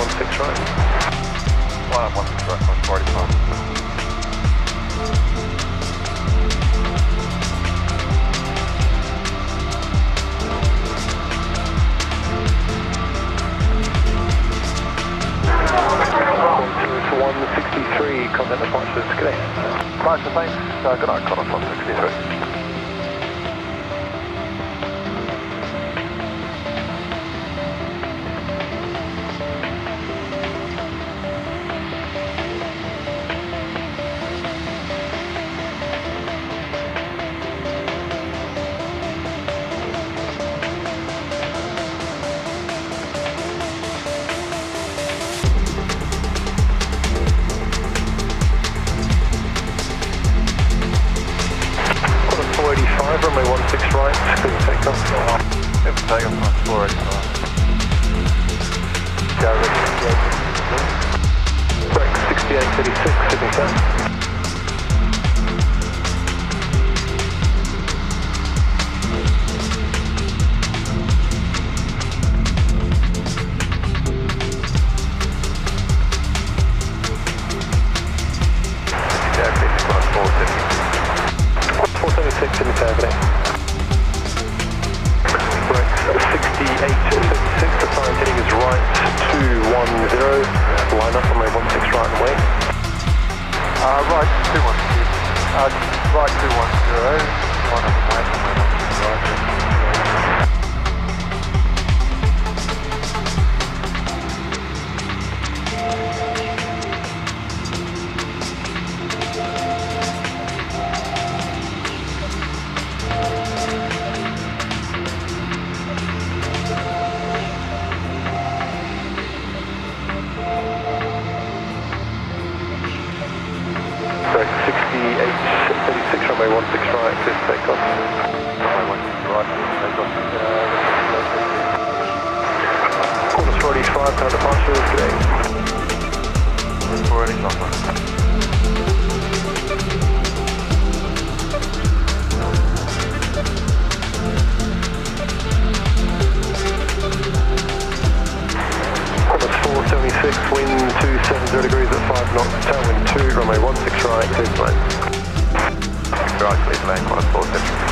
16 right. 16 right, 45. Contact departures, good day. Nice, thanks. Good night, cut off 163. Runway 16 right, clear for takeoff. Clear for takeoff, 485. Go ready, Break 6836, Sydney South. Yeah, 470. 476 Sydney South, good day. Break 6836, the sign heading is right 210. Line up runway 16 right and away. Right 210. Right 210. Line up and wait. Break 6836 runway 16 right, clear for takeoff. Runway 16 right, takeoff. Quarters 485, current departures, good day. 485. Quarters 476, wind 270 degrees at 5 knots, tailwind 2, runway 16 right, clear to land. 16 right, clear to land, quarters 470.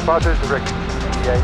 Departures direct 68.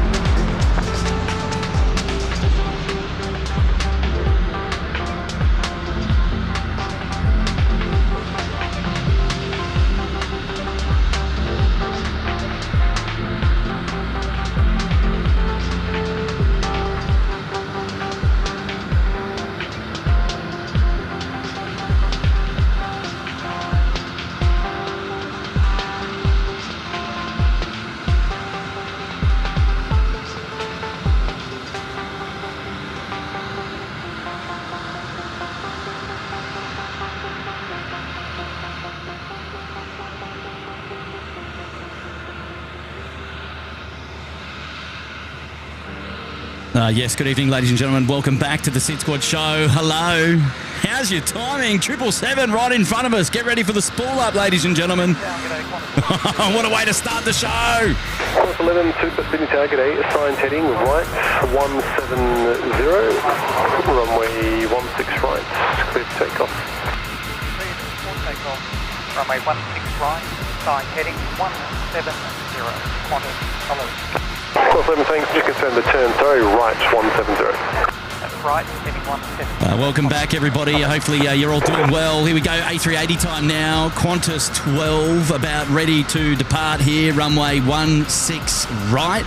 Yes, good evening, ladies and gentlemen. Welcome back to the SydSquad show. Hello. How's your timing? 777 right in front of us. Get ready for the spool up, ladies and gentlemen. What a way to start the show. Course 11 to Sydney Tower, good day. Assigned heading right 170. Runway 16 right, clear for takeoff. Takeoff. Runway 16 right, assigned heading 170. Qantas, hello. Course 11, thanks. Just confirm the turn, sorry, right 170. That's right, heading 170. Welcome back, everybody. Hopefully you're all doing well. Here we go, A380 time now. Qantas 12, about ready to depart here. Runway 16 right.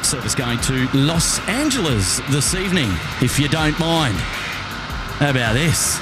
Service going to Los Angeles this evening, if you don't mind. How about this?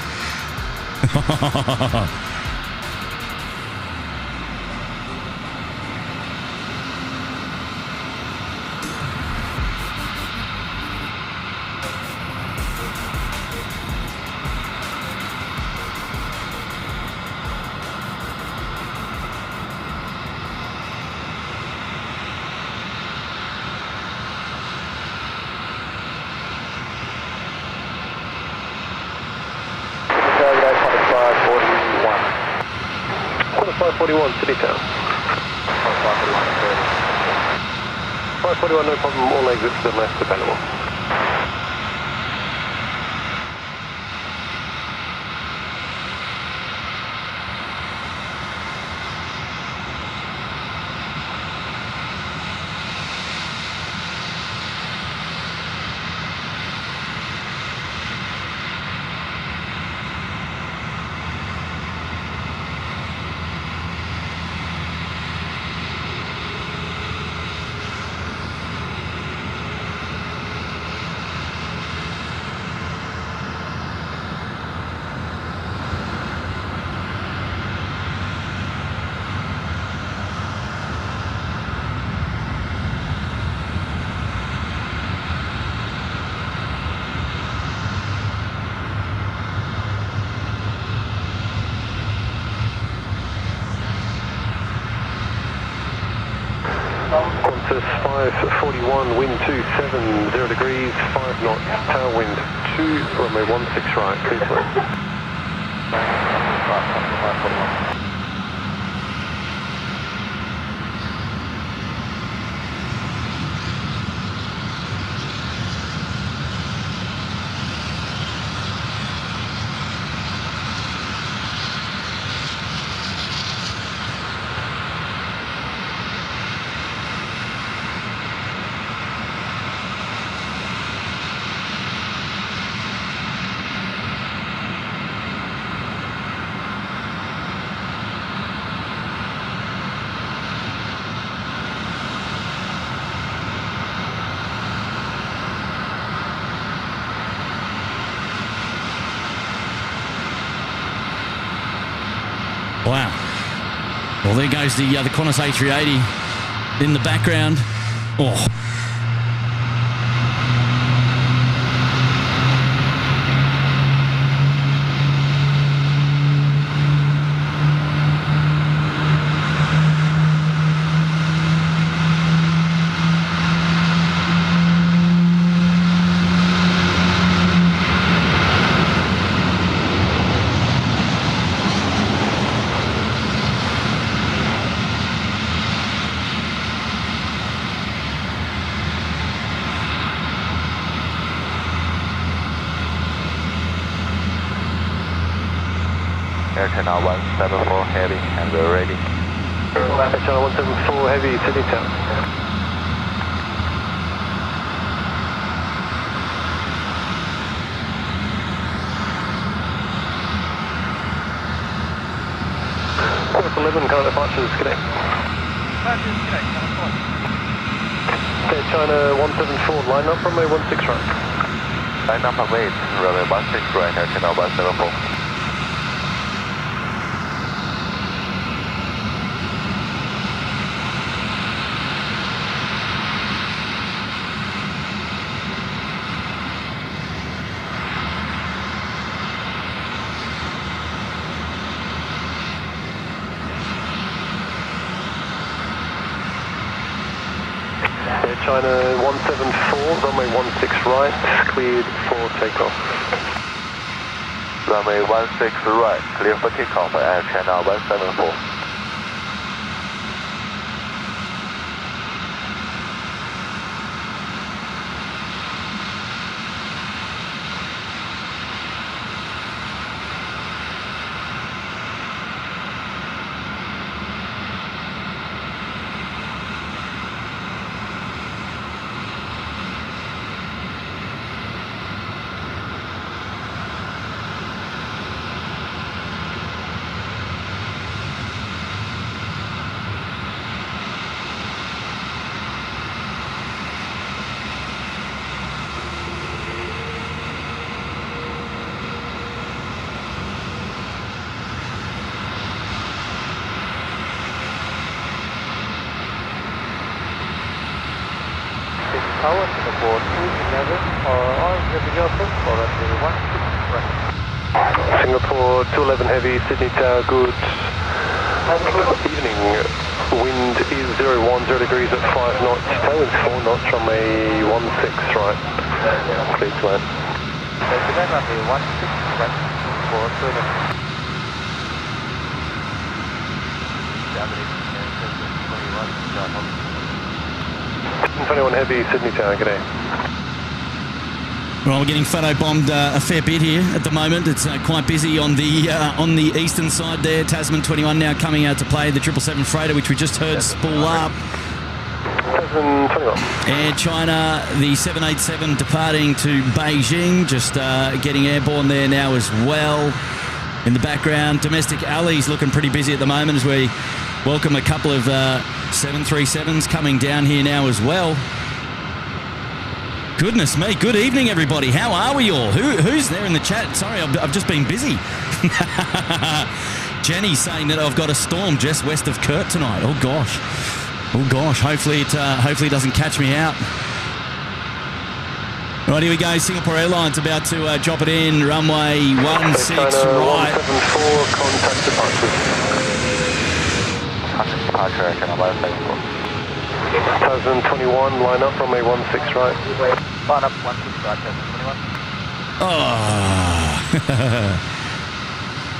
Quarter 541, City Town. 541, no problem, all exits to the left available. Qantas 541, wind 27, 0 degrees, 5 knots, power wind 2, runway 16 right, clear to land. Wow. Well, there goes the Qantas A380 in the background. Oh. Air Channel 174 heavy and we're ready. Air Channel 174 heavy, City Town. Course 11, current departures, connect. Air China 174, line up, runway 16 right. Line up and wait, runway 16 right, Air Channel 174. Air China 174, runway 16 right, cleared for takeoff. Runway 16 right, clear for takeoff, Air China 174. Tower, Singapore 211, orange heavy Delta, for runway 16 right. Singapore 211 heavy, Sydney Tower, good evening. Wind is 010 degrees at 5 knots, tailwind's 4 knots, runway 16 right. Clear to land. Runway 16 right for 211. 21 heavy, Sydney Tower, g'day. Well, we're getting photo-bombed a fair bit here at the moment. It's quite busy on the eastern side there. Tasman 21 now coming out to play the 777 freighter, which we just heard spool up. Tasman 21. Air China, the 787 departing to Beijing, just getting airborne there now as well. In the background, domestic alleys looking pretty busy at the moment as we welcome a couple of 737s coming down here now as well. Goodness me, good evening everybody. How are we all? Who's there in the chat? Sorry, I've just been busy. Jenny saying that I've got a storm just west of Kurt tonight. Oh gosh. Hopefully it doesn't catch me out. Right, here we go. Singapore Airlines about to drop it in. Runway 16 right. 174, contact departure. Departure, can I line up Tasman 21, line up, runway 16 right. Line up 16 right, Tasman 21. Oh.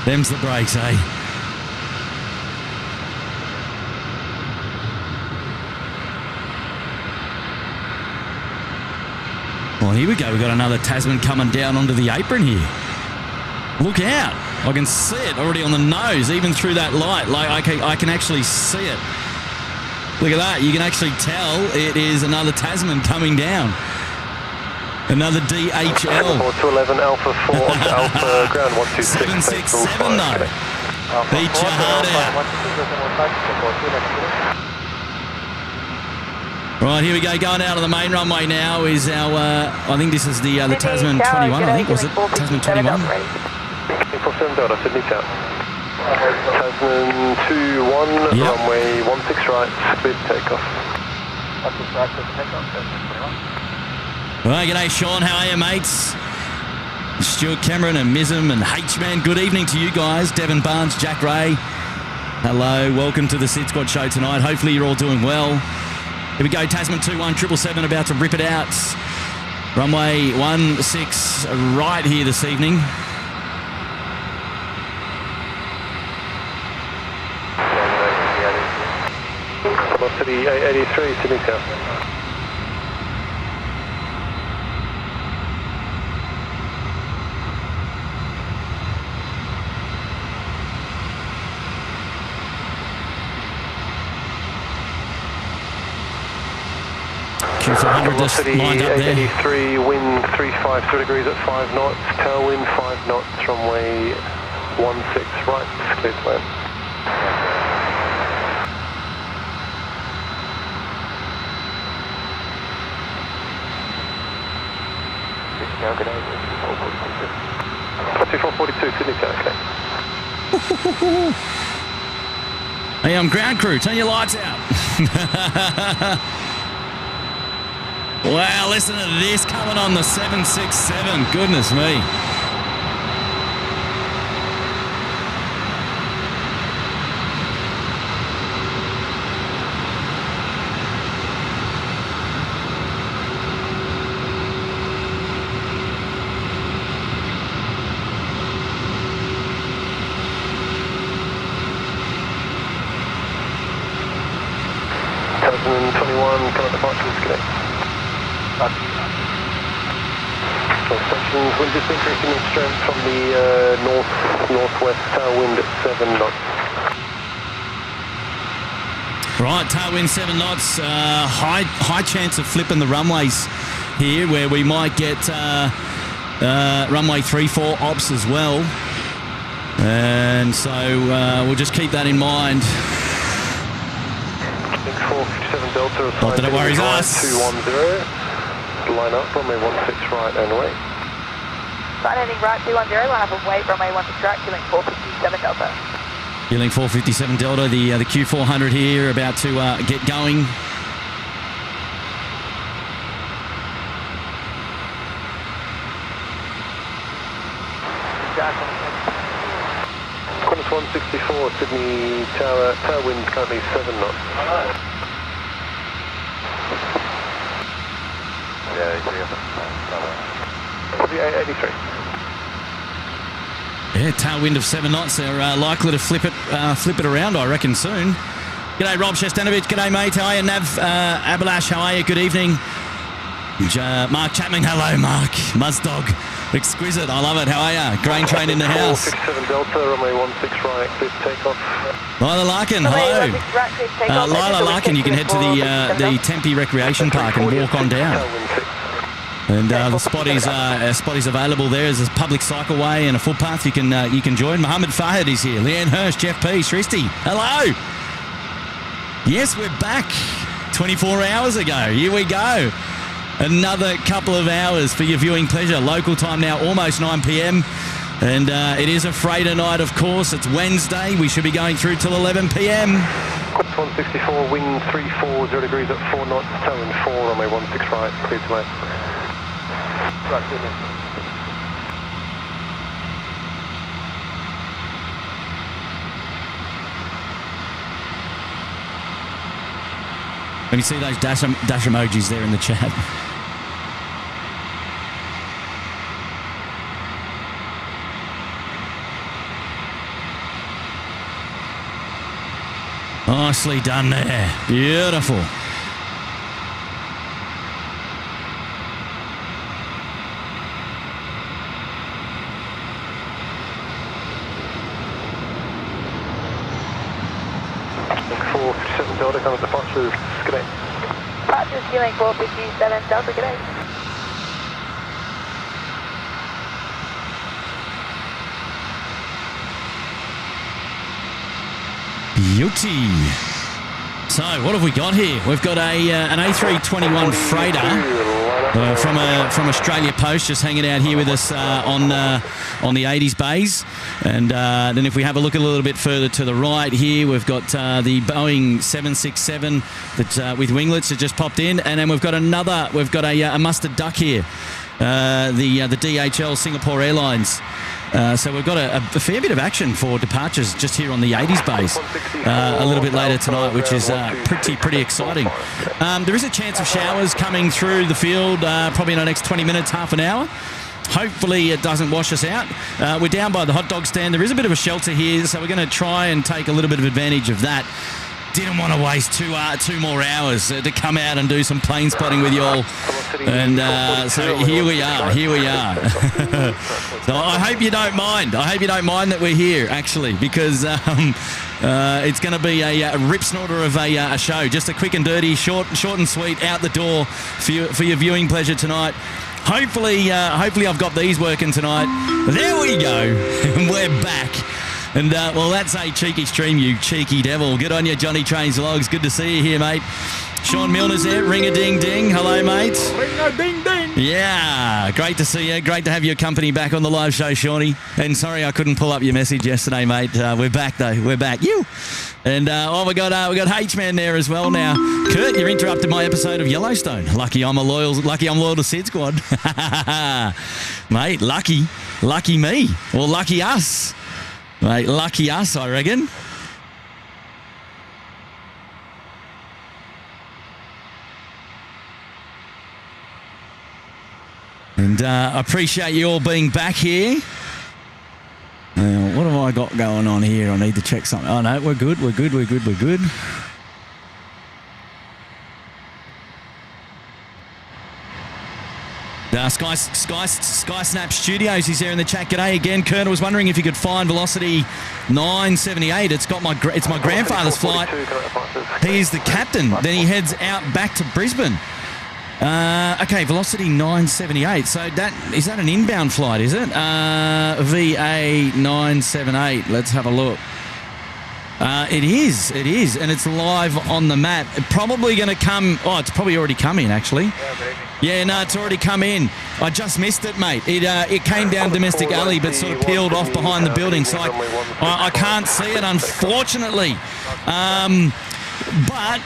Them's the brakes, eh? Well, here we go. We've got another Tasman coming down onto the apron here. Look out. I can see it already on the nose, even through that light. Like I can actually see it. Look at that. You can actually tell it is another Tasman coming down. Another DHL. 211 Alpha 4 onto Alpha ground 126. 767 though. Beat your heart out. Right, here we go. Going out of the main runway now is our, I think this is the Tasman 21, I think. Was it Tasman 21? 47 Delta, Sydney Tower. Tasman 21, yep. Runway 16 right, clear to takeoff. 16 right, clear to takeoff, Tasman 21. Well, g'day Sean, how are you mates? Stuart Cameron and Mism and H-Man, good evening to you guys. Devon Barnes, Jack Ray, hello, welcome to the SydSquad show tonight. Hopefully you're all doing well. Here we go, Tasman 21, 777 about to rip it out. Runway 16 right here this evening. Velocity A83, Sydney Tower. Q400 just lined up there. 83, wind 350 degrees at 5 knots, tailwind 5 knots, runway 16 right, clear to land. Now, good day. 2442, Sydney Tower, okay. Hey, I'm ground crew, turn your lights out. Wow, listen to this coming on the 767. Goodness me. Tasman 21, current departure, disconnect. Stations, wind just increasing in strength from the northwest, tailwind at 7 knots. Right, tailwind 7 knots. High chance of flipping the runways here, where we might get runway 34 ops as well. And so we'll just keep that in mind. 457 Delta, Not that it worries us. 210. Line up, runway 16 right and away. Sign ending right 210, line up and wait, runway 16 right, killing 457 Delta. Killing 457 Delta, the Q400 here about to get going. dash on the Qantas 164, Sydney Tower, tower wind currently 7 knots. Yeah, agree on Copy, A83. Yeah, tailwind of 7 knots. They're likely to flip it around, I reckon, soon. G'day, Rob Shestanovich. G'day, mate. How are you? Nav Abalash, how are you? Good evening. Mark Chapman. Hello, Mark. Muzdog. Exquisite. I love it. How are you? Grain train in the house. 457 Delta, runway 16 right, clear for takeoff. Lila Larkin. Runway Hello. 16 right, clear for takeoff. Lila Larkin, you can head to the Tempe Recreation Park and walk on down. And the spotty's available there. There's a public cycleway and a footpath you can join. Mohammed Fahad is here. Leanne Hirsch, Jeff P, Sristi. Hello. Yes, we're back. 24 hours ago. Here we go. Another couple of hours for your viewing pleasure. Local time now, almost 9 p.m. And it is a freighter night, of course. It's Wednesday. We should be going through till 11 p.m. Qantas 164, wind 340 degrees at 4 knots, tailwind 4, runway 16 right, clear to land. Right, good. Let me see those dash emojis there in the chat. Nicely done there. Beautiful. Delta, coming to departures, g'day. Departures, Healing 457 Delta, g'day. Beauty. So, what have we got here? We've got an A321 freighter from Australia Post just hanging out here with us on the 80s bays. And then if we have a look a little bit further to the right here, we've got the Boeing 767 that with winglets that just popped in. And then we've got a mustard duck here, the DHL Singapore Airlines. So we've got a fair bit of action for departures just here on the 80s base a little bit later tonight, which is pretty exciting. There is a chance of showers coming through the field probably in the next 20 minutes, half an hour. Hopefully it doesn't wash us out. We're down by the hot dog stand. There is a bit of a shelter here, so we're going to try and take a little bit of advantage of that. Didn't want to waste two more hours to come out and do some plane spotting with you all. And so here we are. So I hope you don't mind. I hope you don't mind that we're here, actually, because it's going to be a rip snorter of a show. Just a quick and dirty, short and sweet, out the door for your viewing pleasure tonight. Hopefully I've got these working tonight. There we go. And we're back. And, well, that's a cheeky stream, you cheeky devil. Good on you, Johnny Trains Logs. Good to see you here, mate. Sean Milner's there. Ring-a-ding-ding. Hello, mate. Ring-a-ding-ding. Yeah, great to see you. Great to have your company back on the live show, Shawnee. And sorry I couldn't pull up your message yesterday, mate. We're back, though. We're back. You. And, we got H-Man there as well now. Kurt, you interrupted my episode of Yellowstone. Lucky I'm loyal to SydSquad. Mate, lucky me. Or lucky us. Mate, lucky us, I reckon. And I appreciate you all being back here. Now, what have I got going on here? I need to check something. Oh, no, we're good. Sky Snap Studios is there in the chat. G'day again. Colonel was wondering if you could find Velocity 978. It's my grandfather's flight. He's the captain. Then he heads out back to Brisbane. Okay, Velocity 978. So is that an inbound flight, is it? VA 978. Let's have a look. It is, and it's live on the map. Probably going to come. Oh, it's probably already come in, actually. Yeah, no, it's already come in. I just missed it, mate. It came down Domestic Alley, but sort of peeled off behind the building, so I can't see it, unfortunately. But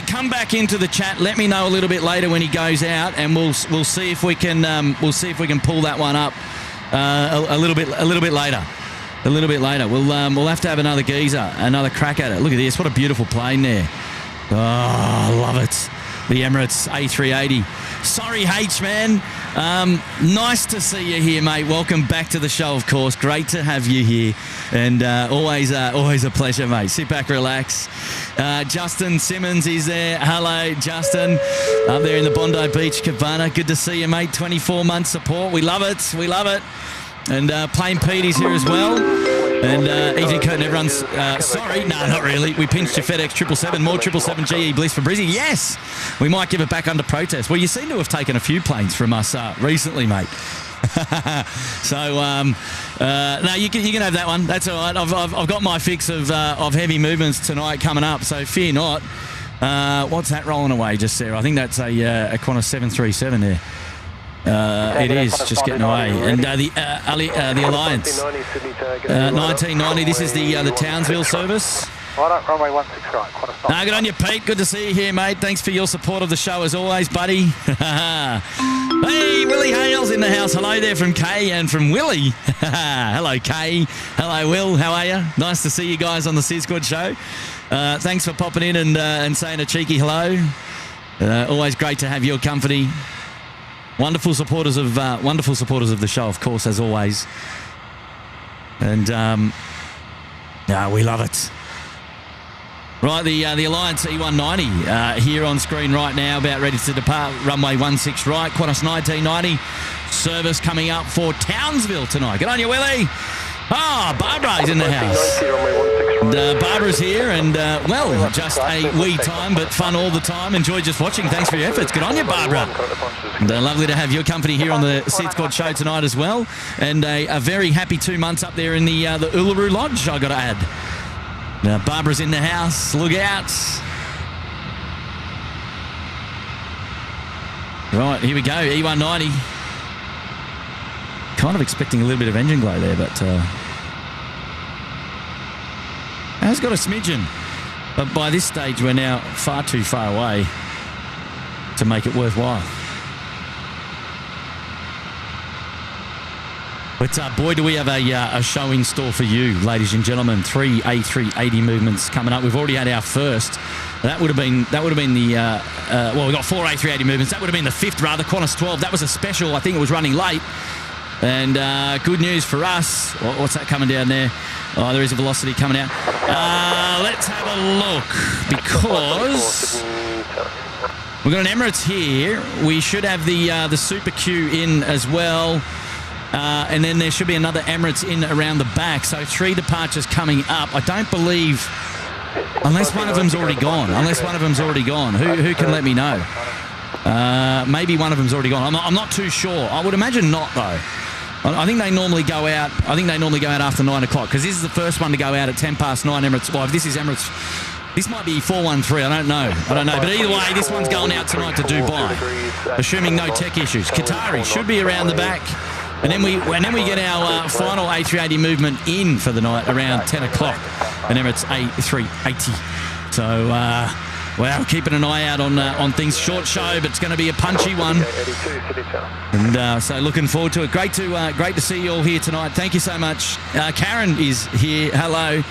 come back into the chat. Let me know a little bit later when he goes out, and we'll see if we can pull that one up. a little bit later. A little bit later. We'll have to have another geezer, another crack at it. Look at this. What a beautiful plane there. Oh, I love it. The Emirates A380. Sorry, H, man. Nice to see you here, mate. Welcome back to the show, of course. Great to have you here. And always a pleasure, mate. Sit back, relax. Justin Simmons is there. Hello, Justin. Up there in the Bondi Beach Cabana. Good to see you, mate. 24-month support. We love it. We love it. And Plain Pete is here as well. And Evening Curtain, everyone's sorry. No, not really. We pinched your FedEx 777. More 777 GE Bliss for Brizzy. Yes, we might give it back under protest. Well, you seem to have taken a few planes from us recently, mate. So, no, you can have that one. That's all right. I've got my fix of heavy movements tonight coming up, so fear not. What's that rolling away just there? I think that's a Qantas 737 there. It is just getting away, and the Alliance 1990. This is the Townsville service. Right, runway 16 right. Good on you, Pete. Good to see you here, mate. Thanks for your support of the show as always, buddy. Hey, Willie Hales in the house. Hello there from Kay and from Willie. Hello, Kay. Hello, Will. How are you? Nice to see you guys on the SydSquad show. Thanks for popping in and saying a cheeky hello. Always great to have your company. Wonderful supporters of the show, of course, as always. And we love it. Right, the Alliance E190 here on screen right now, about ready to depart. Runway 16 right, Qantas 1990 service coming up for Townsville tonight. Get on you, Willie. Barbara's in the house. And, Barbara's here, and just a wee time, but fun all the time. Enjoy just watching. Thanks for your efforts. Good on you, Barbara. And, lovely to have your company here on the SydSquad show tonight as well. And a very happy 2 months up there in the Uluru Lodge, I got to add. Now, Barbara's in the house. Look out. Right, here we go. E190. Kind of expecting a little bit of engine glow there, but has got a smidgen. But by this stage, we're now far too far away to make it worthwhile. But boy, do we have a show in store for you, ladies and gentlemen. 3 A380 movements coming up. We've already had our first. That would have been the we got 4 A380 movements. That would have been the fifth, rather. Qantas 12. That was a special. I think it was running late. And good news for us. What's that coming down there? Oh, there is a velocity coming out. Let's have a look, because we've got an Emirates here. We should have the Super Q in as well. And then there should be another Emirates in around the back. So 3 departures coming up. I don't believe, unless one of them's already gone. Who can let me know? Maybe one of them's already gone. I'm not too sure. I would imagine not, though. I think they normally go out. After 9 o'clock, because this is the first one to go out at 9 Emirates. Well, if this is Emirates, this might be 413. I don't know. But either way, this one's going out tonight to Dubai, assuming no tech issues. Qatari should be around the back, and then we get our final A380 movement in for the night around 10 o'clock, an Emirates A380. So. Well, keeping an eye out on things. Short show, but it's going to be a punchy one. And so looking forward to it. Great to see you all here tonight. Thank you so much. Karen is here. Hello.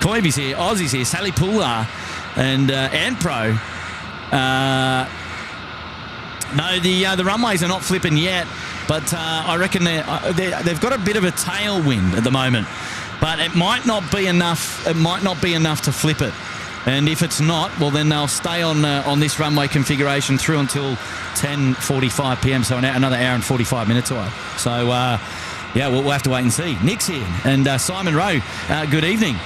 Coivy's here. Oz is here. Sally Poolar and Pro. No, the runways are not flipping yet, but I reckon they've got a bit of a tailwind at the moment. But it might not be enough. It might not be enough to flip it. And if it's not, well, then they'll stay on this runway configuration through until 10:45 p.m. So another hour and 45 minutes away. So, we'll have to wait and see. Nick's here, and Simon Rowe. Good evening.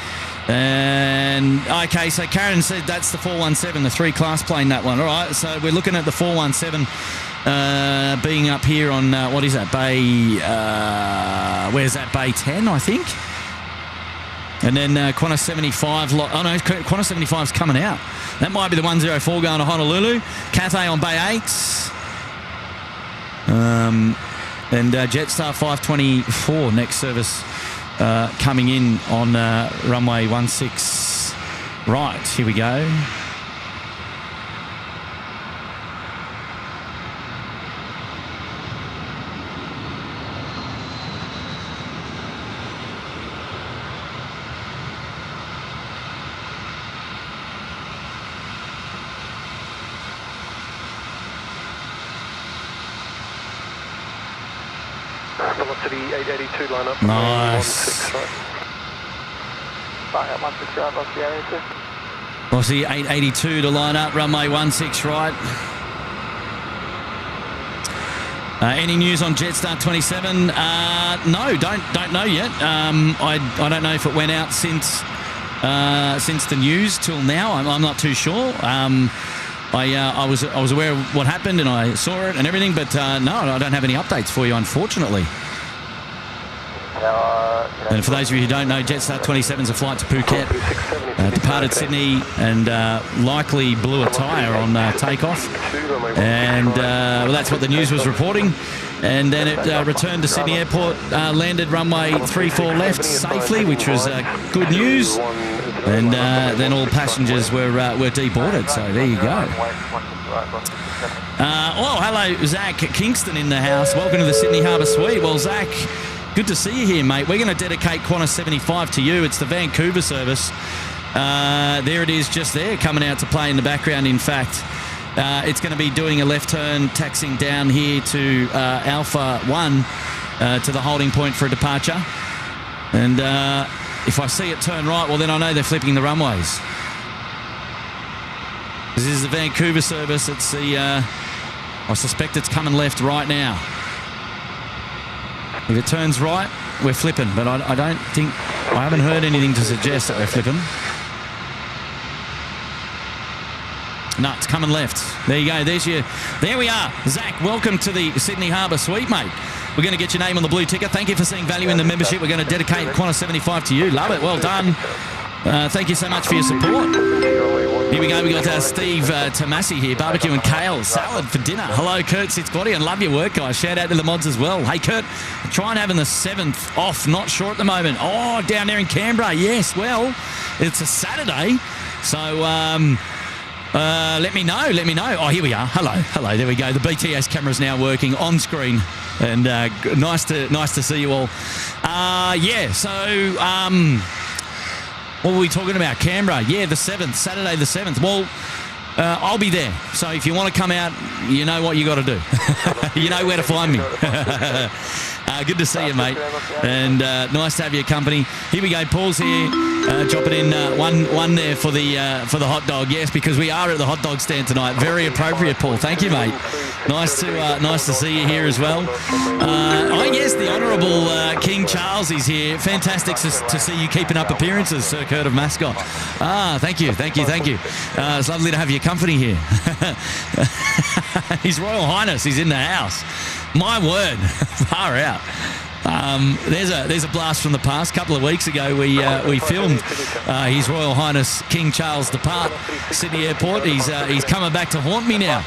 And okay, so Karen said that's the 417, the 3-class plane. That one. All right. So we're looking at the 417 being up here on what is that, Bay? Where's that, Bay 10? I think. And then Qantas 75... Qantas 75's coming out. That might be the 104 going to Honolulu. Cathay on Bay 8. And Jetstar 524, next service coming in on runway 16. Right, here we go. Velocity 882 line up. Nice. 16 right. Flying up 16 right, Velocity 882. Velocity 882 to line up, runway 16 right. Any news on Jetstar 27? No, don't know yet. I don't know if it went out since the news till now. I'm not too sure. I was aware of what happened and I saw it and everything, but no, I don't have any updates for you, unfortunately. And for those of you who don't know, Jetstar 27 is a flight to Phuket. Departed Sydney and likely blew a tyre on takeoff. And well, that's what the news was reporting. And then it returned to Sydney Airport, landed runway 34 left safely, which was good news. And then all passengers were deboarded. So there you go. Oh, hello, Zach Kingston in the house. Welcome to the Sydney Harbour Suite. Well, Zach, good to see you here, mate. We're going to dedicate Qantas 75 to you. It's the Vancouver service. There it is just there, coming out to play in the background, in fact. It's going to be doing a left turn, taxiing down here to Alpha 1 to the holding point for a departure. And if I see it turn right, well, then I know they're flipping the runways. This is the Vancouver service. It's the... I suspect it's coming left right now. If it turns right, we're flipping, but I don't think... I haven't heard anything to suggest that we're flipping. No, it's coming left. There you go. There we are. Zach, welcome to the Sydney Harbour Suite, mate. We're going to get your name on the blue ticket. Thank you for seeing value in the membership. We're going to dedicate Qantas 75 to you. Love it. Well done. Thank you so much for your support. Here we go. We got Steve Tomasi here. Barbecue and kale salad for dinner. Hello, Kurt SydSquad, and love your work, guys. Shout out to the mods as well. Hey, Kurt, try and having the 7th off. Not sure at the moment. Oh, down there in Canberra. Yes, well, it's a Saturday. So, let me know. Oh, here we are. Hello. There we go. The BTS camera's now working on screen, and nice to see you all. Yeah. So, what were we talking about? Canberra. Yeah, the 7th, Saturday the 7th. Well, I'll be there. So if you want to come out, you know what you got to do. You know where to find me. Good to see you, mate. And nice to have your company. Here we go. Paul's here. Dropping in one there for the hot dog. Yes, because we are at the hot dog stand tonight. Very appropriate, Paul. Thank you, mate. Nice to see you here as well. Oh yes, the Honourable King Charles is here. Fantastic to see you keeping up appearances, Sir Kurt of Mascot. Thank you. It's lovely to have your company here. His Royal Highness, he's in the house. My word, far out. There's a blast from the past. A couple of weeks ago, we filmed His Royal Highness King Charles depart Sydney Airport. He's coming back to haunt me now,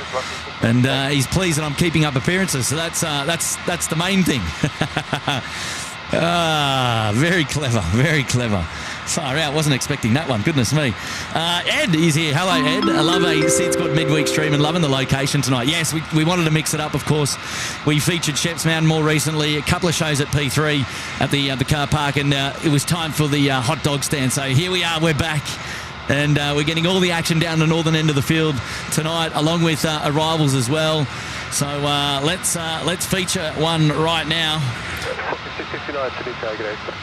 and he's pleased that I'm keeping up appearances. So that's the main thing. Very clever. Far out. Wasn't expecting that one. Goodness me. Ed is here. Hello, Ed. I love a SydSquad midweek stream and loving the location tonight. Yes, we wanted to mix it up, of course. We featured Sheps Mountain more recently, a couple of shows at P3 at the car park, and it was time for the hot dog stand. So here we are. We're back. And we're getting all the action down the northern end of the field tonight, along with arrivals as well. So let's feature one right now. 659 Sydney target 8.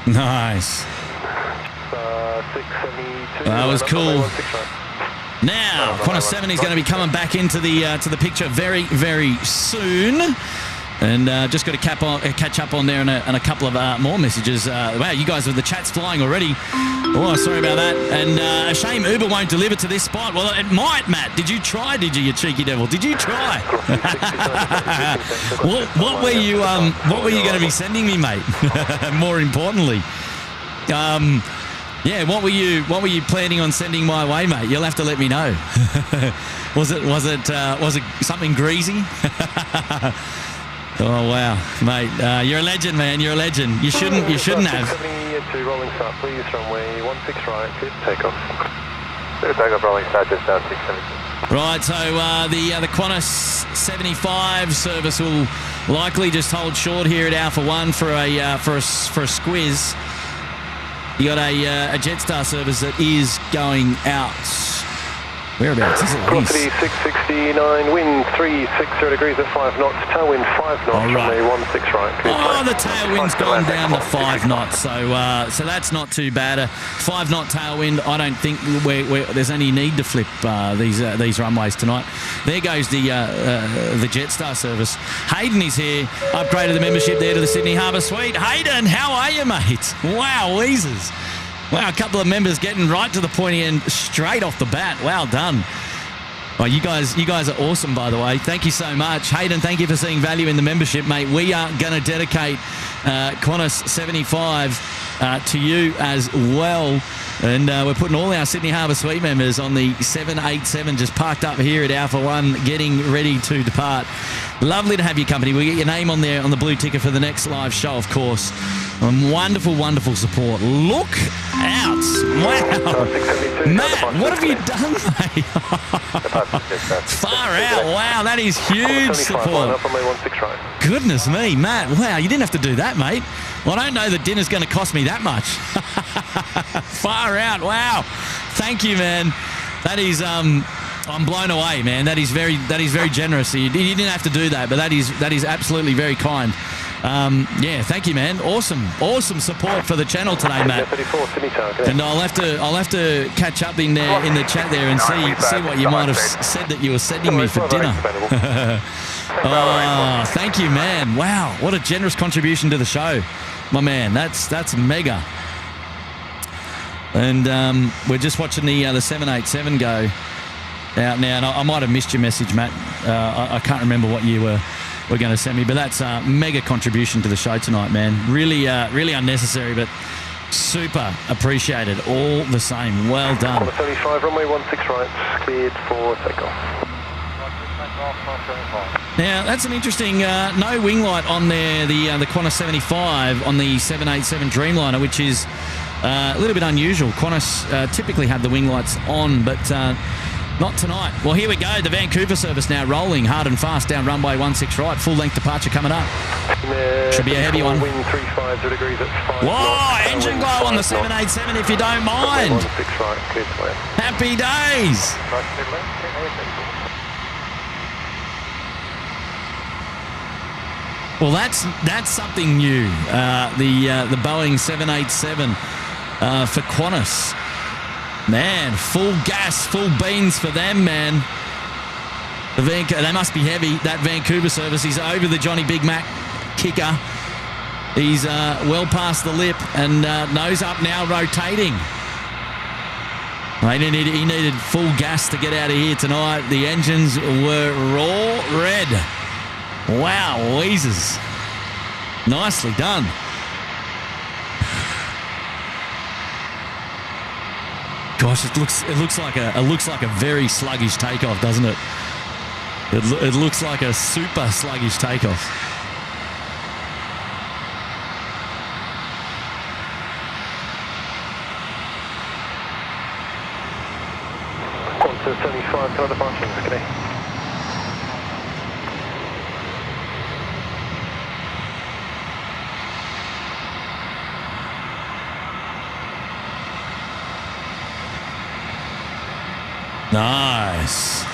Nice. 672. That was cool. Now, Qantas 70 is going to be coming back into the picture very, very soon. And just got to catch up on there and a couple of more messages. Wow, you guys, the chat's flying already. Oh, sorry about that. And a shame Uber won't deliver to this spot. Well, it might, Matt. Did you try, you cheeky devil? Did you try? What were you going to be sending me, mate? More importantly. Yeah, what were you planning on sending my way, mate? You'll have to let me know. Was it something greasy? Oh wow, mate, you're a legend, man. You're a legend. You shouldn't have. 72 rolling start, please. Runway 16 right, clear to takeoff. Clear to takeoff, rolling start, just down 672. Right, so the Qantas 75 service will Likely just hold short here at Alpha 1 for a squiz. You got a Jetstar service that is going out. Whereabouts is it? Velocity 669, wind 360 degrees at 5 knots, tailwind 5 knots, runway 16 right. Oh, the tailwind's gone down to 5 knots, so that's not too bad. A 5 knot tailwind. I don't think there's any need to flip these runways tonight. There goes the Jetstar service. Hayden is here. Upgraded the membership there to the Sydney Harbour Suite. Hayden, how are you, mate? Wow, Weezers. Wow, a couple of members getting right to the pointy end straight off the bat. Well done. Well, you guys are awesome, by the way. Thank you so much. Hayden, thank you for seeing value in the membership, mate. We are going to dedicate Qantas 75 to you as well. And we're putting all our Sydney Harbour Suite members on the 787 just parked up here at Alpha 1, getting ready to depart. Lovely to have your company. We get your name on there on the blue ticker for the next live show, of course. Wonderful, wonderful support. Look out. Wow. Matt, what have you done, mate? Far out. Wow, that is huge support. Goodness me, Matt. Wow, you didn't have to do that, mate. Well, I don't know that dinner's going to cost me that much. Far out. Wow. Thank you, man. That is... I'm blown away, man. That is very generous. You didn't have to do that, but that is absolutely very kind. Yeah, thank you, man. Awesome support for the channel today, Matt. And I'll have to catch up in the chat there and see what you might have said that you were sending me for dinner. Oh, thank you, man. Wow, what a generous contribution to the show, my man. That's mega. And we're just watching the 787 go out now, and I might have missed your message, Matt. I can't remember what you were going to send me, but that's a mega contribution to the show tonight, man. Really unnecessary, but super appreciated all the same. Well done. 75, runway 16 right, cleared for takeoff. Now, that's an interesting no wing light on there, the Qantas 75 on the 787 Dreamliner, which is a little bit unusual. Qantas typically have the wing lights on, but not tonight. Well, here we go. The Vancouver service now rolling hard and fast down runway 16 right. Full length departure coming up. Should be a heavy one. Wind 350 degrees at 5 Whoa, engine glow on the 787 if you don't mind. 16 right, cleared for land. Happy days. Well, that's something new. The Boeing 787 for Qantas. Man, full gas, full beans for them, man. They must be heavy. That Vancouver service, he's over the Johnny Big Mac kicker. He's well past the lip and nose up now, rotating. He needed full gas to get out of here tonight. The engines were raw red. Wow, Weezers. Nicely done. Gosh, it looks like a very sluggish takeoff, doesn't it? It looks like a super sluggish takeoff. Qantas 75, can I departure? Okay. Nice.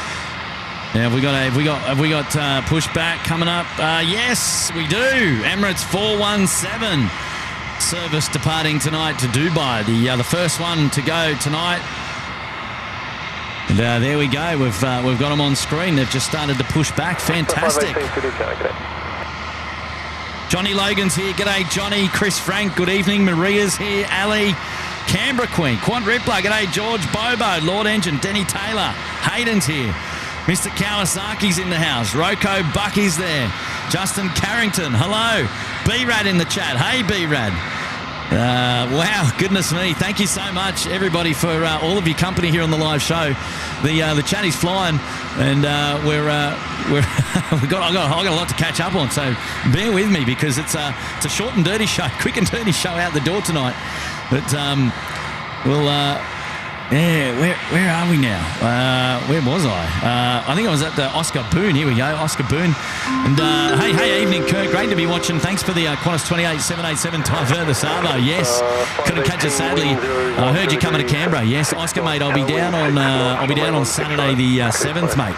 Now have we got pushback coming up? Yes, we do. Emirates 417 service departing tonight to Dubai. The first one to go tonight. And there we go. We've got them on screen. They've just started to push back. Fantastic. Johnny Logan's here. G'day, Johnny. Chris Frank, good evening. Maria's here. Ali. Canberra Queen. Quant Rippler. G'day, George Bobo. Lord Engine. Denny Taylor. Hayden's here. Mr. Kawasaki's in the house. Rocco Bucky's there. Justin Carrington. Hello. B-Rad in the chat. Hey, B-Rad. Wow, goodness me. Thank you so much, everybody, for all of your company here on the live show. The chat is flying, and I've got a lot to catch up on, so bear with me because it's a short and dirty show, quick and dirty show out the door tonight. But Yeah, where are we now? Where was I think I was at the Oscar Boone. Here we go, Oscar Boone. And hey, evening, Kurt. Great to be watching. Thanks for the Qantas 28787 Tyver the Savo. Yes, couldn't catch it sadly. I heard you coming to Canberra. Yes, Oscar, mate. I'll be down on Saturday the 7th, mate.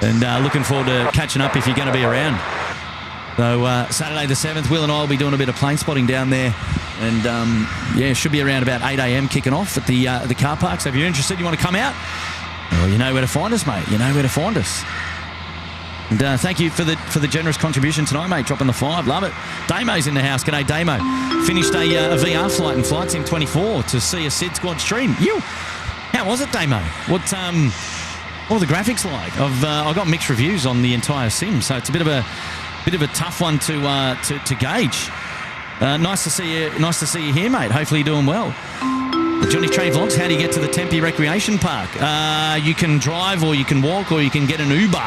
And looking forward to catching up if you're going to be around. So Saturday the 7th, Will and I will be doing a bit of plane spotting down there. And, yeah, it should be around about 8 a.m. kicking off at the car park. So if you're interested, you want to come out, well, you know where to find us, mate. You know where to find us. And thank you for the generous contribution tonight, mate. Dropping the 5. Love it. Damo's in the house. G'day, Damo. Finished a VR flight in Flight Sim 24 to see a SydSquad stream. How was it, Damo? What were the graphics like? I got mixed reviews on the entire sim, so it's a bit of a tough one to gauge. Nice to see you here, mate. Hopefully you're doing well. Johnny Train Vlogs, how do you get to the Tempe Recreation Park? You can drive, or you can walk, or you can get an Uber.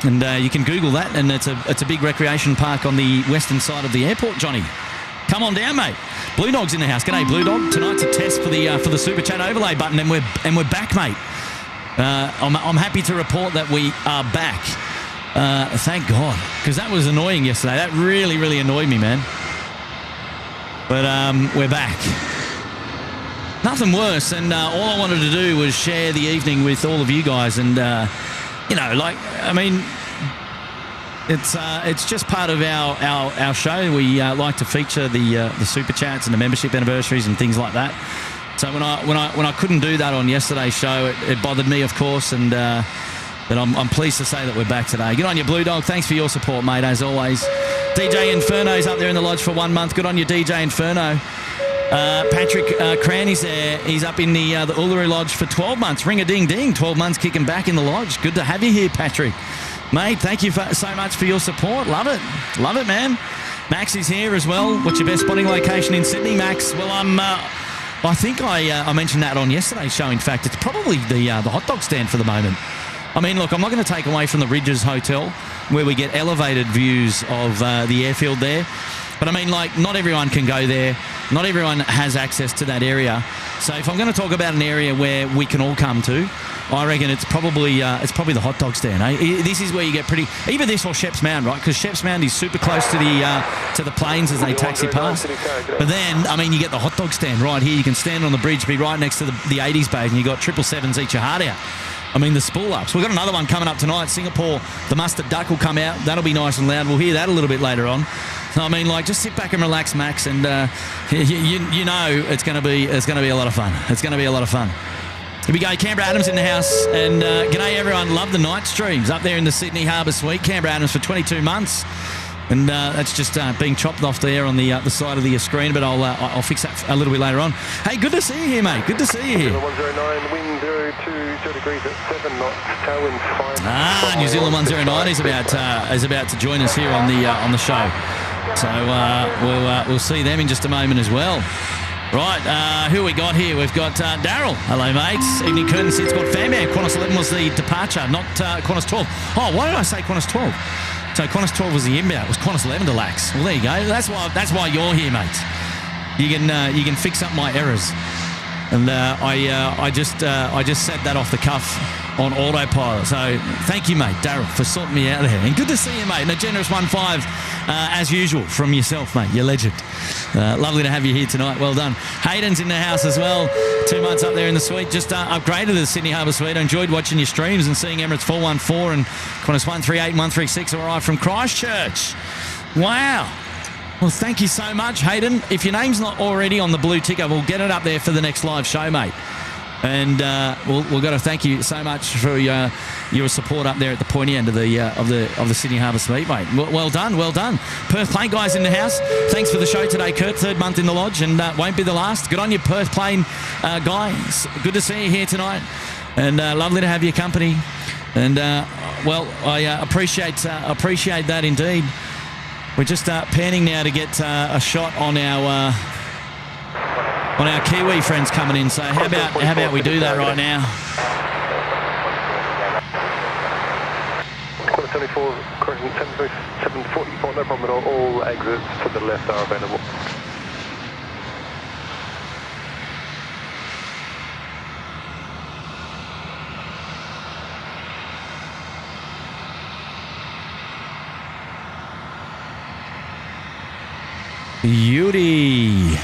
And you can Google that, and it's a big recreation park on the western side of the airport, Johnny. Come on down, mate. Blue Dog's in the house. G'day, Blue Dog. Tonight's a test for the Super Chat overlay button, and we're back, mate. I'm happy to report that we are back. Thank God, because that was annoying yesterday. That really, really annoyed me, man. But we're back. Nothing worse, and all I wanted to do was share the evening with all of you guys, and it's just part of our show. We like to feature the super chats and the membership anniversaries and things like that. So when I couldn't do that on yesterday's show, it bothered me, of course, and. But I'm pleased to say that we're back today. Good on you, Blue Dog. Thanks for your support, mate, as always. DJ Inferno's up there in the lodge for 1 month. Good on you, DJ Inferno. Patrick Cranny's there. He's up in the Uluru Lodge for 12 months. Ring-a-ding-ding. 12 months kicking back in the lodge. Good to have you here, Patrick. Mate, thank you so much for your support. Love it. Love it, man. Max is here as well. What's your best spotting location in Sydney, Max? Well, I think I mentioned that on yesterday's show. In fact, it's probably the hot dog stand for the moment. I mean, look, I'm not going to take away from the Ridges Hotel, where we get elevated views of the airfield there. But I mean, like, not everyone can go there. Not everyone has access to that area. So if I'm going to talk about an area where we can all come to, I reckon it's probably the hot dog stand. Eh? This is where you get pretty, either this or Sheps Mound, right? Because Sheps Mound is super close to the planes as they taxi past. But then, I mean, you get the hot dog stand right here. You can stand on the bridge, be right next to the 80s bag, and you got 777s eat your heart out. I mean, the spool ups. We've got another one coming up tonight. Singapore, the mustard duck will come out. That'll be nice and loud. We'll hear that a little bit later on. So, I mean, like, just sit back and relax, Max, and you know it's going to be a lot of fun. It's going to be a lot of fun. Here we go. Canberra Adams in the house, and g'day everyone. Love the night streams up there in the Sydney Harbour Suite. Canberra Adams for 22 months. And that's just being chopped off there on the side of the screen, but I'll fix that a little bit later on. Hey, good to see you here, mate. Good to see you here. 109, wind 020 degrees at 7 knots, tailwind 5. New Zealand 109 is about to join us here on the show. So we'll see them in just a moment as well. Right, who we got here? We've got Daryl. Hello, mates. Evening curtain, SydSquad fan. Qantas 11 was the departure, not Qantas 12. Oh, why did I say Qantas 12? So Qantas 12 was the inbound. It was Qantas 11 to lax. Well, there you go. That's why you're here, mate. You can fix up my errors. And I just set that off the cuff on autopilot. So thank you, mate, Daryl, for sorting me out there. And good to see you, mate. And a generous 1.5 as usual from yourself, mate. You're legend. Lovely to have you here tonight. Well done. Hayden's in the house as well. 2 months up there in the suite. Just upgraded the Sydney Harbour Suite. I enjoyed watching your streams and seeing Emirates 414 and Qantas 138 and 136 arrive from Christchurch. Wow. Well, thank you so much, Hayden. If your name's not already on the blue ticker, we'll get it up there for the next live show, mate. And we've got to thank you so much for your support up there at the pointy end of the Sydney Harbour Suite, mate. Well done, well done. Perth Plane guys in the house. Thanks for the show today, Kurt. 3rd month in the lodge, and won't be the last. Good on you, Perth Plane guys. Good to see you here tonight, and lovely to have your company. And I appreciate that indeed. We're just panning now to get a shot on our Kiwi friends coming in. So how about we do that right now? Qantas 74, correction 744, no problem at all. All exits to the left are available. Beauty.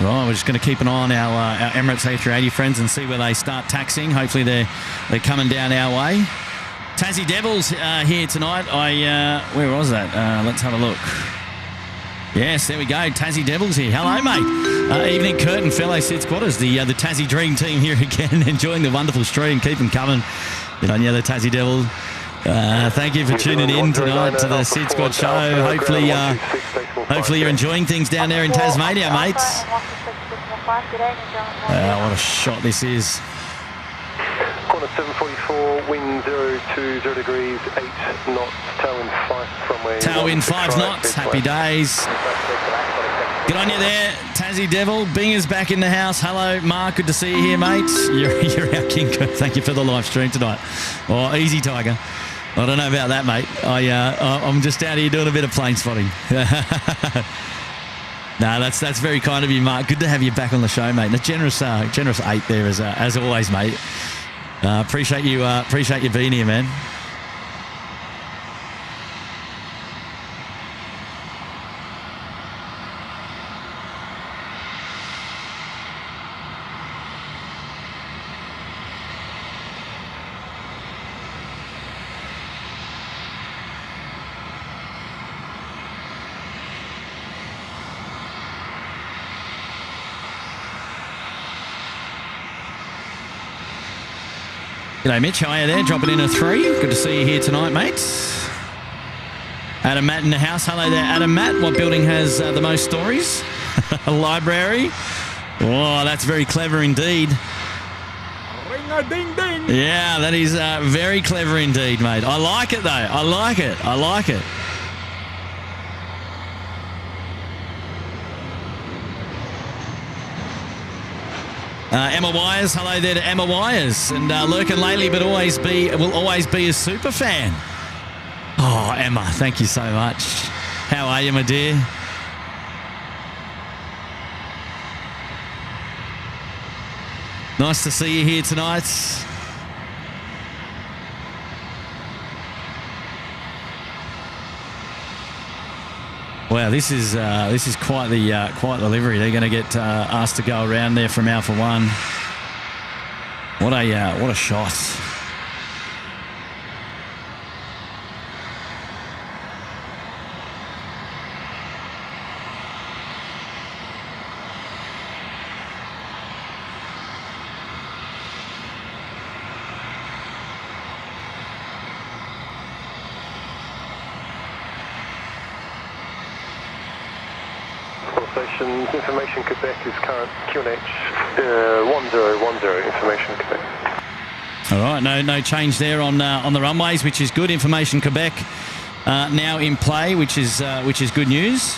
Well, we're just going to keep an eye on our Emirates A380 friends and see where they start taxiing. Hopefully they're coming down our way. Tassie Devils here tonight. Where was that? Let's have a look. Yes, there we go. Tassie Devils here. Hello, mate. Evening, Kurt and fellow SydSquatters. The Tassie Dream Team here again, enjoying the wonderful stream. Keep them coming. Good on you, the Tassie Devils. Thank you for tuning in tonight to the SydSquad show. Hopefully you're enjoying things down there in Tasmania, mates. What a shot this is. Corner 744, wind 020 degrees, 8 knots, tailwind 5 runway. Tailwind 5 knots, happy days. Good on you there, Tassie Devil. Binger's back in the house. Hello, Mark, good to see you here, mate. You're our king. Thank you for the live stream tonight. Oh, easy, Tiger. I don't know about that, mate. I'm just out here doing a bit of plane spotting. No, that's very kind of you, Mark. Good to have you back on the show, mate. And a generous 8 there as always, mate. Appreciate you being here, man. G'day, Mitch. How are you there? Dropping in a 3. Good to see you here tonight, mates. Adam Matt in the house. Hello there, Adam Matt. What building has the most stories? A library. Oh, that's very clever indeed. Ring-a-ding-ding. Yeah, that is very clever indeed, mate. I like it, though. I like it. Emma Wires, hello there to Emma Wires, and lurking lately, but will always be a super fan. Oh, Emma, thank you so much. How are you, my dear? Nice to see you here tonight. Wow, this is quite the livery. They're going to get asked to go around there from Alpha 1. What a shot! Information Quebec is current QNH 1010 Information Quebec. All right, no change there on the runways, which is good. Information Quebec now in play, which is good news.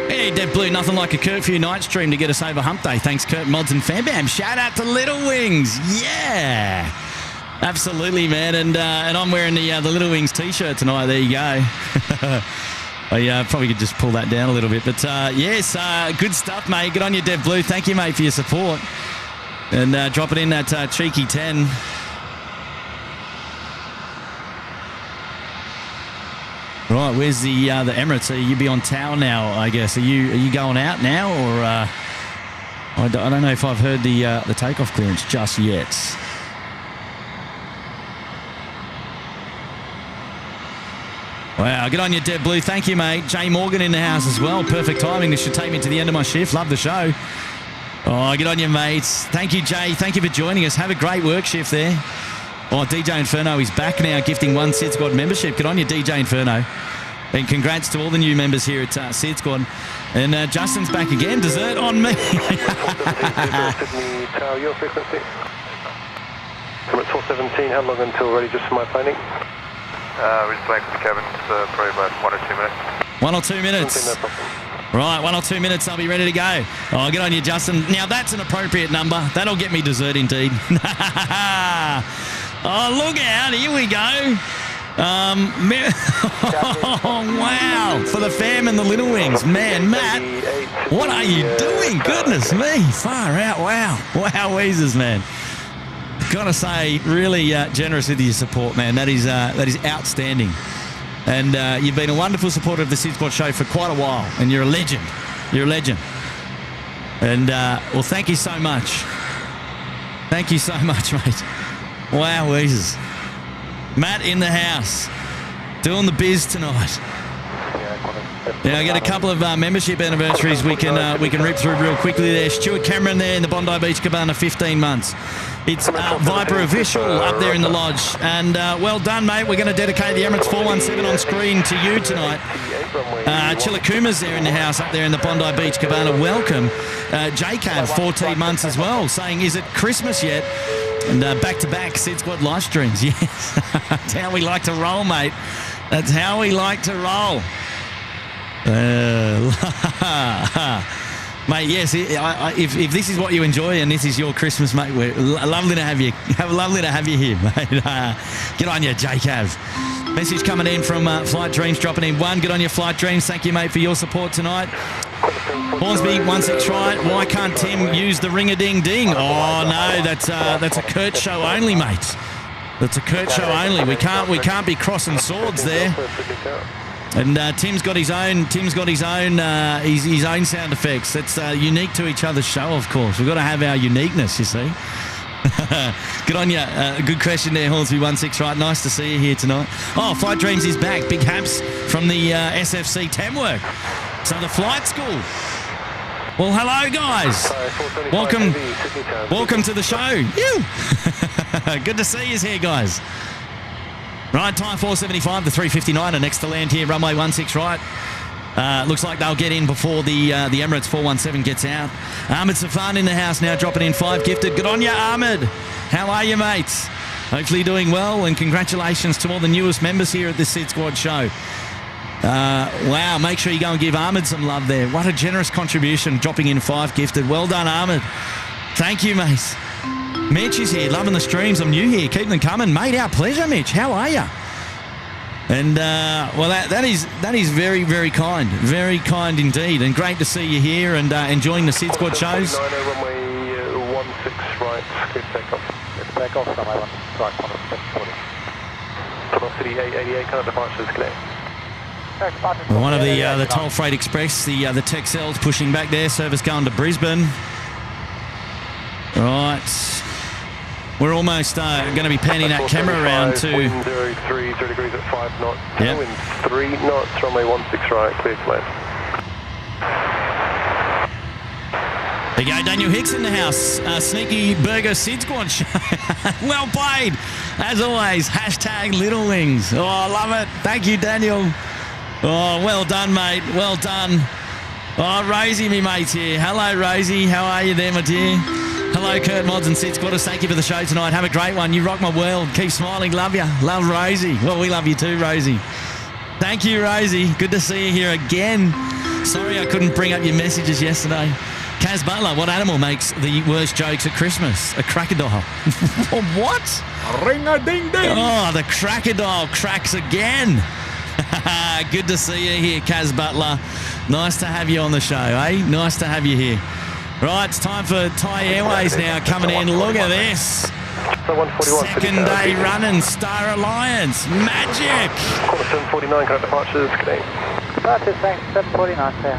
Hey, Dev Blue, nothing like a curfew night stream to get us over hump day. Thanks, Kurt, Mods and Fambam. Shout out to Little Wings. Yeah. Absolutely, man. And I'm wearing the Little Wings t-shirt tonight. There you go. I probably could just pull that down a little bit. But, yes, good stuff, mate. Good on you, Dev Blue. Thank you, mate, for your support. And dropping in that cheeky 10. Right, where's the Emirates? You be on tower now, I guess. Are you going out now, or I don't know if I've heard the takeoff clearance just yet. Wow, good on you, Deb Blue. Thank you, mate. Jay Morgan in the house as well. Perfect timing. This should take me to the end of my shift. Love the show. Oh, good on you, mates. Thank you, Jay. Thank you for joining us. Have a great work shift there. Oh, DJ Inferno is back now, gifting 1 SydSquad membership. Good on you, DJ Inferno. And congrats to all the new members here at SydSquad. And Justin's back again. Dessert on me. Sydney Tower, your frequency. Emirates 417, how long until ready just for my planning? We're just waiting for the cabin, so probably about 1 or 2 minutes. 1 or 2 minutes. No problem. Right, 1 or 2 minutes, I'll be ready to go. Oh, good on you, Justin. Now, that's an appropriate number. That'll get me dessert indeed. Oh, look out. Here we go. Oh, wow. For the fam and the little wings. Man, Matt, what are you doing? Goodness me. Far out. Wow. Wow, Weezers, man. Gotta say, really generous with your support, man. That is outstanding. And you've been a wonderful supporter of the SydSquad show for quite a while. And you're a legend. You're a legend. And, well, thank you so much. Thank you so much, mate. Wow, Weezers. Matt in the house, doing the biz tonight. Yeah, I get a couple of membership anniversaries we can rip through real quickly there. Stuart Cameron there in the Bondi Beach Cabana, 15 months. It's Viper Official up there in the lodge. And well done, mate. We're going to dedicate the Emirates 417 on screen to you tonight. Chillakuma's there in the house up there in the Bondi Beach Cabana. Welcome. JCAV, 14 months as well, saying, is it Christmas yet? And back-to-back SydSquad live streams. Yes, that's how we like to roll, mate. That's how we like to roll. Mate, yes, if this is what you enjoy and this is your Christmas, mate, we're lovely to have you. Lovely to have you here, mate. Get on you, JCAV. Message coming in from Flight Dreams, dropping in 1. Get on your Flight Dreams. Thank you, mate, for your support tonight. Hornsby, 16 right. Why can't Tim use the ring-a-ding-ding? Oh, no, that's a Kurt show only, mate. That's a Kurt show only. We can't be crossing swords there. And Tim's got his own his own sound effects. That's unique to each other's show, of course. We've got to have our uniqueness, you see. Good on you. Good question there, Hornsby, 16 right. Nice to see you here tonight. Oh, Flight Dreams is back. Big haps from the SFC Tamwork. So the flight school. Well, hello, guys. Welcome to the show. Good to see you here, guys. Right, time 4:75, the 359 are next to land here. Runway 16 right. Looks like they'll get in before the Emirates 417 gets out. Ahmed Safan in the house now, dropping in 5 gifted. Good on you, Ahmed. How are you, mates? Hopefully doing well, and congratulations to all the newest members here at the SydSquad show. Wow, make sure you go and give Ahmed some love there. What a generous contribution, dropping in 5 gifted. Well done, Ahmed. Thank you, mate. Mitch is here, loving the streams. I'm new here. Keep them coming. Mate, our pleasure, Mitch. How are you? And, well, that is very, very kind. Very kind indeed. And great to see you here and enjoying the SydSquad shows. Runway 16 right, good takeoff. Good takeoff, runway 16 right, 740. Velocity 888, kind of departures clear. One of the Toll Freight Express, the Texel's pushing back there. Service going to Brisbane. Right. We're almost going to be panning that camera around to... Wind 030 degrees at 5 knots. Yep. Wind 3 knots, runway 16 right, clear to land. There you go, Daniel Hicks in the house. Sneaky Burger SydSquad show. Well played. As always, hashtag Little Wings. Oh, I love it. Thank you, Daniel. Oh, well done, mate. Well done. Oh, Rosie, me mate's here. Hello, Rosie. How are you there, my dear? Hello, Kurt Mods and SydSquatters. Thank you for the show tonight. Have a great one. You rock my world. Keep smiling. Love you. Love Rosie. Well, we love you too, Rosie. Thank you, Rosie. Good to see you here again. Sorry I couldn't bring up your messages yesterday. Kaz Butler, what animal makes the worst jokes at Christmas? A crocodile. What? Ring-a-ding-ding. Oh, the crocodile cracks again. Good to see you here, Kaz Butler. Nice to have you on the show, eh? Nice to have you here. Right, it's time for Thai Airways now coming in. Look at this. Second day running, Star Alliance. Magic. 749, kind of departures clear. Departures, thanks, 749, clear.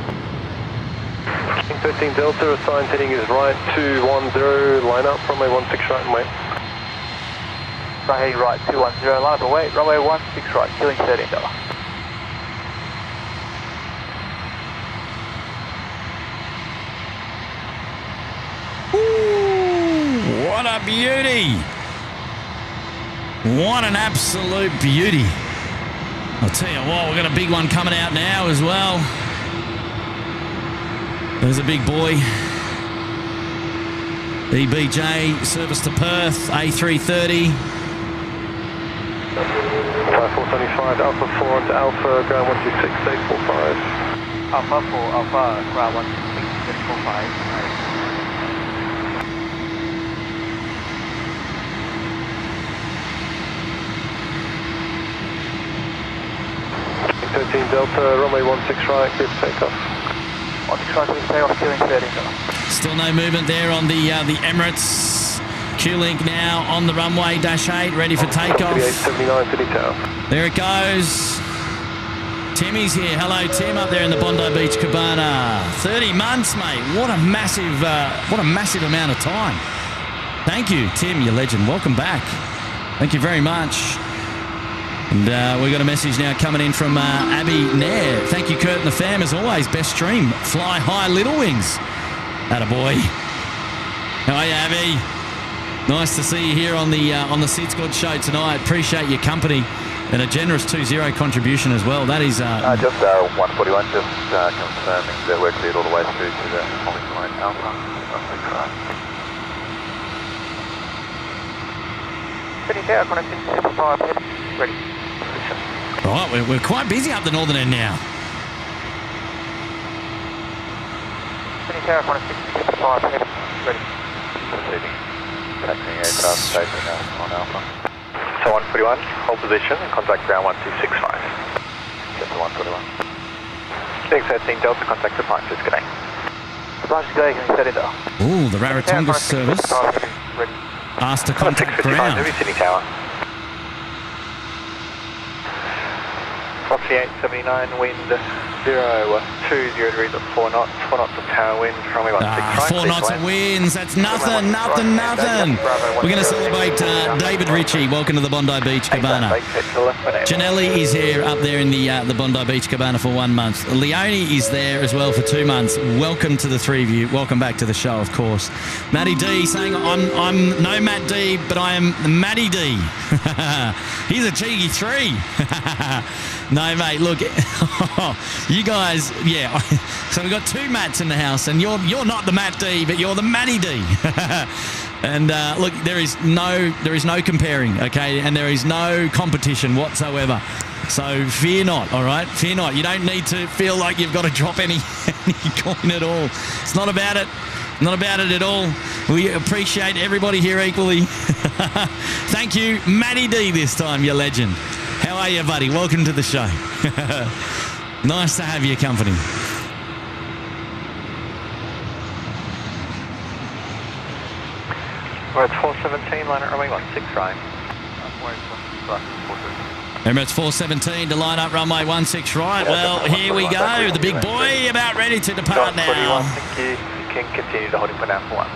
King 13 Delta, assigned heading is right 210, line up, runway 16 right and wait. Right heading right 210, line up and wait, runway 16 right, killing $13. Ooh, what a beauty. What an absolute beauty. I'll tell you what, we've got a big one coming out now as well. There's a big boy. EBJ, service to Perth, A330. 5475, Alpha 4 onto Alpha, ground 126, 845. Alpha 4, Alpha, ground 126, 845. 18 Delta, runway 16 right, clear for takeoff. 16 right, clear for takeoff, queuing 13 Delta. Still no movement there on the Emirates. Q-Link now on the runway, -8, ready for takeoff. A379, Sydney Tower. There it goes. Timmy's here. Hello, Tim, up there in the Bondi Beach Cabana. 30 months, mate. What a massive amount of time. Thank you, Tim, you legend. Welcome back. Thank you very much. And we've got a message now coming in from Abby Nair. Thank you, Kurt and the fam, as always. Best stream. Fly high, little wings. Attaboy. How are you, Abby? Nice to see you here on the SydSquad show tonight. Appreciate your company and a generous 2-0 contribution as well. That is... just 141, just confirming that we're cleared all the way through to the holding line Alpha. Sydney Tower, connecting 55, heading, ready. Position. Right, we're quite busy up the northern end now. Sydney Tower, connecting 55, heading, ready. Proceeding. Taxiing aircraft, station on Alpha. So 141, hold position and contact ground 1265. Delta 141. Big 13 Delta, contact departures, good day. Departures, good day, can you set it up? Ooh, the Rarotonga service Ready. asked to contact 655, ground. Heavy Sydney Tower. Foxy 879, wind 020 degrees at 4 knots, 4 knots of power wind, runway 16 right. 4 knots of winds, that's nothing. We're going to celebrate David Ritchie. Welcome to the Bondi Beach Cabana. Janelli is here up there in the Bondi Beach Cabana for 1 month. Leone is there as well for 2 months. Welcome to the three of you. Welcome back to the show, of course. Matty D saying, I'm no Matt D, but I am Matty D. He's a cheeky 3. No, mate, look, you guys, yeah. So we've got 2 Matts in the house, and you're not the Matt D, but you're the Matty D. And look, there is no comparing, okay, and there is no competition whatsoever. So fear not, all right? Fear not. You don't need to feel like you've got to drop any coin at all. It's not about it. Not about it at all. We appreciate everybody here equally. Thank you, Matty D, this time, you legend. How are you, buddy? Welcome to the show. Nice to have your company. We're at 417, line at runway 16 right. Emirates 417 to line up runway 16 right. Well, here we go. The big boy about ready to depart now. Thank you. You can continue to holding for Alpha 1.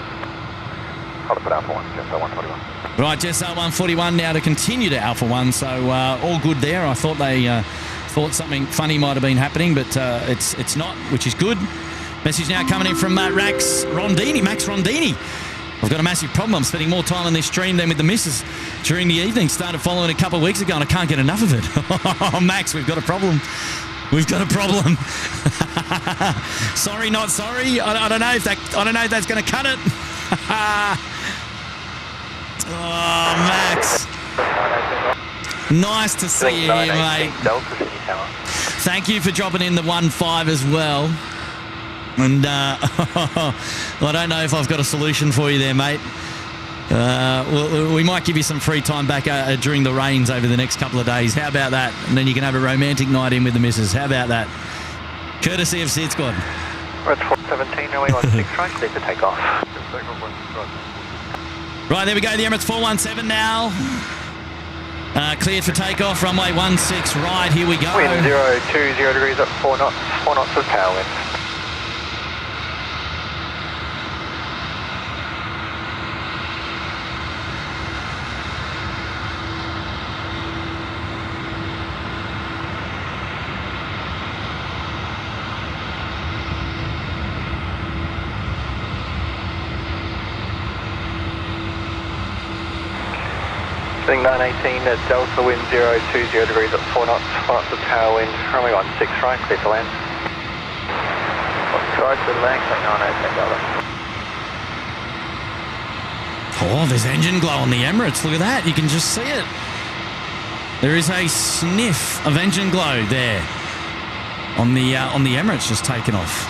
Hold for Alpha 1, just 141. Right, just 141 now to continue to Alpha 1, so all good there. I thought they thought something funny might have been happening, but it's not, which is good. Message now coming in from Max Rondini. I've got a massive problem. I'm spending more time on this stream than with the missus during the evening. Started following a couple of weeks ago and I can't get enough of it. Oh, Max, we've got a problem. We've got a problem. Sorry, not sorry. I don't know if that's going to cut it. Oh, Max. Nice to see you here, mate. Thank you for dropping in the 1-5 as well. And I don't know if I've got a solution for you there, mate. We might give you some free time back during the rains over the next couple of days. How about that? And then you can have a romantic night in with the missus. How about that? Courtesy of SydSquad. We're at 417, runway 16 right, clear to take off. Right, there we go. The Emirates 417 now. Cleared for takeoff. Runway 16 right. Here we go. Wind 020 degrees at 4 knots. 4 knots of power wind. Heading 918 at Delta, wind 020 degrees at 4 knots, 4 knots of power wind, runway 16 right, clear to land. 16 right to land, 918 Delta. Oh, there's engine glow on the Emirates. Look at that. You can just see it. There is a sniff of engine glow there on the Emirates just taken off.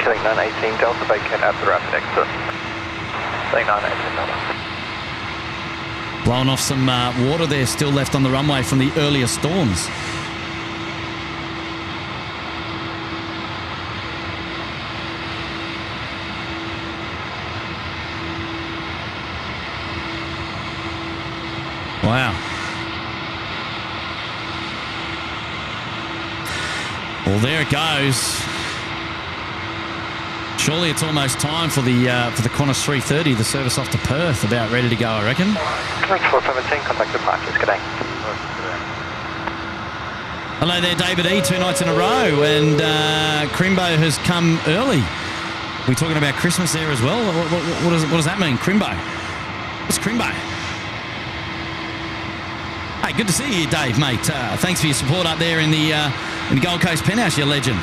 Killing 918 Delta, vacate at the rapid exit. Saying 918 Delta. Blowing off some water there still left on the runway from the earlier storms. Wow. Well, there it goes. Surely it's almost time for the Qantas 330, the service off to Perth, about ready to go, I reckon. Emirates 417, contact departures. Good day. Hello there, David E. 2 nights in a row, and Crimbo has come early. We're talking about Christmas there as well. What does that mean, Crimbo? What's Crimbo? Hey, good to see you, Dave, mate. Thanks for your support up there in the Gold Coast penthouse, you legend.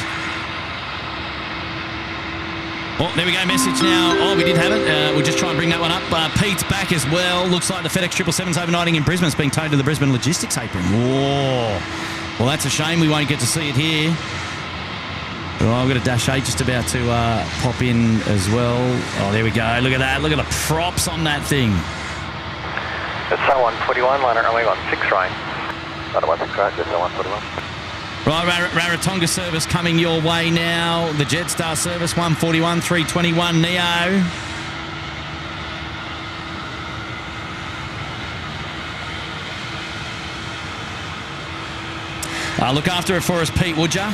Oh, there we go, message now. Oh, we did have it. We'll just try and bring that one up. Pete's back as well. Looks like the FedEx 777's overnighting in Brisbane. It's being towed to the Brisbane Logistics apron. Whoa. Well, that's a shame. We won't get to see it here. Oh, I've got a Dash 8 just about to pop in as well. Oh, there we go. Look at that. Look at the props on that thing. It's 141, liner runway 16 right. Not a 16 right, just 141. Right, Rarotonga service coming your way now. The Jetstar service, 141, 321 Neo. Look after it for us, Pete, would ya?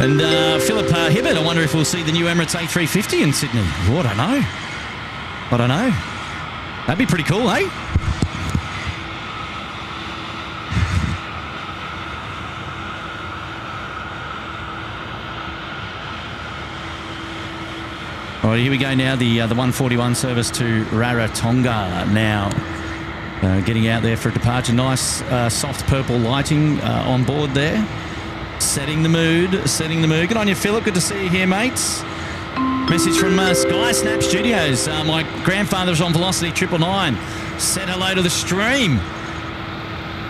And Philip Hibbert, I wonder if we'll see the new Emirates A350 in Sydney. Oh, I don't know. That'd be pretty cool, eh? All right, here we go now. The 141 service to Rarotonga now. Getting out there for a departure. Nice soft purple lighting on board there. Setting the mood. Good on you, Philip. Good to see you here, mates. Message from Sky Snap Studios. My grandfather was on Velocity 999. Said hello to the stream.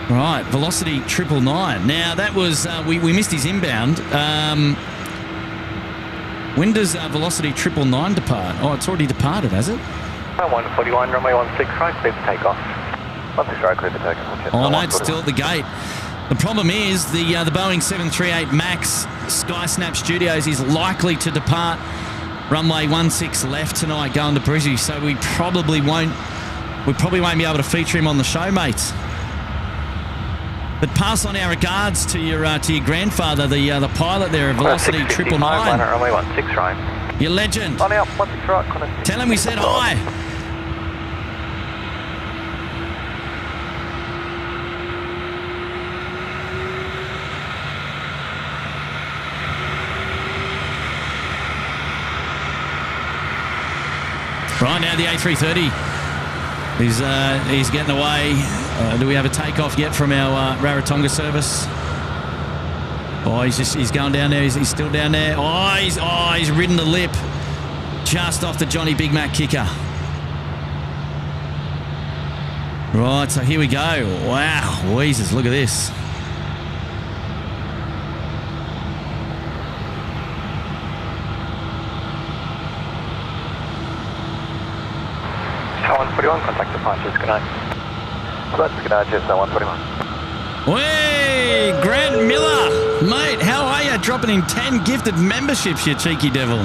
Right, Velocity 999. Now, that was... we missed his inbound. When does Velocity 999 depart? Oh, it's already departed, has it? 141, runway 16 right, clear for takeoff. 16 right, clear for takeoff. Oh, no, it's still at the gate. The problem is the Boeing 738 MAX Sky Snap Studios is likely to depart runway 16 left tonight going to Brizzy, so we probably won't be able to feature him on the show, mates. But pass on our regards to your grandfather, the pilot there at Velocity 999. Runway 16 right. You legend. On out, 16 right. Tell him we said hi. Right now, the A330 he's getting away. Do we have a takeoff yet from our Rarotonga service? Oh, he's going down there. He's still down there. He's ridden the lip just off the Johnny Big Mac kicker. Right, so here we go. Wow, Weezers, look at this. So 141, contact departures, good night. Good night, just 141. Hey, Grant Miller. Mate, how are you? Dropping in 10 gifted memberships, you cheeky devil.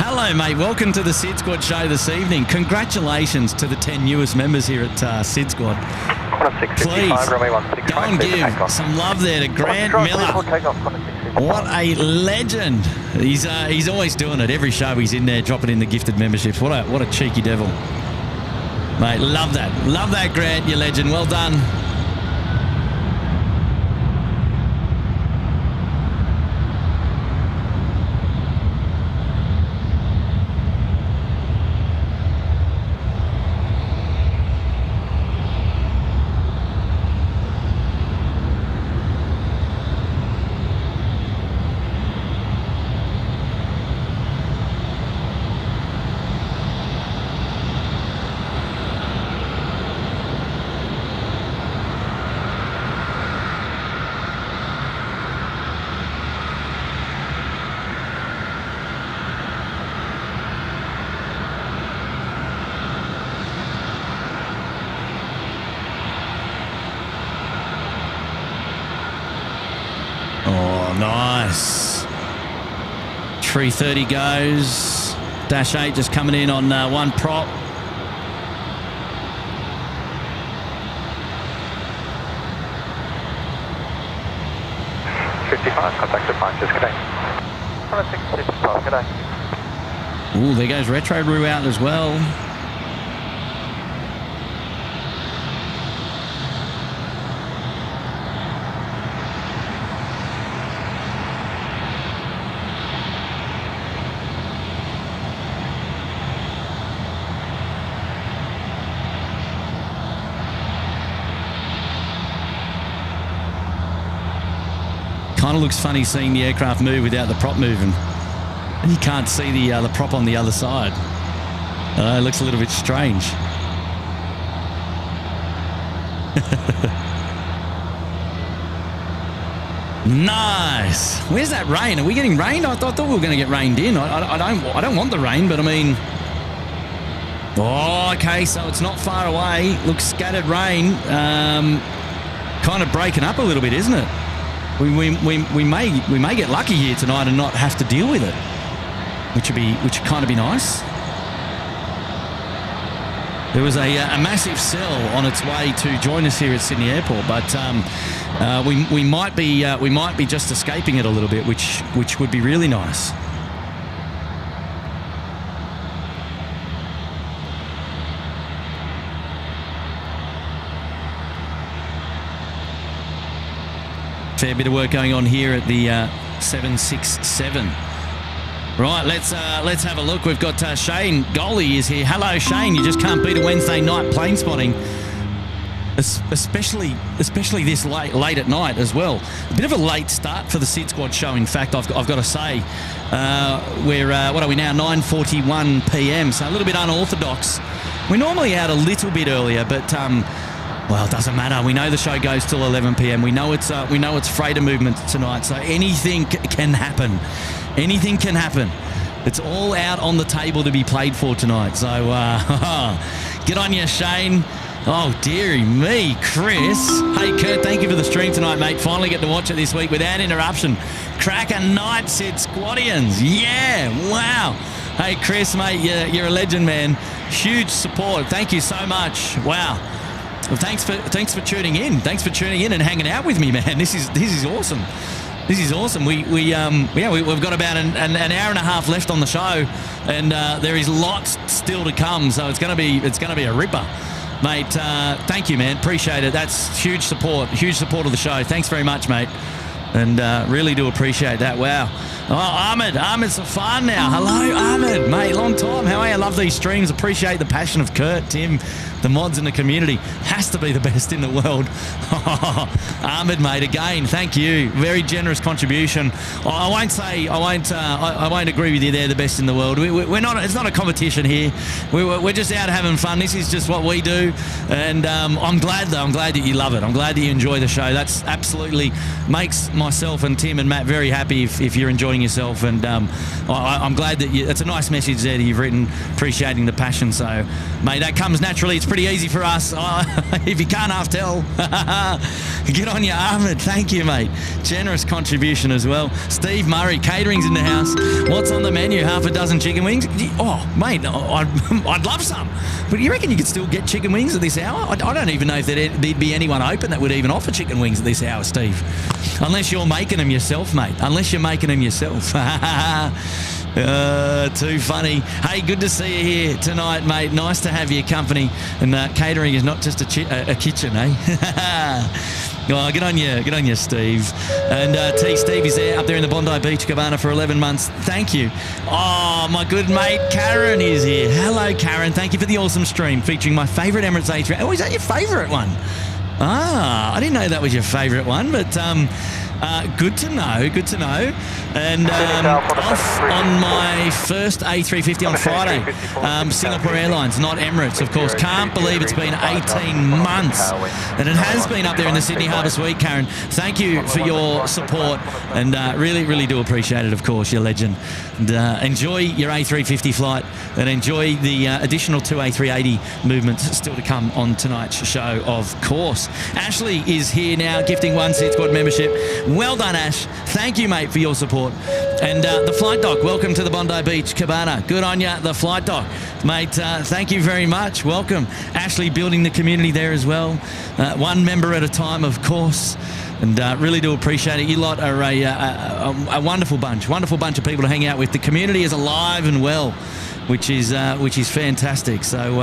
Hello, mate. Welcome to the SydSquad show this evening. Congratulations to the 10 newest members here at SydSquad. Please, go and give some love there to Grant Miller. What a legend. He's always doing it. Every show he's in there dropping in the gifted memberships. What a cheeky devil. Mate, love that. Love that, Grant, you legend. Well done. Oh, nice. 330 goes. Dash 8 just coming in on one prop. Contact departures, good day. 655, good day. Ooh, there goes Retro Roo out as well. Kind of looks funny seeing the aircraft move without the prop moving. And you can't see the prop on the other side. It looks a little bit strange. Nice. Where's that rain? Are we getting rained? I thought we were going to get rained in. I don't want the rain, but I mean... Oh, okay, so it's not far away. Looks scattered rain. Kind of breaking up a little bit, isn't it? We may get lucky here tonight and not have to deal with it, which would kind of be nice. There was a massive cell on its way to join us here at Sydney Airport, but we might be just escaping it a little bit, which would be really nice. Fair bit of work going on here at the 767. Right, let's have a look. We've got Shane Goley is here. Hello, Shane. You just can't beat a Wednesday night plane spotting, especially this late at night as well. A bit of a late start for the SydSquad show. In fact, I've got to say, we're what are we now? 9:41 p.m. So a little bit unorthodox. We're normally out a little bit earlier, but well, it doesn't matter. We know the show goes till 11 p.m. We know it's freighter movement tonight, so anything can happen. Anything can happen. It's all out on the table to be played for tonight. So get on you, Shane. Oh, dearie me, Chris. Hey, Kurt, thank you for the stream tonight, mate. Finally get to watch it this week without interruption. Cracker night, SydSquadians. Yeah, wow. Hey, Chris, mate, you're a legend, man. Huge support. Thank you so much. Wow. Well, thanks for tuning in. Thanks for tuning in and hanging out with me, man. This is awesome. This is awesome. We've got about an hour and a half left on the show, and there is lots still to come. So it's gonna be a ripper, mate. Thank you, man. Appreciate it. That's huge support of the show. Thanks very much, mate. And really do appreciate that. Wow. Oh, Ahmed Safan now. Hello, Ahmed, mate. Long time. How are you? I love these streams. Appreciate the passion of Kurt, Tim, the mods in the community. Has to be the best in the world. Ahmed, mate, again, thank you. Very generous contribution. I won't agree with you. They're the best in the world. We're not. It's not a competition here. We're just out having fun. This is just what we do, and I'm glad that you love it. I'm glad that you enjoy the show. That's absolutely makes myself and Tim and Matt very happy if you're enjoying yourself, and I'm glad that it's a nice message there that you've written, appreciating the passion. So, mate, that comes naturally. It's pretty easy for us. If you can't half tell, get on you, Ahmed. Thank you, mate. Generous contribution as well. Steve Murray, catering's in the house. What's on the menu? Half a dozen chicken wings? Oh, mate, I'd love some. But you reckon you could still get chicken wings at this hour? I don't even know if there'd be anyone open that would even offer chicken wings at this hour, Steve. Unless you're making them yourself, mate. Unless you're making them yourself. Too funny. Hey, good to see you here tonight, mate. Nice to have your company. And catering is not just a kitchen, eh? Oh, get on you, Steve. And Steve is there up there in the Bondi Beach Cabana for 11 months. Thank you. Oh, my good mate Karen is here. Hello, Karen. Thank you for the awesome stream featuring my favourite Emirates A380. Oh, is that your favourite one? Ah, I didn't know that was your favourite one, but good to know. And off on my first A350 on Friday. Singapore Airlines, not Emirates, of course. Can't believe it's been 18 months. And it has been up there in the Sydney Harbour Suite, Karen. Thank you for your support, and really, really do appreciate it, of course. You're a legend. And enjoy your A350 flight, and enjoy the additional 2 A380 movements still to come on tonight's show, of course. Ashley is here now, gifting 1 SydSquad membership. Well done, Ash. Thank you, mate, for your support. And the flight doc, welcome to the Bondi Beach Cabana. Good on you, the flight doc. Mate, thank you very much. Welcome. Ashley building the community there as well. One member at a time, of course. And really do appreciate it. You lot are a wonderful bunch of people to hang out with. The community is alive and well, which is fantastic. So,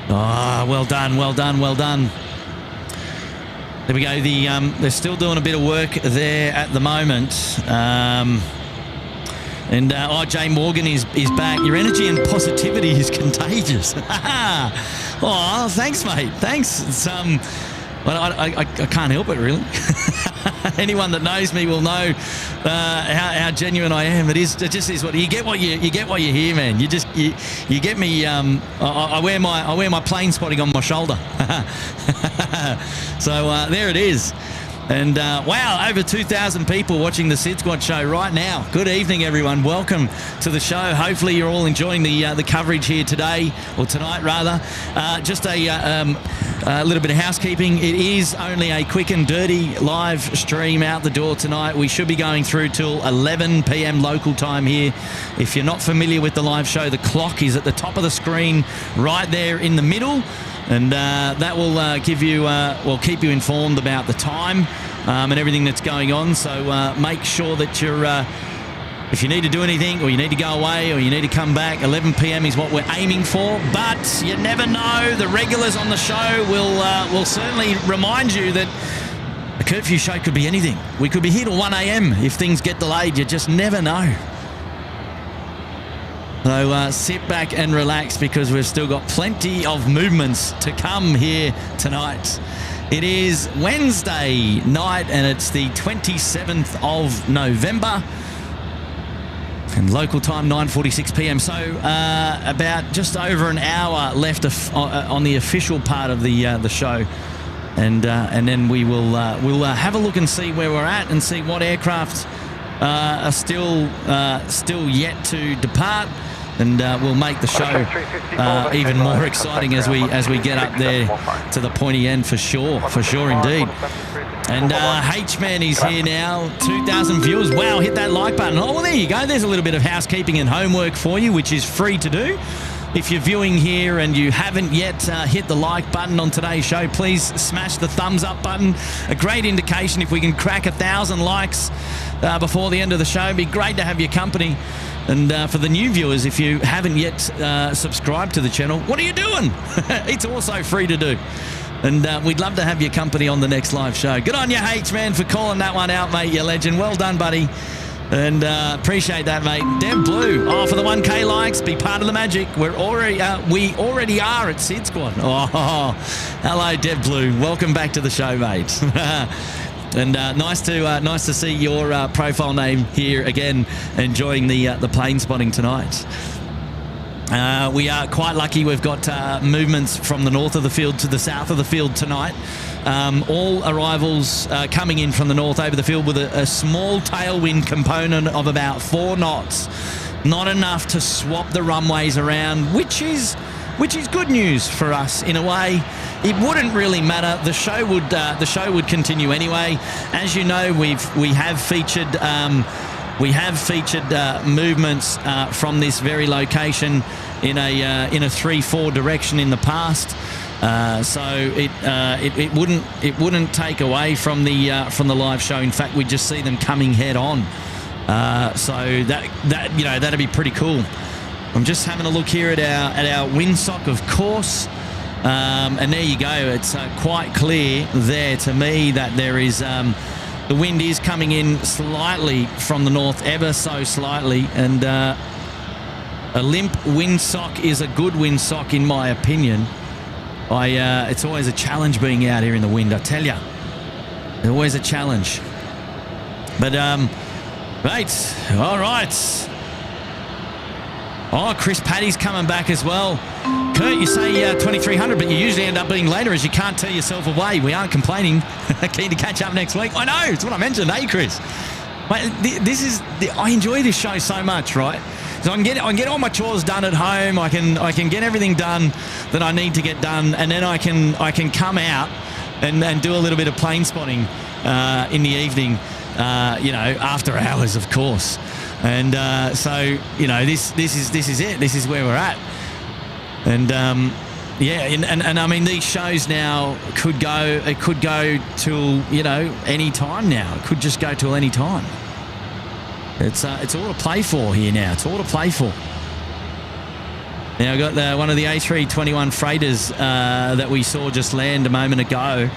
well done. There we go. They're still doing a bit of work there at the moment. Jay Morgan is back. Your energy and positivity is contagious. Oh, thanks, mate. Thanks. It's I can't help it, really. Anyone that knows me will know how genuine I am. It just is what you get. What you hear, man. You get me. I wear my plane spotting on my shoulder. So there it is. And wow, over 2,000 people watching the SydSquad show right now. Good evening, everyone. Welcome to the show. Hopefully you're all enjoying the coverage here today, or tonight rather. Just a little bit of housekeeping. It is only a quick and dirty live stream out the door tonight. We should be going through till 11 p.m. local time here. If you're not familiar with the live show, the clock is at the top of the screen right there in the middle. And that will keep you informed about the time and everything that's going on. So make sure that you're, if you need to do anything, or you need to go away, or you need to come back, 11 p.m. is what we're aiming for. But you never know. The regulars on the show will certainly remind you that a curfew show could be anything. We could be here till 1 a.m. if things get delayed. You just never know. So sit back and relax, because we've still got plenty of movements to come here tonight. It is Wednesday night, and it's the 27th of November. And local time, 9:46 p.m. So about just over an hour left on the official part of the show. And then we'll have a look and see where we're at, and see what aircraft are still yet to depart. And we'll make the show even more exciting as we get up there to the pointy end, for sure indeed. And H-Man is here now. 2,000 viewers. Wow, hit that like button. Oh, well, there you go. There's a little bit of housekeeping and homework for you, which is free to do. If you're viewing here and you haven't yet hit the like button on today's show, please smash the thumbs up button. A great indication if we can crack 1,000 likes before the end of the show. It'd be great to have your company. And for the new viewers, if you haven't yet subscribed to the channel, what are you doing? It's also free to do. And we'd love to have your company on the next live show. Good on you, H-Man, for calling that one out, mate. You legend. Well done, buddy. And appreciate that, mate. Dev Blue, for the 1K likes, be part of the magic. We already are at SydSquad. Oh, hello, Dev Blue. Welcome back to the show, mate. And nice to see your profile name here again, enjoying the plane spotting tonight. We are quite lucky. We've got movements from the north of the field to the south of the field tonight. All arrivals coming in from the north over the field with a small tailwind component of about 4 knots. Not enough to swap the runways around, which is good news for us in a way. It wouldn't really matter. The show would continue anyway. As you know, we have featured movements from this very location in a 3-4 direction in the past. So it wouldn't take away from the live show. In fact, we'd just see them coming head on. So that'd be pretty cool. I'm just having a look here at our windsock, of course. And there you go. It's quite clear there to me that there is the wind is coming in slightly from the north, ever so slightly, and a limp windsock is a good windsock in my opinion. It's always a challenge being out here in the wind, I tell you. It's always a challenge. But right, all right. Oh, Chris Paddy's coming back as well. Kurt, you say 2300, but you usually end up being later as you can't tear yourself away. We aren't complaining. Keen to catch up next week. I know, it's what I mentioned. Hey, Chris. Mate, I enjoy this show so much, right? So I can get all my chores done at home. I can get everything done that I need to get done, and then I can come out and do a little bit of plane spotting in the evening, after hours, of course. And so, this is it. This is where we're at. And and I mean, these shows now could go till any time now. It could just go till any time. It's all to play for here now. It's all to play for. Now I've got one of the A321 freighters that we saw just land a moment ago.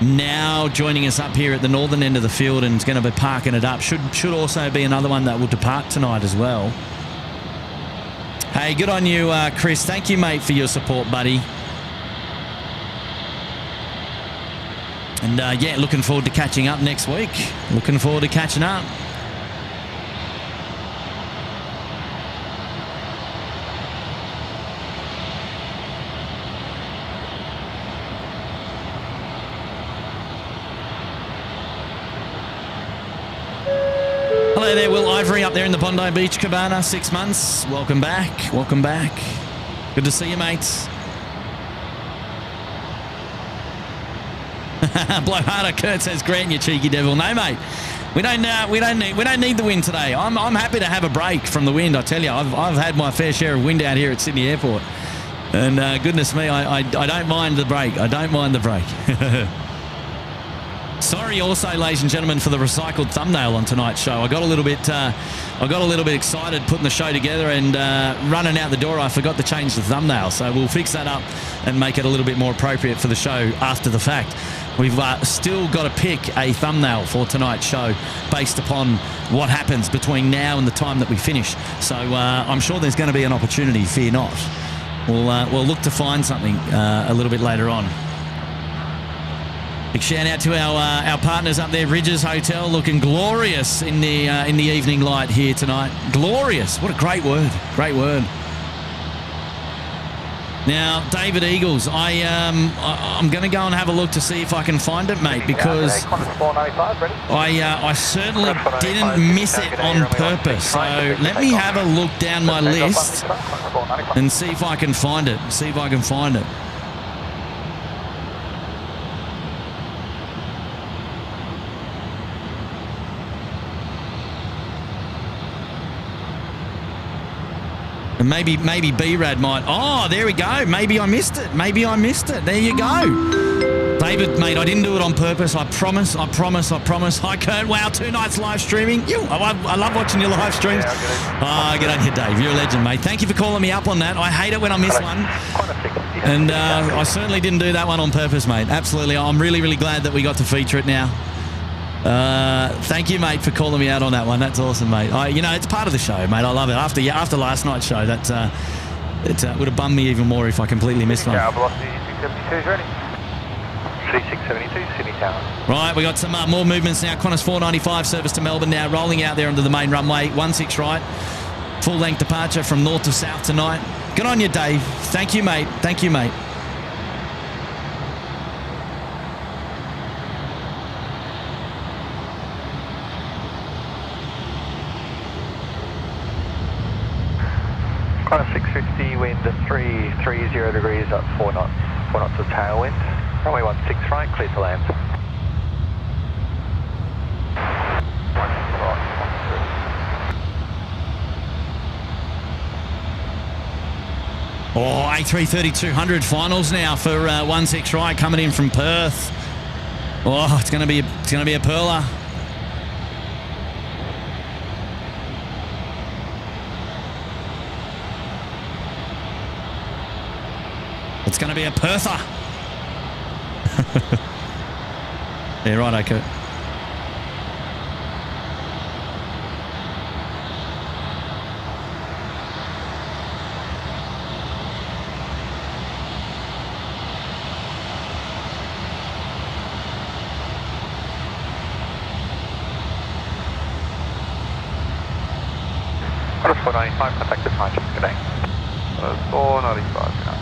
Now joining us up here at the northern end of the field, and is going to be parking it up. Should also be another one that will depart tonight as well. Hey, good on you, Chris. Thank you, mate, for your support, buddy. And looking forward to catching up next week. Looking forward to catching up. Hello there, Will Ivory up there in the Bondi Beach Cabana, 6 months. Welcome back. Welcome back. Good to see you, mates. Blow harder, Kurt says, Grant, you cheeky devil. No, mate. We don't need the wind today. I'm happy to have a break from the wind. I tell you, I've had my fair share of wind out here at Sydney Airport, and goodness me, I don't mind the break. I don't mind the break. Sorry, also, ladies and gentlemen, for the recycled thumbnail on tonight's show. I got a little bit excited putting the show together, and running out the door, I forgot to change the thumbnail. So we'll fix that up and make it a little bit more appropriate for the show after the fact. We've still got to pick a thumbnail for tonight's show based upon what happens between now and the time that we finish. So I'm sure there's going to be an opportunity. Fear not. We'll look to find something a little bit later on. Big shout out to our partners up there, Ridges Hotel, looking glorious in the evening light here tonight. Glorious. What a great word. Great word. Now, David Eagles, I'm going to go and have a look to see if I can find it, mate, because I certainly didn't miss it on purpose. So let me have a look down my list and see if I can find it. And maybe B-Rad might... Oh, there we go. Maybe I missed it. There you go. David, mate, I didn't do it on purpose. I promise. Hi, Kurt. Wow, 2 nights live streaming. I love watching your live streams. Get on here, Dave. You're a legend, mate. Thank you for calling me up on that. I hate it when I miss one. And I certainly didn't do that one on purpose, mate. Absolutely. I'm really, really glad that we got to feature it now. Thank you, mate, for calling me out on that one. That's awesome, mate. It's part of the show, mate. I love it. After last night's show, it would have bummed me even more if I completely missed one. Velocity 672 is ready. 3672, Sydney Tower. Right, we got some more movements now. Qantas 495 service to Melbourne now, rolling out there onto the main runway. 16 right. Full length departure from north to south tonight. Good on you, Dave. Thank you, mate. Qantas 650, wind 330 degrees at 4 knots. 4 knots of tailwind. Runway 16 right, clear to land. Oh, A330-200 finals now for 16 right, coming in from Perth. Oh, it's going to be a pearler. It's going to be a Perther. Yeah, right, okay. Qantas 495, contact departure today. 495, you know.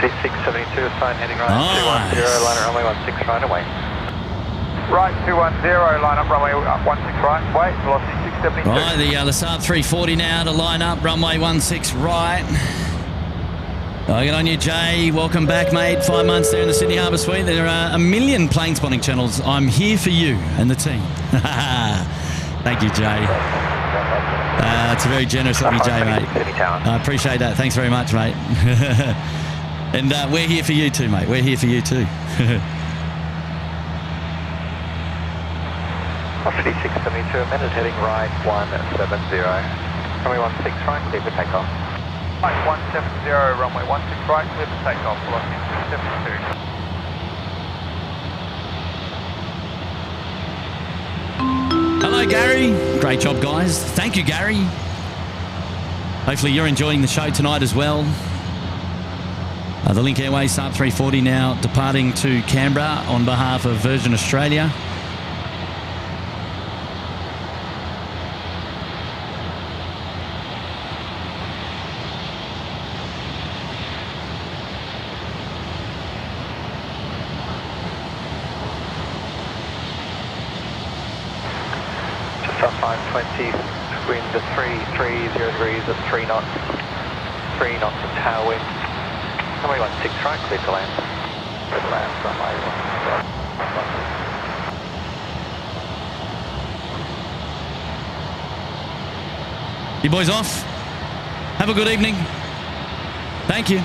672, assign heading right, Nice. 210, line up runway 16 right away. Right 210, line up runway 16 right, wait, velocity 672. Right, the Saab 340 now to line up, runway 16 right. Good on you, Jay. Welcome back, mate. 5 months there in the Sydney Harbour Suite. There are a million plane spotting channels. I'm here for you and the team. Thank you, Jay. It's very generous of you, Jay, mate. I appreciate that. Thanks very much, mate. And we're here for you too, mate. We're here for you too. 672, a minute heading right 170. Runway 16 right, clear for takeoff. Right 170, runway 16 right, clear for takeoff, velocity 672. Hello, Gary. Great job, guys. Thank you, Gary. Hopefully you're enjoying the show tonight as well. The Link Airways Saab 340 now departing to Canberra on behalf of Virgin Australia. Just off 520, wind to 330 degrees at 3 knots. 3 knots of tail wind. Runway 16 right, clear to land. Clear to land, runway 16. You boys off? Have a good evening. Thank you.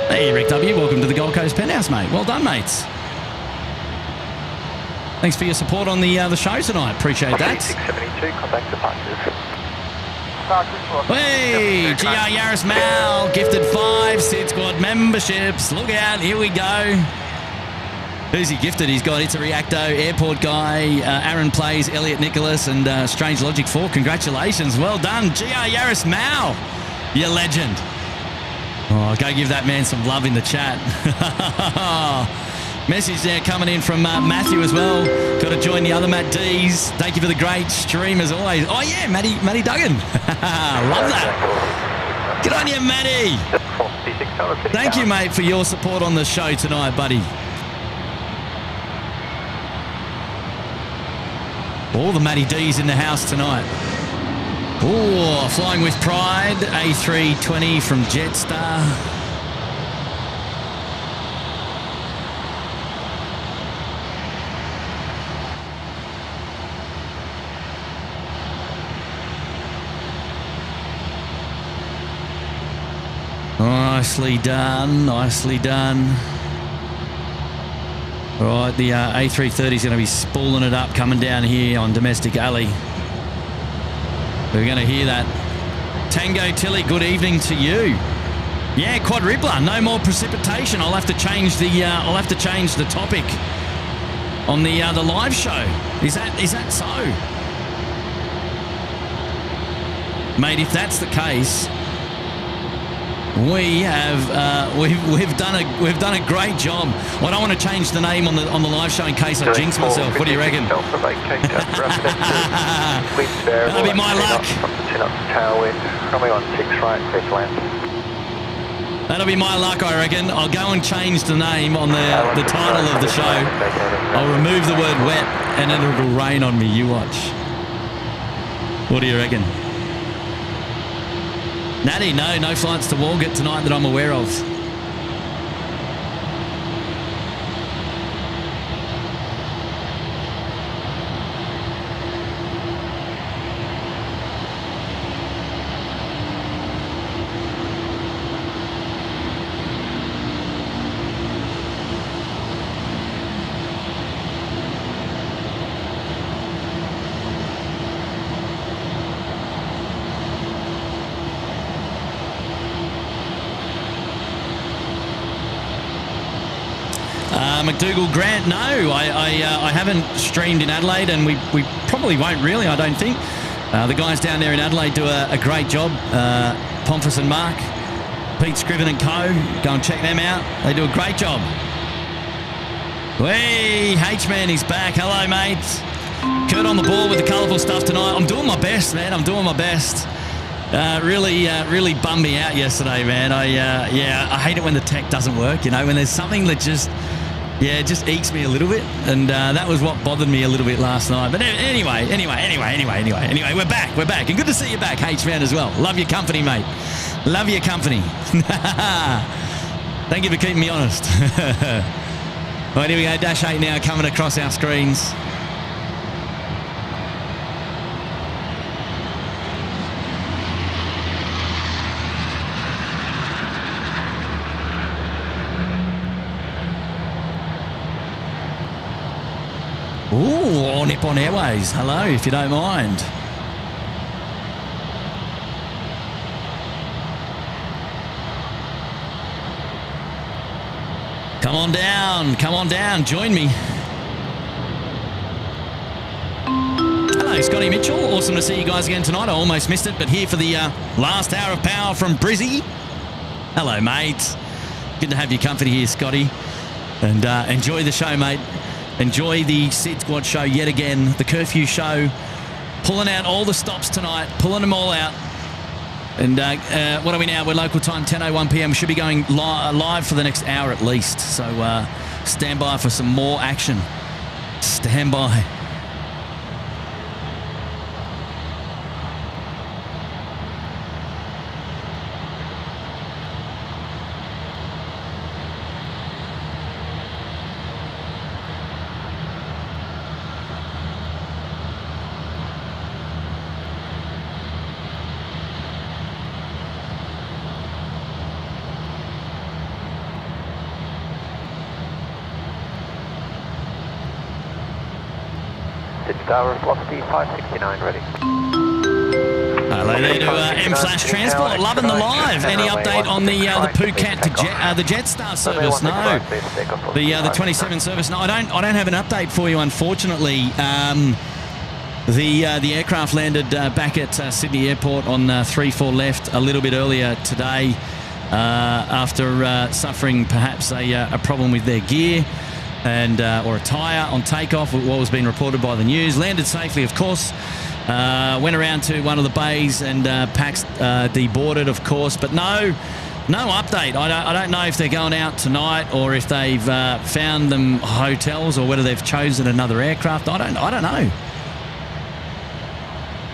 Hey, Rick W. Welcome to the Gold Coast Penthouse, mate. Well done, mates. Thanks for your support on the show tonight. Appreciate that. 672, contact departures. Hey, GR Yaris Mal, gifted 5 SydSquad memberships. Look out, here we go. Who's he gifted? He's got It's a Reacto, Airport Guy, Aaron Plays, Elliot Nicholas, and Strange Logic 4. Congratulations. Well done, GR Yaris Mal. You legend. Oh, go give that man some love in the chat. Message there coming in from Matthew as well. Got to join the other Matt D's. Thank you for the great stream as always. Oh yeah, Matty Duggan. Love that. Good on you, Matty. Thank you, mate, for your support on the show tonight, buddy. All the Matty D's in the house tonight. Oh, flying with pride. A320 from Jetstar. Nicely done, nicely done. All right, the A330 is going to be spooling it up coming down here on Domestic Alley. We're going to hear that. Tango Tilly, good evening to you. Yeah, quadrupler, no more precipitation. I'll have to change the topic on the live show. Is that so? Mate, if that's the case, we've done a great job. I don't want to change the name on the live show in case I jinx myself. What do you reckon? That'll be my luck. That'll be my luck, I reckon. I'll go and change the name on the title of the show. I'll remove the word wet and then it'll rain on me. You watch. What do you reckon? Natty, no flights to Walgett tonight that I'm aware of. McDougall Grant, no, I haven't streamed in Adelaide, and we probably won't really, I don't think. The guys down there in Adelaide do a great job. Pomfrey and Mark, Pete Scriven and co. Go and check them out. They do a great job. Hey, H-Man, he's back. Hello, mate. Kurt on the ball with the colourful stuff tonight. I'm doing my best, man. I'm doing my best. Really bummed me out yesterday, man. I hate it when the tech doesn't work, you know, when there's something that just ekes me a little bit. And that was what bothered me a little bit last night. But anyway, we're back. And good to see you back, H-Man, as well. Love your company, mate. Love your company. Thank you for keeping me honest. Right, here we go. Dash 8 now coming across our screens. Ooh, on Nippon Airways. Hello, if you don't mind. Come on down, join me. Hello, Scotty Mitchell. Awesome to see you guys again tonight. I almost missed it, but here for the last hour of power from Brizzy. Hello, mate. Good to have your company here, Scotty. And enjoy the show, mate. Enjoy the SydSquad show yet again. The Curfew show. Pulling out all the stops tonight. Pulling them all out. And what are we now? We're local time, 10:01 p.m. We should be going live for the next hour at least. So stand by for some more action. Stand by. Tower, velocity 569, ready. Hello there to M-Flash Transport, loving the live. Any update on the Phuket to the Jetstar service? No. The 27 service? No, I don't have an update for you, unfortunately. The aircraft landed back at Sydney Airport on 34 left a little bit earlier today after suffering perhaps a problem with their gear. And or a tyre on takeoff, what was being reported by the news. Landed safely, of course. Went around to one of the bays and packs deboarded, of course. But no update. I don't know if they're going out tonight or if they've found them hotels or whether they've chosen another aircraft. I don't know.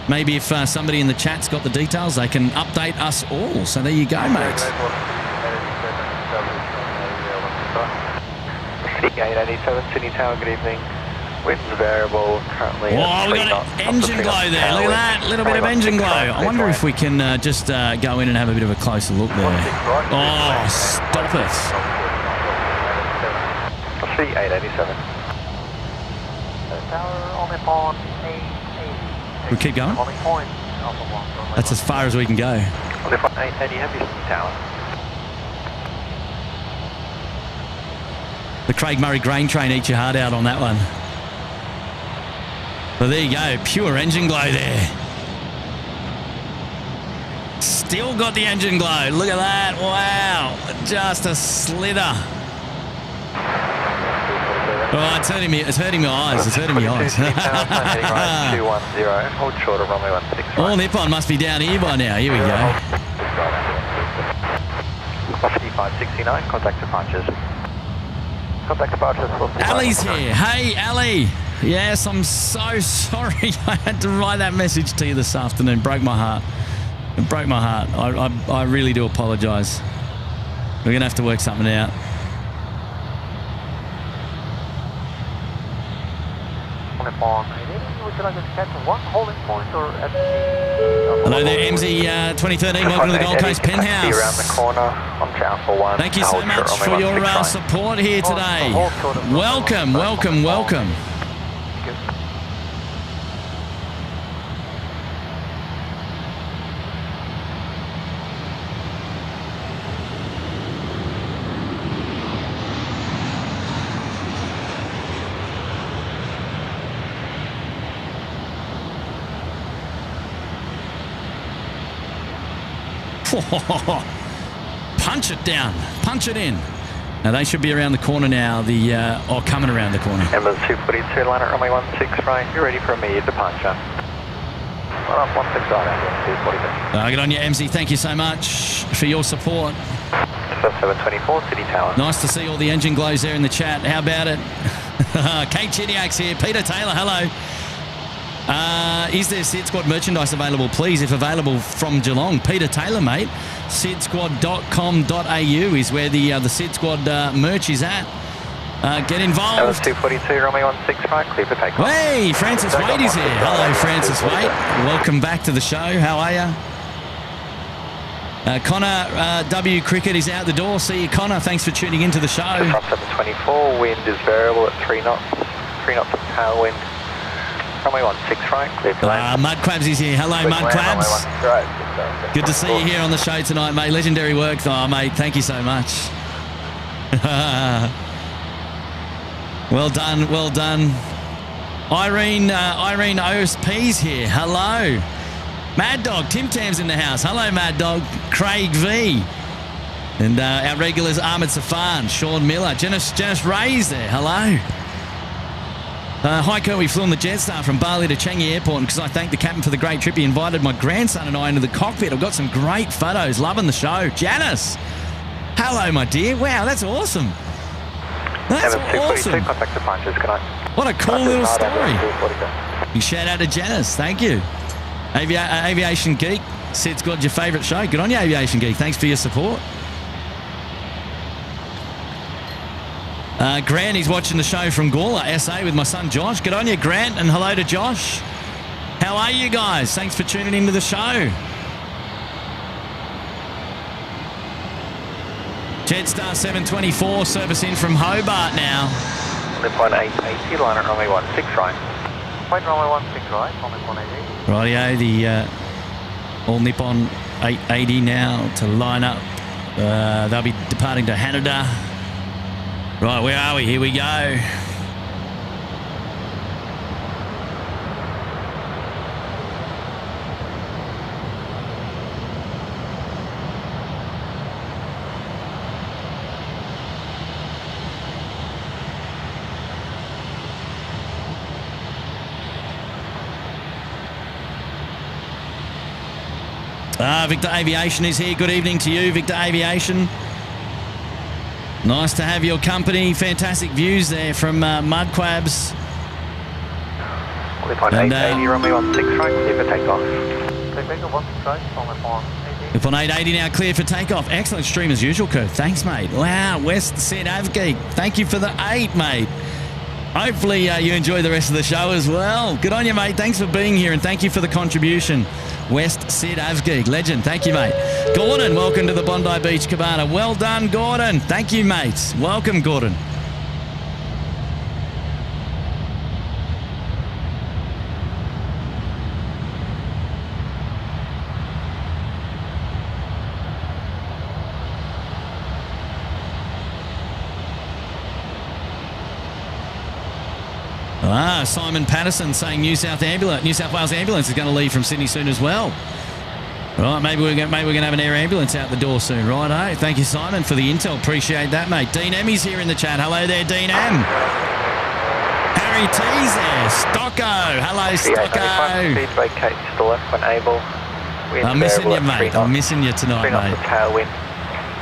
Maybe if somebody in the chat's got the details, they can update us all. So there you go, mate. 887 Sydney Tower, good evening. Winds variable currently. Oh, we got an engine glow there. Look at that. A little bit of engine glow. I wonder if we can just go in and have a bit of a closer look there. Oh, stop it. 887. Tower on upon A380. We keep going? That's as far as we can go. On upon A380, have you Sydney Tower? The Craig Murray grain train eats your heart out on that one. Well, there you go. Pure engine glow there. Still got the engine glow. Look at that. Wow. Just a slither. Oh, it's hurting me. It's hurting my eyes. It's hurting my eyes. 210. Hold short of runway 16 right. All Nippon must be down here by now. Here we go. Velocity 569. Contact departures. Contact departures. Ali's here. Hey, Ali. Yes, I'm so sorry. I had to write that message to you this afternoon. Broke my heart. It broke my heart. I really do apologise. We're going to have to work something out. Hello there, MZ 2013. Welcome to the Gold Coast Penthouse. Around the corner on channel 41. Thank you so much for your support here today. Welcome, welcome, welcome. Punch it down. Punch it in. Now they should be around the corner now, coming around the corner. Emirates 242, line at runway 16 right, you're ready for immediate departure. 16 right, 242. Good on you, MZ. Thank you so much for your support. 724, City Tower. Nice to see all the engine glows there in the chat. How about it? Kate Chiniak's here. Peter Taylor, hello. Is there SydSquad merchandise available, please? If available, from Geelong. Peter Taylor, mate. SydSquad.com.au is where the SydSquad merch is at. Get involved. 242, runway 16 right, clear for takeoff. Hey, Francis Wade is here. Hello, Francis Wade. Welcome back to the show. How are you? Connor W. Cricket is out the door. See you, Connor. Thanks for tuning into the show. 724, wind is variable at 3 knots. 3 knots of tailwind. Runway 16 right, clear for land. Mud Crabs is here. Hello, Mud Crabs. Good to see you here on the show tonight, mate. Legendary work. Oh, mate, thank you so much. Well done, well done. Irene OSP's here. Hello. Mad Dog, Tim Tam's in the house. Hello, Mad Dog. Craig V. And our regulars, Ahmed Safan, Sean Miller, Janice Ray's there. Hello. Hi, Kurt. We flew on the Jetstar from Bali to Changi Airport because I thank the captain for the great trip. He invited my grandson and I into the cockpit. I've got some great photos. Loving the show. Janice. Hello, my dear. Wow, that's awesome. That's awesome. Contact departures, can I? What a cool little story. Big shout out to Janice. Thank you. Aviation Geek, SydSquad, your favourite show. Good on you, Aviation Geek. Thanks for your support. Grant, he's watching the show from Gawler, SA, with my son Josh. Good on you, Grant, and hello to Josh. How are you guys? Thanks for tuning into the show. Jetstar 724, service in from Hobart now. Nippon 880, line at runway 16 right. Point runway 16 right, on Nippon 880. Rightio, the all Nippon 880 now to line up. They'll be departing to Haneda. Right, where are we? Here we go. Victor Aviation is here. Good evening to you, Victor Aviation. Nice to have your company. Fantastic views there from Mudquabs. Nippon 880, runway 16 right, clear for takeoff. Nippon 880 now clear for takeoff. Excellent stream as usual, Kurt. Thanks, mate. Wow, West Sid Avgeek. Thank you for the 8, mate. Hopefully you enjoy the rest of the show as well. Good on you, mate. Thanks for being here and thank you for the contribution. West Sid Avgeek. Legend. Thank you, mate. Gordon, welcome to the Bondi Beach Cabana. Well done, Gordon. Thank you, mate. Welcome, Gordon. Simon Patterson saying New South Wales ambulance is going to leave from Sydney soon as well. Right, maybe we're going to have an air ambulance out the door soon, right? Eh? Thank you, Simon, for the intel. Appreciate that, mate. Dean Emmy's here in the chat. Hello there, Dean M. Harry T's there. Stocko. Hello, Stocko. Speed vacate to the left when able. I'm missing you, mate. I'm missing you tonight, 3 knots mate. of tailwind.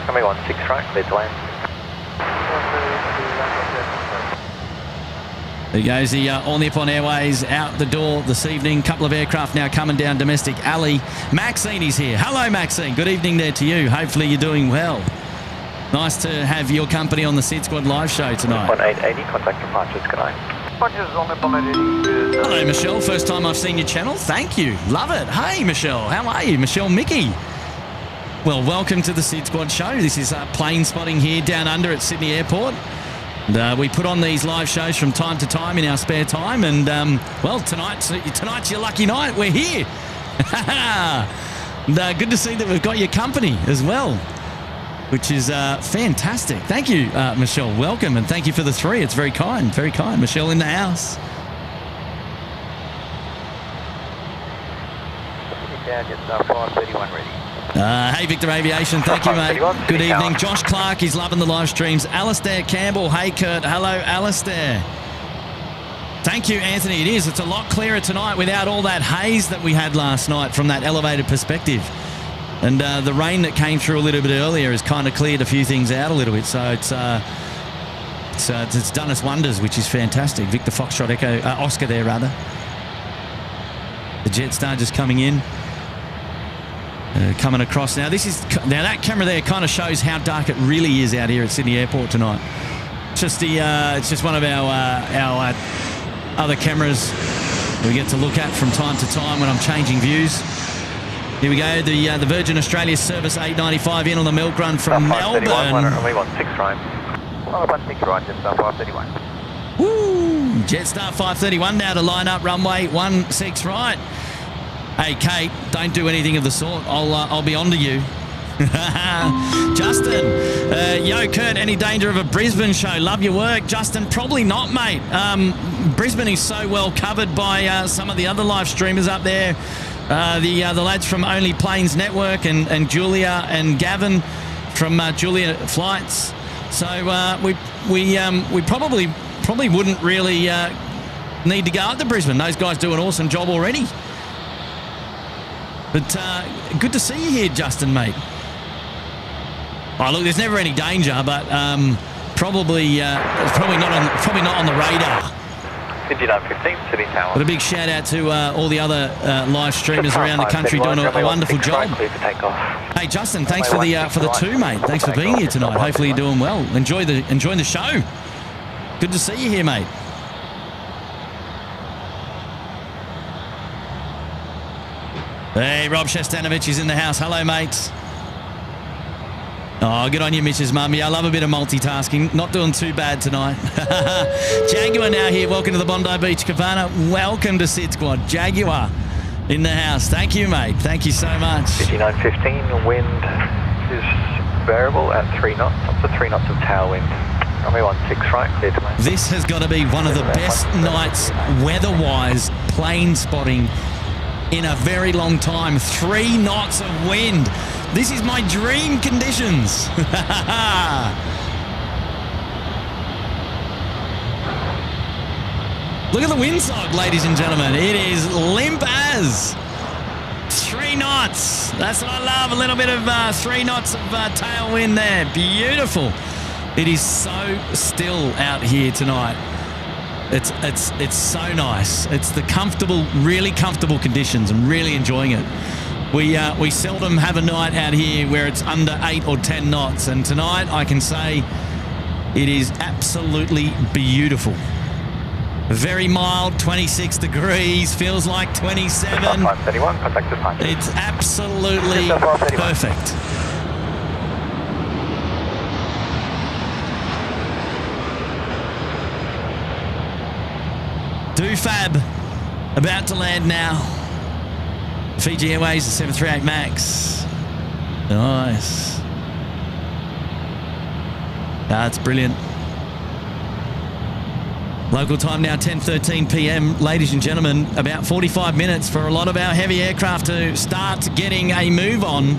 Runway 16 right, clear to land. There goes the All Nippon Airways out the door this evening. Couple of aircraft now coming down domestic. Ali. Maxine is here. Hello, Maxine. Good evening there to you. Hopefully you're doing well. Nice to have your company on the SydSquad live show tonight. Nippon 880, contact departures, good night. Departures on Nippon 880. Hello, Michelle. First time I've seen your channel. Thank you. Love it. Hey, Michelle. How are you? Michelle Mickey. Well, welcome to the SydSquad show. This is plane spotting here down under at Sydney Airport. And, we put on these live shows from time to time in our spare time. And, well, tonight's your lucky night. We're here. And, good to see that we've got your company as well, which is fantastic. Thank you, Michelle. Welcome. And thank you for the 3. It's very kind. Very kind. Michelle in the house. Down, just 531 ready. Hey, Victor Aviation. Thank you, mate. Good evening. Josh Clark, he's loving the live streams. Alistair Campbell. Hey, Kurt. Hello, Alistair. Thank you, Anthony. It is. It's a lot clearer tonight without all that haze that we had last night from that elevated perspective. And the rain that came through a little bit earlier has kind of cleared a few things out a little bit. So it's done us wonders, which is fantastic. Victor Foxtrot Echo, Oscar there, rather. The Jetstar just coming in. Coming across now. Now that camera there kind of shows how dark it really is out here at Sydney Airport tonight. It's just one of our other cameras we get to look at from time to time when I'm changing views. Here we go. The Virgin Australia Service 895 in on the milk run from Melbourne. Runway 16 right. 16 right, Jetstar 531. Woo! Jetstar 531 now to line up runway 16 right. Hey, Kate, don't do anything of the sort. I'll be on to you. Justin, yo, Kurt, any danger of a Brisbane show? Love your work. Justin, probably not, mate. Brisbane is so well covered by some of the other live streamers up there. The lads from Only Planes Network and Julia and Gavin from Julia Flights. So we probably wouldn't really need to go up to Brisbane. Those guys do an awesome job already. But good to see you here, Justin, mate. Oh, look, there's never any danger, but probably not on the radar. 5915, Sydney Tower. But a big shout out to all the other live streamers around the country doing a wonderful job. Hey, Justin, thanks for the two, mate. Thanks for being here tonight. Hopefully you're doing well. Enjoying the show. Good to see you here, mate. Hey, Rob Shestanovich is in the house. Hello, mate. Oh, good on you, Mrs. Mummy. I love a bit of multitasking. Not doing too bad tonight. Jaguar now here. Welcome to the Bondi Beach Cabana. Welcome to SydSquad. Jaguar in the house. Thank you, mate. Thank you so much. 5915, wind is variable at 3 knots. Up to 3 knots of tailwind. Runway 16 right, clear to land. This has got to be one of the best nights weather-wise, plane spotting in a very long time. 3 knots of wind. This is my dream conditions. Look at the windsock, ladies and gentlemen. It is limp as 3 knots. That's what I love. A little bit of 3 knots of tailwind there. Beautiful. It is so still out here tonight. It's so nice. It's the really comfortable conditions. I'm really enjoying it. We seldom have a night out here where it's under 8 or 10 knots, and tonight I can say it is absolutely beautiful. Very mild, 26 degrees, feels like 27. 531, contact the time. It's absolutely perfect. Fab about to land now. Fiji Airways, the 738 MAX. Nice. That's brilliant. Local time now, 10:13 p.m. Ladies and gentlemen, about 45 minutes for a lot of our heavy aircraft to start getting a move on.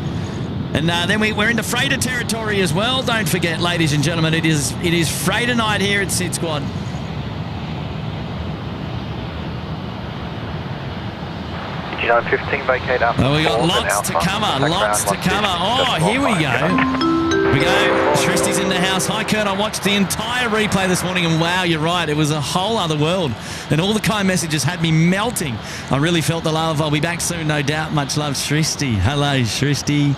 And then we're into freighter territory as well. Don't forget, ladies and gentlemen, it is freighter night here at SydSquad. Oh, we got lots to cover, lots to cover. Oh, here we go. We go. Shristi's in the house. Hi, Kurt. I watched the entire replay this morning, and wow, you're right. It was a whole other world. And all the kind messages had me melting. I really felt the love. I'll be back soon, no doubt. Much love, Shristi. Hello, Shristi.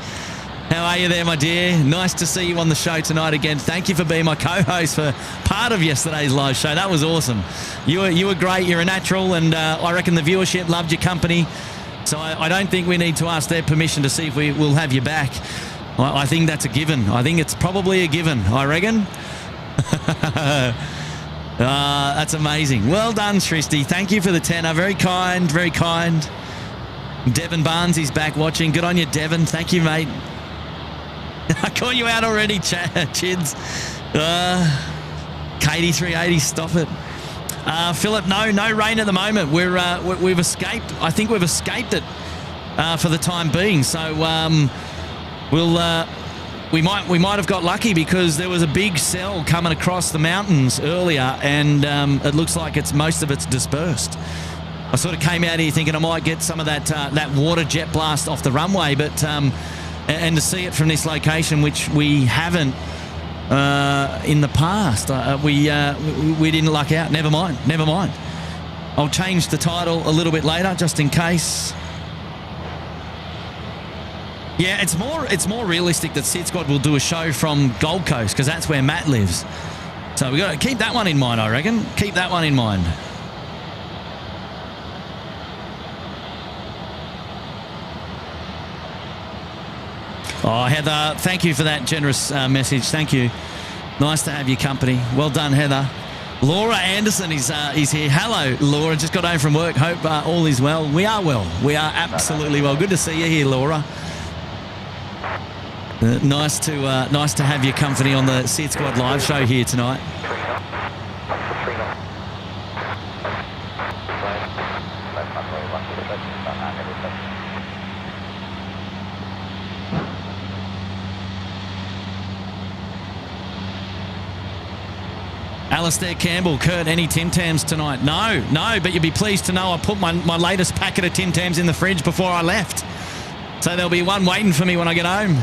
How are you there, my dear? Nice to see you on the show tonight again. Thank you for being my co-host for part of yesterday's live show. That was awesome. You were great. You're a natural, and I reckon the viewership loved your company. So I don't think we need to ask their permission to see if we will have you back. I think that's a given. I think it's probably a given, I reckon. That's amazing. Well done, Shristi. Thank you for the tenner. Very kind, very kind. Devon Barnes is back watching. Good on you, Devon. Thank you, mate. I caught you out already, Chids. Katie 380, stop it. Philip, no rain at the moment. We've escaped. I think we've escaped it for the time being. So we might have got lucky because there was a big cell coming across the mountains earlier, and it looks like most of it's dispersed. I sort of came out here thinking I might get some of that water jet blast off the runway, but and to see it from this location, which we haven't in the past, we didn't luck out. Never mind. I'll change the title a little bit later just in case. Yeah, it's more realistic that SydSquad will do a show from Gold Coast because that's where Matt lives. So we've got to keep that one in mind, I reckon. Keep that one in mind. Oh, Heather, thank you for that generous message. Thank you. Nice to have your company. Well done, Heather. Laura Anderson is here. Hello, Laura. Just got home from work. Hope all is well. We are well. We are absolutely well. Good to see you here, Laura. Nice to have your company on the SydSquad live show here tonight. Alistair Campbell, Kurt, any Tim Tams tonight? No, but you'd be pleased to know I put my latest packet of Tim Tams in the fridge before I left. So there'll be one waiting for me when I get home.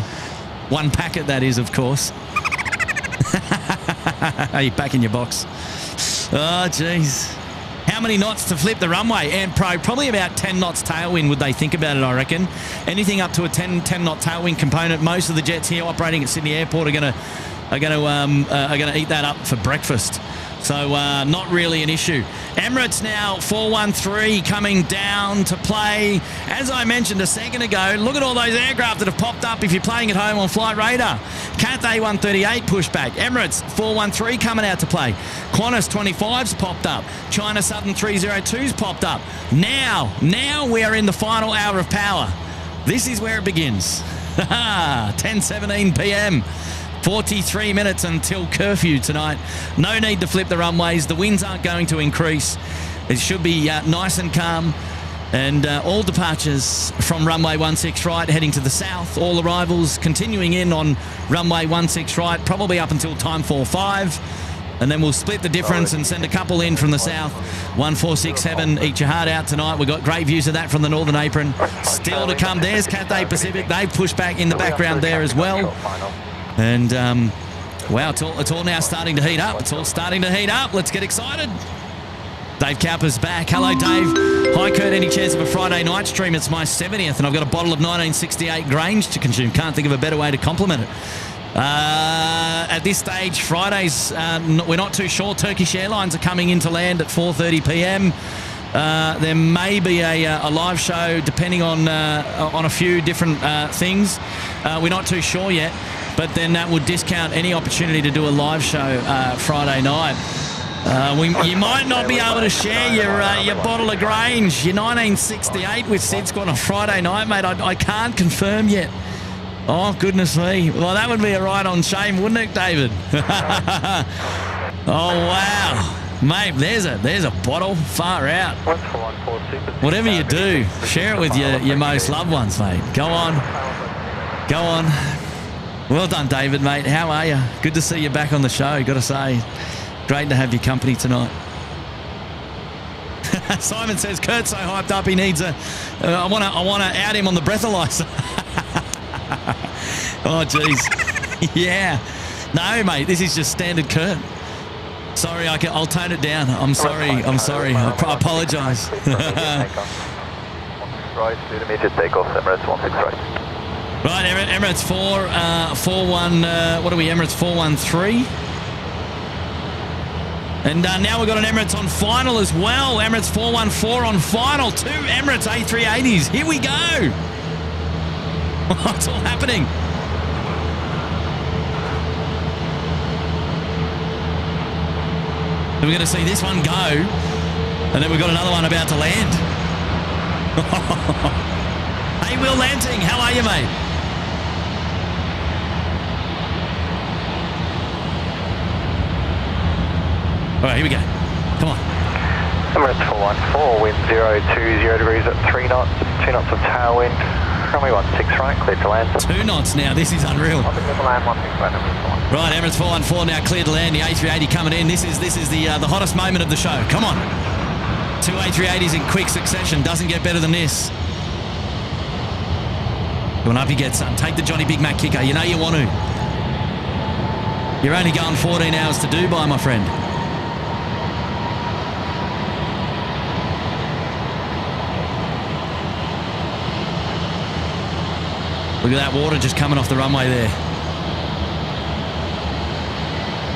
One packet, that is, of course. Are you back in your box? Oh, jeez. How many knots to flip the runway? And probably about 10 knots tailwind would they think about it, I reckon. Anything up to a 10 knot tailwind component. Most of the jets here operating at Sydney Airport are going to eat that up for breakfast. So not really an issue. Emirates now 413 coming down to play. As I mentioned a second ago, look at all those aircraft that have popped up if you're playing at home on Flight Radar. Cathay 138 pushback. Emirates 413 coming out to play. Qantas 25's popped up. China Southern 302's popped up. Now we are in the final hour of power. This is where it begins. 10:17 p.m. 43 minutes until curfew tonight. No need to flip the runways. The winds aren't going to increase. It should be nice and calm. And all departures from runway 16 right heading to the south. All arrivals continuing in on runway 16 right, probably up until time 45. And then we'll split the difference and send a couple in from the south. 1467, eat your heart out tonight. We've got great views of that from the Northern Apron. Still to come. There's Cathay Pacific. They've pushed back in the background there as well. And, wow, it's all now starting to heat up. It's all starting to heat up. Let's get excited. Dave Cowper's back. Hello, Dave. Hi, Kurt. Any chance of a Friday night stream? It's my 70th, and I've got a bottle of 1968 Grange to consume. Can't think of a better way to compliment it. At this stage, Fridays, we're not too sure. Turkish Airlines are coming into land at 4:30 p.m. There may be a live show depending on a few different things. We're not too sure yet. But then that would discount any opportunity to do a live show Friday night. You might not be able to share your bottle of Grange, your 1968 with SydSquad on a Friday night, mate. I can't confirm yet. Oh, goodness me. Well, that would be a right-on shame, wouldn't it, David? Oh, wow. Mate, there's a bottle. Far out. Whatever you do, share it with your most loved ones, mate. Go on. Well done, David, mate. How are you? Good to see you back on the show, got to say. Great to have your company tonight. Simon says, Kurt's so hyped up he needs I want to out him on the breathalyzer. Oh, jeez. Yeah. No, mate, this is just standard Kurt. Sorry, I'll tone it down. I'm sorry. I apologise. Right, 2 meters takeoff, Emirates 16 right. Right, Emirates 41, what are we, Emirates 413? And now we've got an Emirates on final as well. Emirates 414 on final. 2 Emirates A380s. Here we go. It's all happening. We're going to see this one go. And then we've got another one about to land. Hey, Will Lanting, how are you, mate? All right, here we go. Come on. Emirates 414, wind 020 degrees at 3 knots, 2 knots of tailwind. Runway 16 right, clear to land. 2 knots now. This is unreal. Land 16 right, Emirates 4. Right, Emirates 414 now cleared to land. The A380 coming in. This is the hottest moment of the show. Come on. 2 A380s in quick succession. Doesn't get better than this. Come on up you get, son. Take the Johnny Big Mac kicker. You know you want to. You're only going 14 hours to Dubai, my friend. Look at that water just coming off the runway there.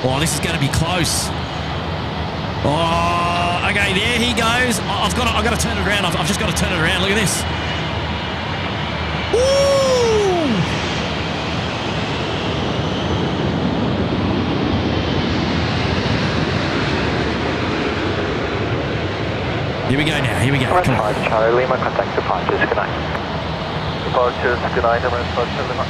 Oh, this is going to be close. Oh, okay, there he goes. Oh, I've got to turn it around. I've just got to turn it around. Look at this. Woo! Here we go now. Here we go. Come on. Charlie Lima, contact departures. Good night. Departures, good night, Emirates 475.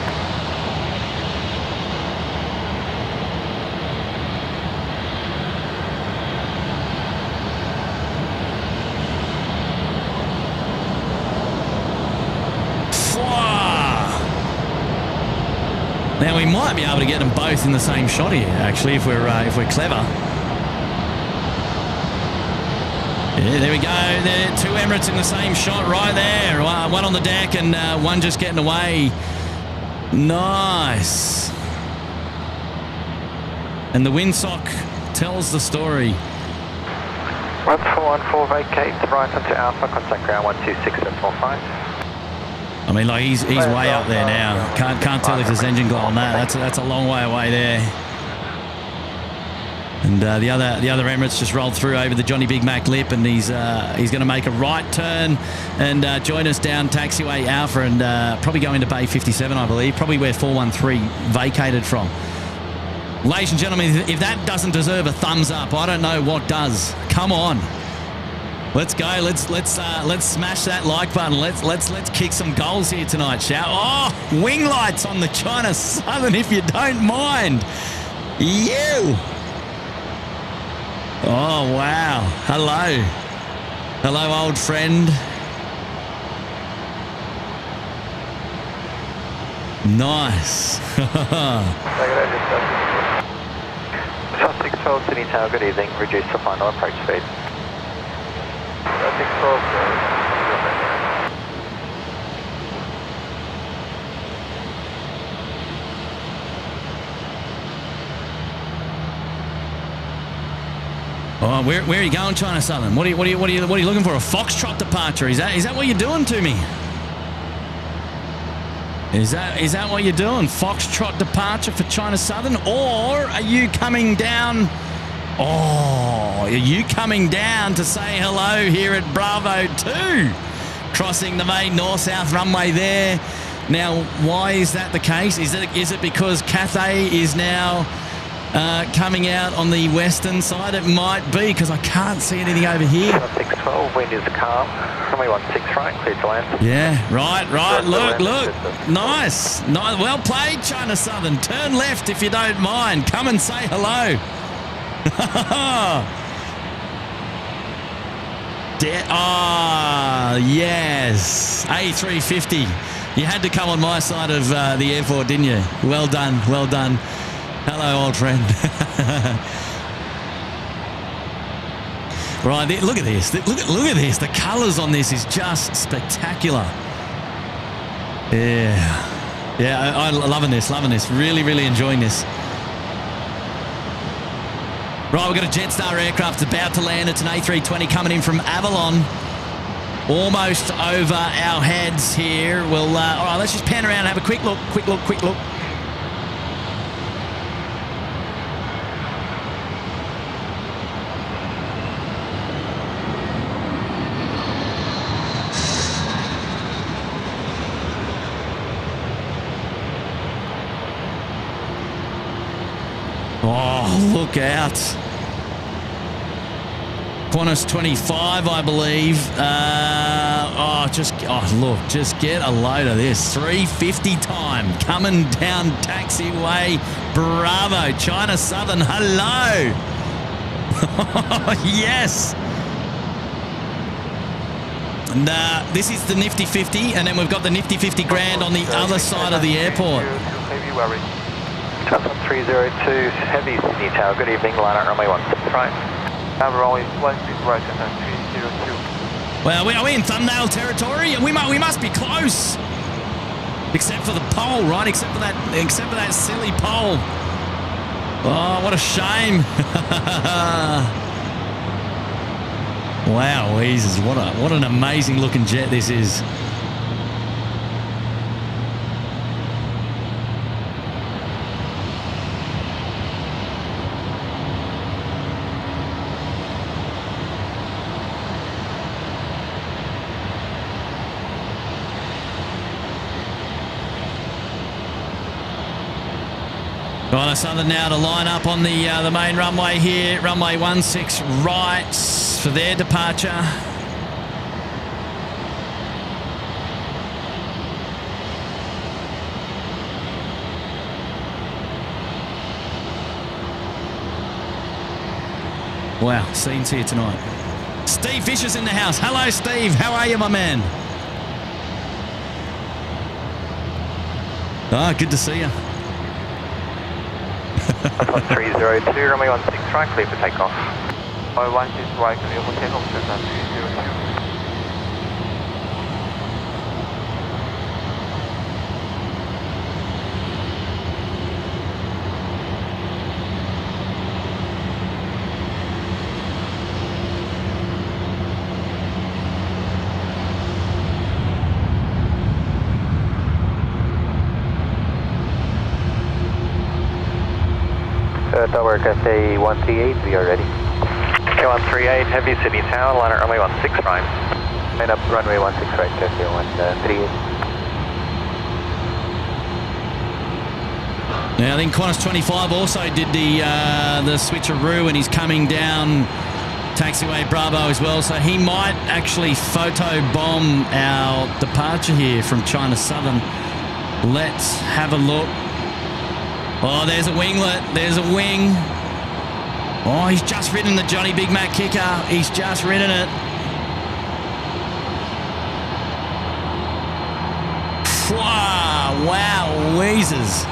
Now we might be able to get them both in the same shot here, actually, if we're clever. Yeah, there we go. There, 2 Emirates in the same shot right there. One on the deck and one just getting away. Nice. And the windsock tells the story. 1414 vacate, right onto Alpha, contact ground 126.45. I mean, like he's way up there now. Can't tell if there's engine glow on that. That's a long way away there. And the other Emirates just rolled through over the Johnny Big Mac lip, and he's going to make a right turn and join us down taxiway Alpha and probably go into Bay 57, I believe. Probably where 413 vacated from. Ladies and gentlemen, if that doesn't deserve a thumbs up, I don't know what does. Come on. Let's go. Let's smash that like button. Let's kick some goals here tonight, shall we? Oh, wing lights on the China Southern, if you don't mind. You. Oh wow. Hello. Hello, old friend. Nice. 612 Sydney Tower, good evening. Reduce the final approach speed. 612. Oh, where are you going, China Southern? What are you looking for? A Foxtrot departure? Is that what you're doing to me? Is that what you're doing? Foxtrot departure for China Southern, or are you coming down? Oh, are you coming down to say hello here at Bravo 2? Crossing the main north-south runway there. Now, why is that the case? Is it because Cathay is now coming out on the western side? It might be, because I can't see anything over here. 612, wind is calm. Runway 16 right, clear to land. Yeah, right. Look. Nice. Well played, China Southern. Turn left if you don't mind. Come and say hello. Yes. A350. You had to come on my side of the airport, didn't you? Well done. Hello, old friend. Right, look at this. Look at this. The colours on this is just spectacular. Yeah, I'm loving this. Really enjoying this. Right, we've got a Jetstar aircraft about to land. It's an A320 coming in from Avalon. Almost over our heads here. All right, let's just pan around and have a quick look. Oh, look out. Qantas 25, I believe. Look, just get a load of this. 350 time coming down taxiway Bravo. China Southern, hello. Yes. Nah, this is the Nifty 50, and then we've got the Nifty 50 Grand on the other side of the airport. Traffic 302, heavy Sydney Tower. Good evening, line out runway 16 right. Runway 16 right and 302. Well, are we in thumbnail territory? We must be close. Except for the pole, right? Except for that silly pole. Oh, what a shame. Wow, Jesus, what an amazing looking jet this is. Right, Southern now to line up on the main runway here. Runway 16 right for their departure. Wow, scenes here tonight. Steve Fisher's in the house. Hello, Steve. How are you, my man? Ah, good to see you. 302, runway 16 right, clear for takeoff. 16 right, clear for takeoff, 302. Tower Cathay 138, we are ready. K138, heavy Sydney Tower, line up runway 16 right. Line up runway 16 right, Cathay 138. Now, I think Qantas 25 also did the switcheroo, and he's coming down taxiway Bravo as well, so he might actually photo bomb our departure here from China Southern. Let's have a look. Oh, there's a winglet. There's a wing. Oh, he's just ridden the Johnny Big Mac kicker. He's just ridden it. Wow, wheezes.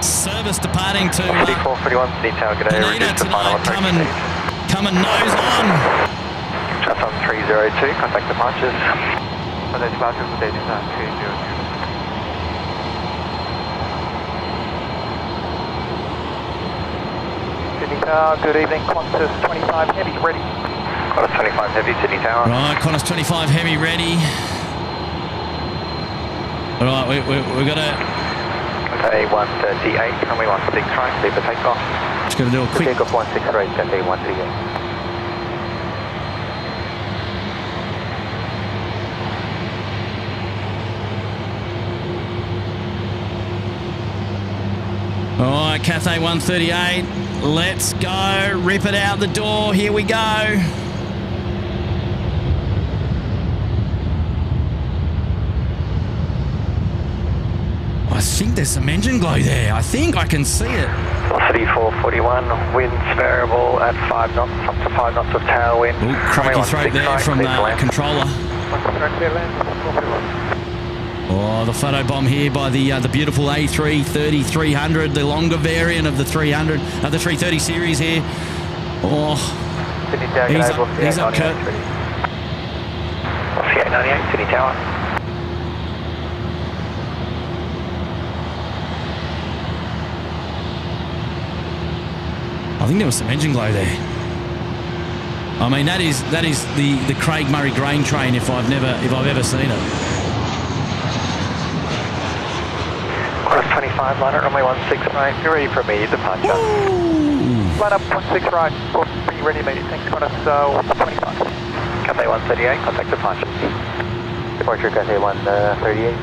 Service departing to 3441 Sydney Tower, good day. Canada tonight. Come and nose on. Just on 302, contact departures. Contact departures for dating 302. Sydney Tower, good evening, Qantas 25 Heavy, ready. Qantas 25 Heavy, Sydney Tower. Right, Qantas 25 Heavy, ready. All right, we've got to... Cathay 138, runway 16 right, clear for takeoff. Just got to do a quick... Takeoff 16 right, Cathay 138. All right, Cathay 138, let's go. Rip it out the door. Here we go. I think there's some engine glow there. I think I can see it. 3441, winds variable at 5 knots, up to 5 knots of tailwind. Ooh, croaky throat there from the controller. Oh, the photo bomb here by the beautiful A330 300, the longer variant of the 300, the 330 series here. Oh, he's up, Kurt. C898, Sydney Tower. I think there was some engine glow there. I mean, that is the Craig Murray grain train if I've ever seen it. Qantas 25, line up runway 16 right, you're ready for immediate departure. Line up 16 right, be ready immediate, thanks Qantas 25. Cathay 138, contact departure. Departure Cathay 138.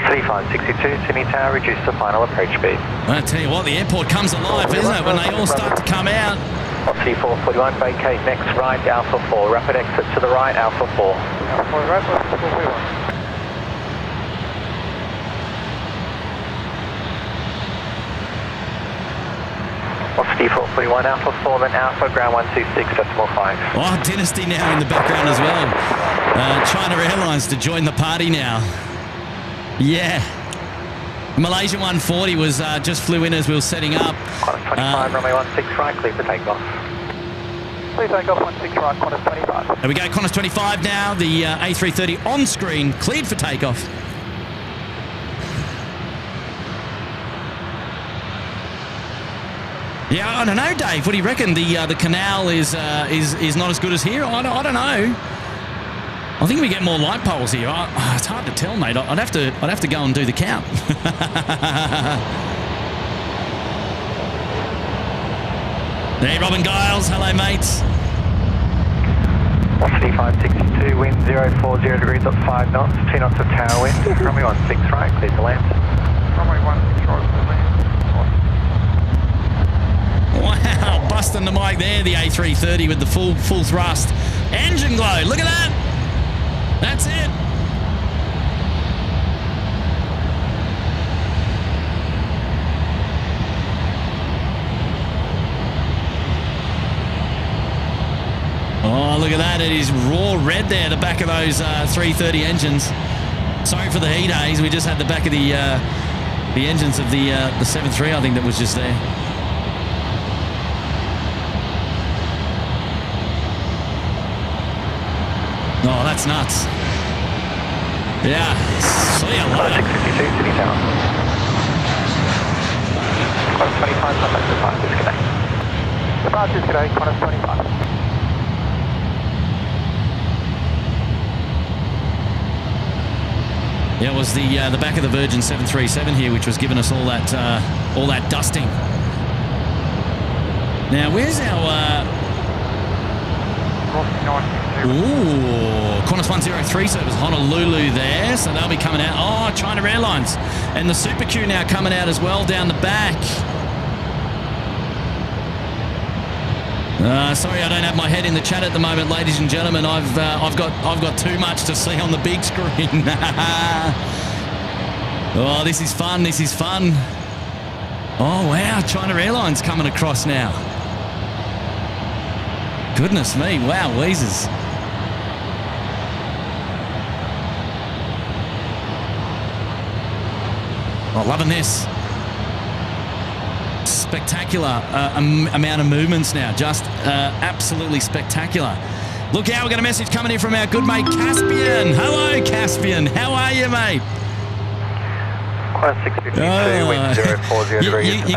3562, Sydney Tower, reduce the final approach speed. I tell you what, the airport comes alive, isn't it, when they all start to come out. C441, vacate next right, Alpha 4, rapid exit to the right, Alpha 4. Alpha 4 right, 441. Velocity 441, Alpha 4, then Alpha, ground 126.5. Oh, Dynasty now in the background as well. China Airlines to join the party now. Yeah. Malaysian 140 was just flew in as we were setting up. Qantas 25, runway 16 right, clear for takeoff. Please take off 16 right, Qantas 25. There we go, Qantas 25 now. The A330 on screen, cleared for takeoff. Yeah, I don't know, Dave. What do you reckon? The canal is not as good as here. I don't know. I think we get more light poles here. It's hard to tell, mate. I'd have to go and do the count. Hey, Robin Giles. Hello, mates. Velocity 562, wind 040 degrees up 5 knots, 2 knots of tower wind. Runway 16 right, clear to land. Runway 16 right, clear to land. Wow, busting the mic there, the A330 with the full thrust. Engine glow, look at that. That's it. Oh, look at that. It is raw red there, the back of those 330 engines. Sorry for the heat haze. We just had the back of the engines of the 73, I think, that was just there. Oh, that's nuts. Yeah. See ya later. 652, City Tower. Qantas 25, contact departures, g'day. Departures today, Qantas 25. Yeah, it was the back of the Virgin 737 here, which was giving us all that dusting. Now, where's our... Ooh, Qantas 103 service, Honolulu there, so they'll be coming out. Oh, China Airlines. And the Super Q now coming out as well down the back. Sorry, I don't have my head in the chat at the moment, ladies and gentlemen. I've got too much to see on the big screen. Oh, this is fun. This is fun. Oh wow, China Airlines coming across now. Goodness me, wow, wheezes. Oh, loving this. Spectacular amount of movements now. Just absolutely spectacular. Look out, we've got a message coming in from our good mate Caspian. Hello, Caspian. How are you, mate? Qantas 652, wind 040 degrees.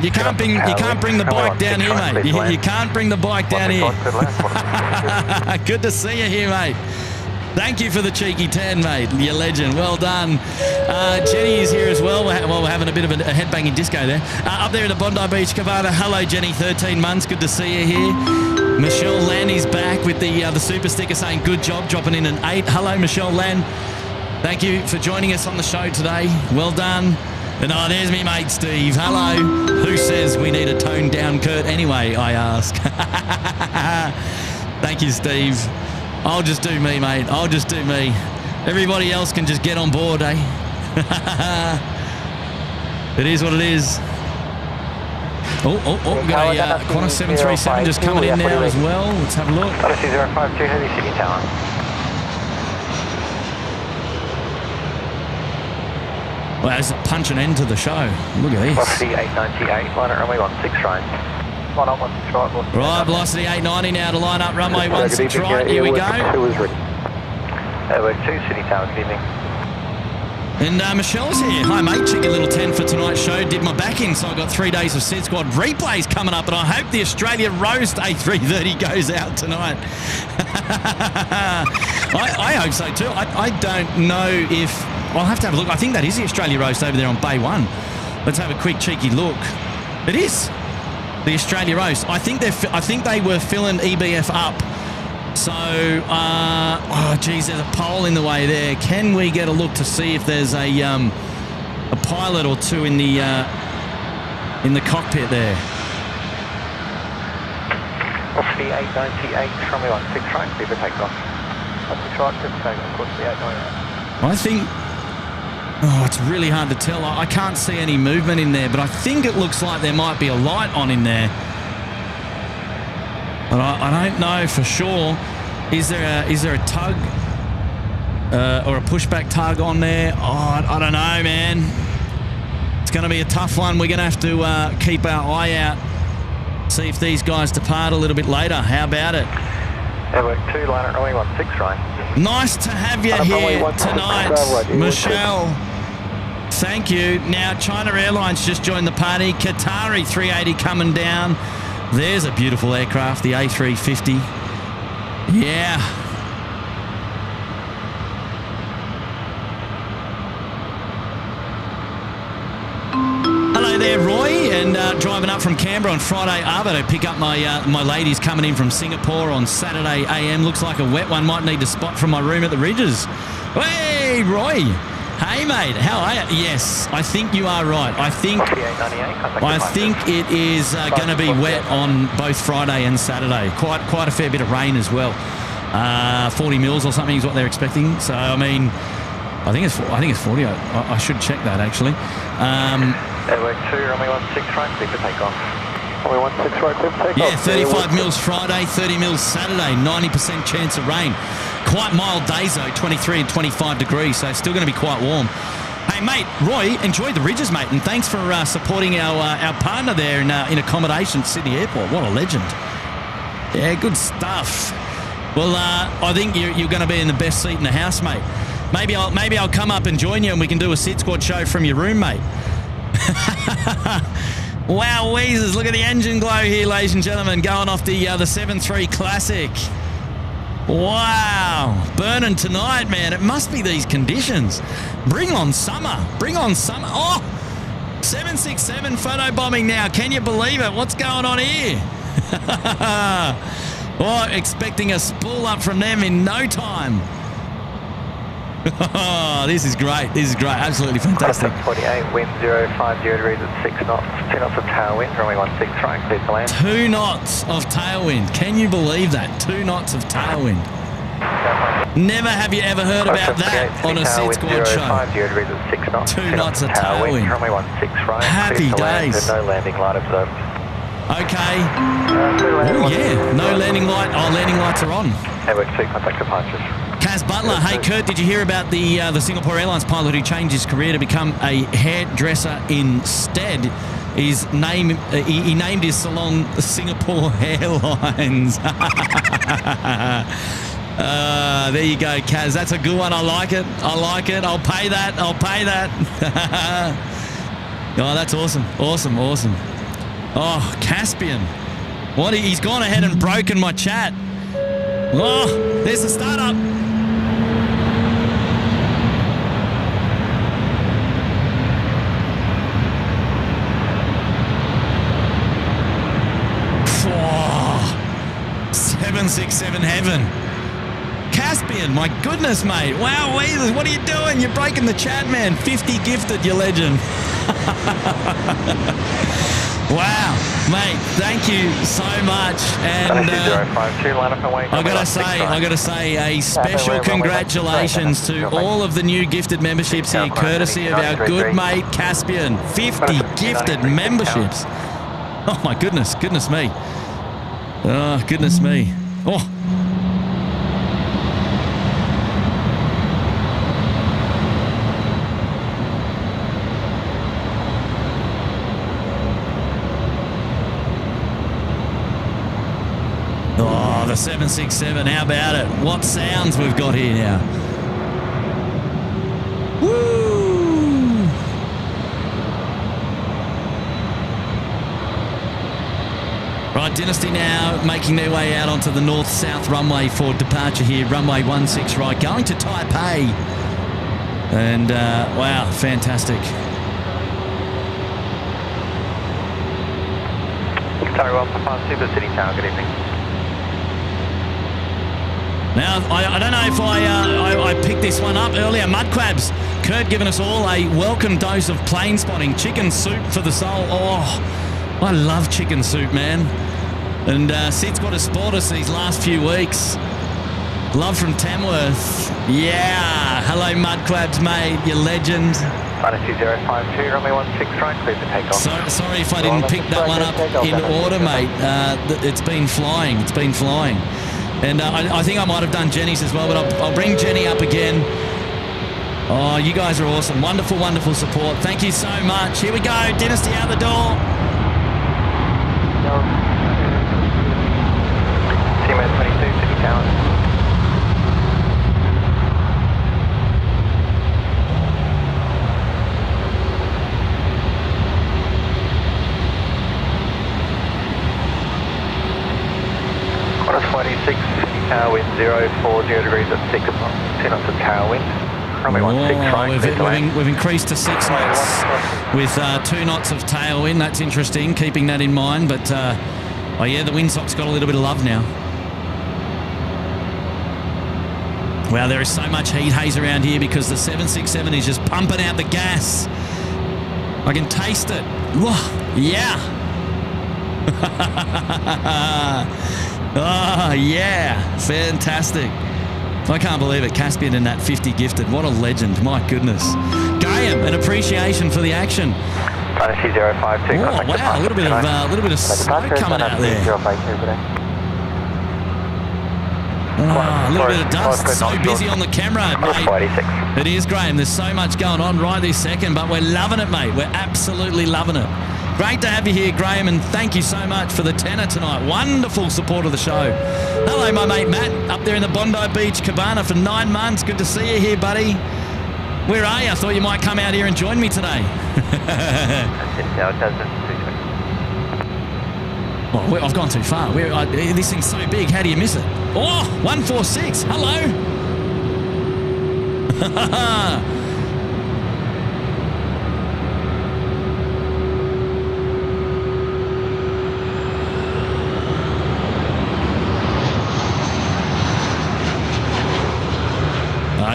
You can't bring the bike down here, mate. You can't bring the bike down here. Good to see you here, mate. Thank you for the cheeky 10, mate. You're a legend. Well done. Jenny is here as well. We're having a bit of a headbanging disco there. Up there in the Bondi Beach Cabana. Hello, Jenny. 13 months. Good to see you here. Michelle Landy's back with the super sticker saying good job, dropping in an 8. Hello, Michelle Land. Thank you for joining us on the show today. Well done. And there's me mate Steve. Hello. Who says we need a toned down Kurt anyway, I ask. Thank you, Steve. I'll just do me, mate. I'll just do me. Everybody else can just get on board, eh? It is what it is. We've got a Qantas 737 just coming in now as well. Let's have a look. Odyssey 052, heavy City Tower. Well, that's a punch and end to the show. Look at this. Velocity 898, line at runway 16 right. Line up 16 right. Right, velocity 890 now to line up runway 16 right. Here we go. Airwork 2, City Tower, good evening. And Michelle's here. Hi, mate. Cheeky little 10 for tonight's show. Did my back in, so I got 3 days of SydSquad replays coming up, and I hope the Australia Roast A330 goes out tonight. I hope so too. I don't know if... I'll have to have a look. I think that is the Australia Roast over there on Bay 1. Let's have a quick cheeky look. It is the Australia Roast. I think they were filling EBF up. So, there's a pole in the way there. Can we get a look to see if there's a pilot or two in the cockpit there? Velocity 898, runway 16 right, clear for takeoff. 16 right, clear for takeoff, of course, the 898. I think Oh, it's really hard to tell. I can't see any movement in there, but I think it looks like there might be a light on in there. But I don't know for sure. Is there a tug or a pushback tug on there? Oh, I don't know, man. It's going to be a tough one. We're going to have to keep our eye out, see if these guys depart a little bit later. How about it? Network 2, line at runway 16 right. Nice to have you here tonight, Michelle. Thank you. Now, China Airlines just joined the party. Qatar A380 coming down. There's a beautiful aircraft, the A350. Yeah. Hello there, Roy, and driving up from Canberra on Friday Arbor to pick up my ladies coming in from Singapore on Saturday AM. Looks like a wet one. Might need to spot from my room at the Ridges. Hey, Roy. Hey, mate. How are you? Yes, I think you are right. I think it is going to be wet on both Friday and Saturday. Quite a fair bit of rain as well. 40 mils or something is what they're expecting. So, I mean, I think it's 40. I should check that, actually. Network 2, runway 16 right, clear for takeoff. Runway 16 right, clear for takeoff. Yeah, 35 mils Friday, 30 mils Saturday, 90% chance of rain. Quite mild days, though, 23 and 25 degrees, so still going to be quite warm. Hey, mate, Roy, enjoy the Ridges, mate, and thanks for supporting our partner there in accommodation at Sydney Airport. What a legend. Yeah, good stuff. Well, I think you're going to be in the best seat in the house, mate. Maybe I'll come up and join you and we can do a SydSquad show from your room, mate. Wow, Weezers, look at the engine glow here, ladies and gentlemen, going off the 7.3 Classic. Wow, burning tonight, man. It must be these conditions. Bring on summer. Bring on summer. Oh, 767 photobombing now. Can you believe it? What's going on here? Oh, expecting a spool up from them in no time. Oh, this is great. This is great. Absolutely fantastic. 48, wind 050 degrees at 6 knots. 2 knots of tailwind, runway 16 right, clear to land. 2 knots of tailwind. Can you believe that? 2 knots of tailwind. Never have you ever heard about that on a SydSquad show. 050 degrees at 6 knots. 2 knots of tailwind. Runway 16 right, Happy days. no landing light observed. Okay. Oh, yeah. No landing light. Oh, landing lights are on. Network 2, contact departures. Kaz Butler, hey Kurt, did you hear about the Singapore Airlines pilot who changed his career to become a hairdresser instead? He named his salon Singapore Airlines. There you go, Kaz. That's a good one. I like it. I like it. I'll pay that. I'll pay that. Oh, that's awesome. Awesome, awesome. Oh, Caspian. What? He's gone ahead and broken my chat. Oh, there's the startup. Oh, 767 heaven. Caspian, my goodness, mate. Wow, Weezers, what are you doing? You're breaking the chat, man. 50 gifted, you legend. Wow, mate, thank you so much. And I gotta say a special congratulations to all of the new gifted memberships here, courtesy of our good mate Caspian. 50 gifted memberships. Oh my goodness, goodness me. Oh, goodness me. Oh. Oh, the 767, how about it? What sounds we've got here now. Woo! Right, Dynasty now making their way out onto the north-south runway for departure here. Runway 16 right, going to Taipei. And, wow, fantastic. Sorry, well, Papa Super City Tower, good evening. Now, I don't know if I picked this one up earlier. Mudcrabs. Kurt giving us all a welcome dose of plane spotting. Chicken soup for the soul. Oh, I love chicken soup, man. And SydSquad has spoiled us these last few weeks. Love from Tamworth. Yeah. Hello, Mudclabs, mate. You legend. Runway 2052, runway 16 right, clear for takeoff. Sorry if I didn't pick that one up in order, mate. It's been flying. It's been flying. And I think I might have done Jenny's as well, but I'll bring Jenny up again. Oh, you guys are awesome. Wonderful, wonderful support. Thank you so much. Here we go. Dynasty out the door. Teammate 22, City Tower. Qantas 46, City Tower wind 040 degrees at 6 knots, 2 knots of tower wind. We've increased to 6 knots with 2 knots of tailwind. That's interesting, keeping that in mind. But, oh yeah, the windsock's got a little bit of love now. Wow, there is so much heat haze around here because the 767 is just pumping out the gas. I can taste it. Whoa, yeah. Oh, yeah. Fantastic. I can't believe it. Caspian and that 50 gifted. What a legend. My goodness. Graham, an appreciation for the action. Runway 052. Oh, wow. A little bit of smoke coming out there. Oh, a little bit of dust. So busy on the camera, mate. It is, Graham. There's so much going on right this second, but we're loving it, mate. We're absolutely loving it. Great to have you here, Graham, and thank you so much for the tenner tonight. Wonderful support of the show. Hello, my mate Matt, up there in the Bondi Beach Cabana for 9 months. Good to see you here, buddy. Where are you? I thought you might come out here and join me today. Oh, I've gone too far. This thing's so big. How do you miss it? Oh, 146. Hello.